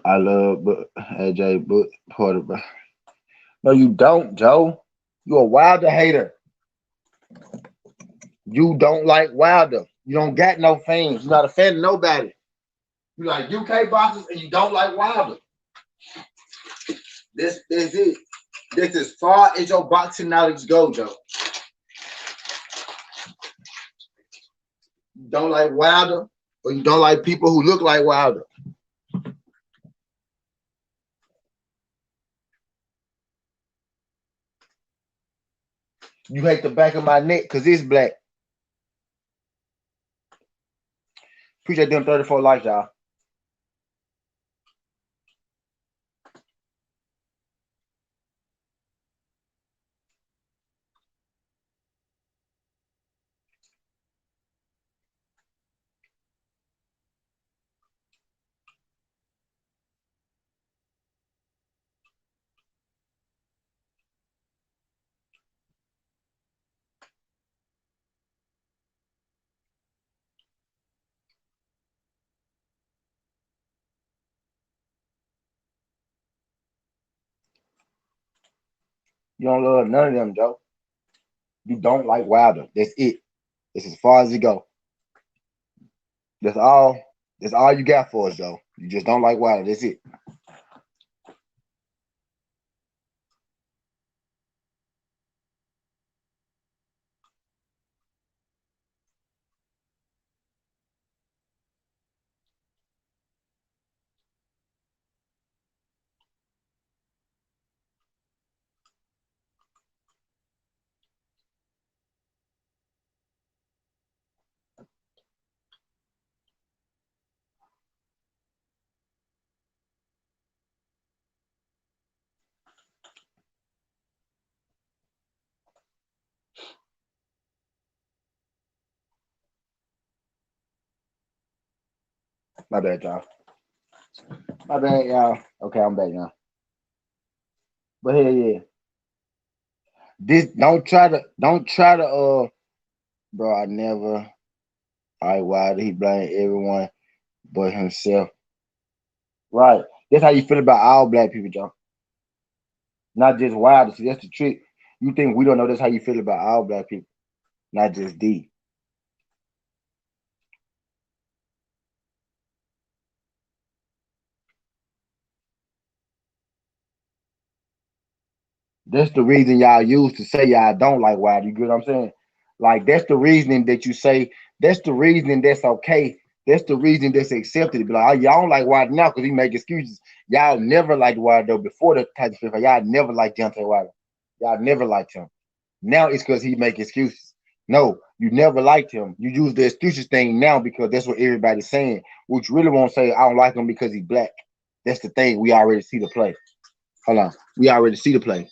I love but AJ but Porter. No, you don't, Joe. You a Wilder hater. You don't like Wilder. You don't got no fans. You're not a fan of nobody. You like UK boxers and you don't like Wilder. This is it. This as far as your boxing knowledge goes, Joe. You don't like Wilder, or you don't like people who look like Wilder. You hate the back of my neck because it's black. Appreciate them 34 likes, y'all. You don't love none of them, Joe. You don't like Wilder. That's it. That's as far as it go. That's all. That's all you got for us, Joe. You just don't like Wilder. That's it. My bad, y'all. My bad, y'all. Okay, I'm back now. But hell yeah. This don't try to bro, I never Wilder, he blame everyone but himself. Right. That's how you feel about all black people, Joe. Not just Wilder. See, that's the trick. You think we don't know that's how you feel about all black people, not just D. That's the reason y'all use to say y'all don't like Wilder. You get what I'm saying? Like that's the reasoning that you say. That's the reasoning that's okay. That's the reason that's accepted. Be like, oh, y'all don't like Wilder now because he make excuses. Y'all never liked Wilder before the Tyson fight. Y'all never liked Deontay Wilder. Y'all never liked him. Now it's because he make excuses. No, you never liked him. You use the excuses thing now because that's what everybody's saying. Which really won't say I don't like him because he's black. That's the thing. We already see the play. Hold on. We already see the play.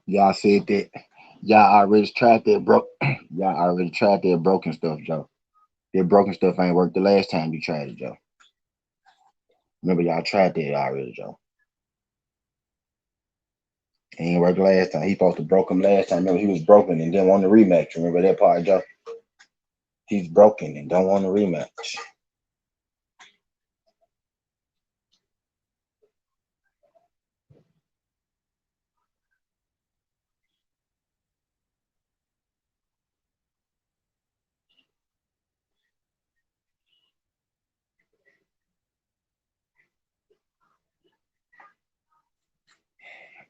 Y'all said that y'all already tried that broke. Y'all already tried that broken stuff, Joe. That broken stuff ain't worked the last time you tried it, Joe. Remember y'all tried that already, Joe. It ain't worked last time. He supposed to broke him last time. Remember he was broken and didn't want the rematch. Remember that part, Joe? He's broken and don't want a rematch.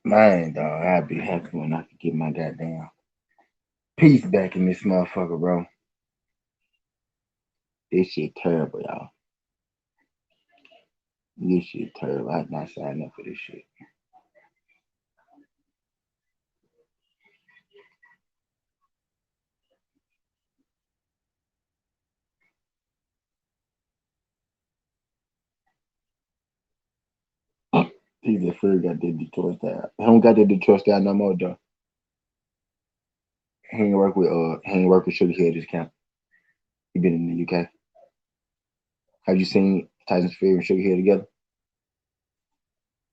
Man, dog, I'd be happy when I could get my goddamn peace back in this motherfucker, bro. This shit terrible, y'all. This shit terrible. I'm not signing up for this shit. He's just Fury got that Detroit style. He don't got that Detroit style no more, though. He ain't work with Sugar Hill this camp. He been in the UK. Have you seen Tyson Fury and Sugar Hill together?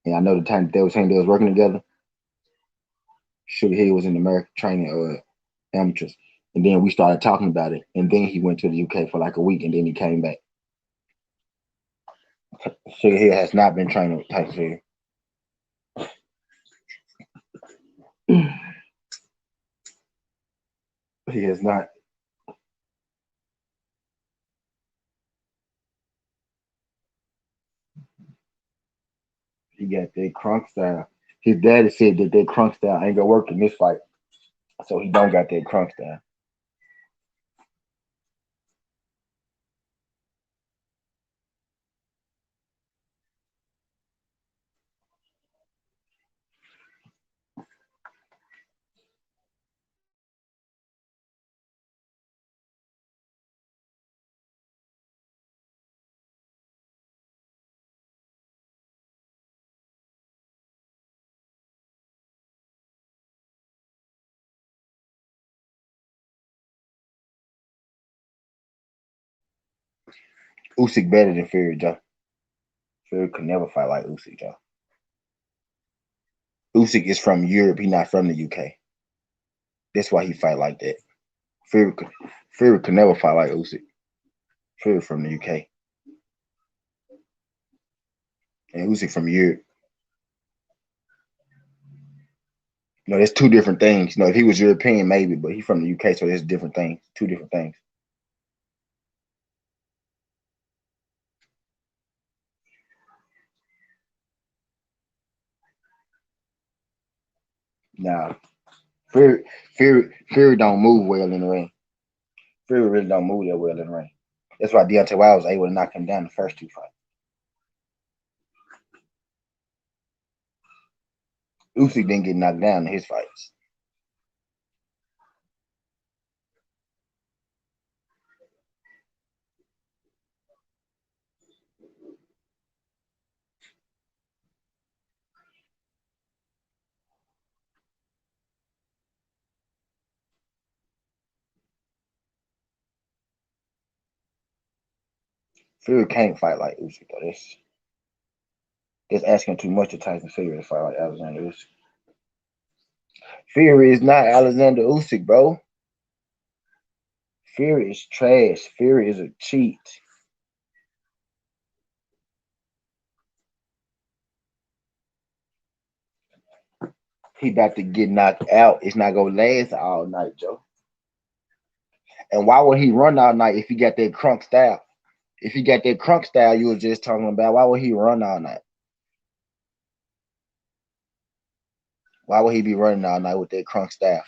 And I know the time they was saying they was working together. Sugar Hill was in America training amateurs. And then we started talking about it. And then he went to the UK for like a week and then he came back. Sugar Hill has not been training with Tyson Fury. He has not. He got that crunk style. His daddy said that crunk style ain't gonna work in this fight. So he don't got that crunk style. Usyk better than Fury, Joe. Fury could never fight like Usyk, Joe. Usyk is from Europe. He not from the UK. That's why he fight like that. Fury could, Fury could never fight like Usyk. Fury from the UK. And Usyk from Europe. No, that's two different things. No, if he was European, maybe, but he's from the UK, so that's different things. Two different things. Now, Fury don't move well in the ring. Fury really don't move that well in the ring. That's why Deontay Wilder was able to knock him down the first two fights. Usyk didn't get knocked down in his fights. Fury can't fight like Usyk though. That's asking too much of Tyson Fury to fight like Alexander Usyk. Fury is not Alexander Usyk, bro. Fury is trash. Fury is a cheat. He about to get knocked out. It's not gonna last all night, Joe. And why would he run all night if he got that crunk style? If he got that crunk style you was just talking about, why would he run all night? Why would he be running all night with that crunk style?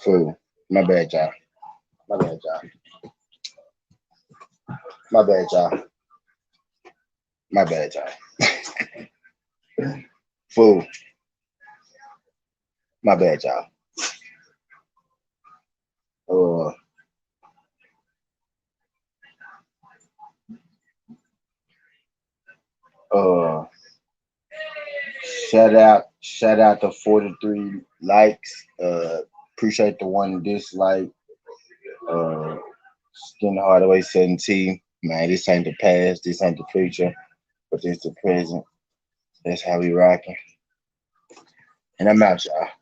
Fool. My bad, y'all. My bad, y'all. My bad, y'all. My bad, y'all. Fool. My bad, y'all. Uh, uh, shout out to 43 likes. Appreciate the one dislike. Uh, Skin Hardaway 17. Man, this ain't the past, this ain't the future, but this the present. That's how we rocking. And I'm out, y'all.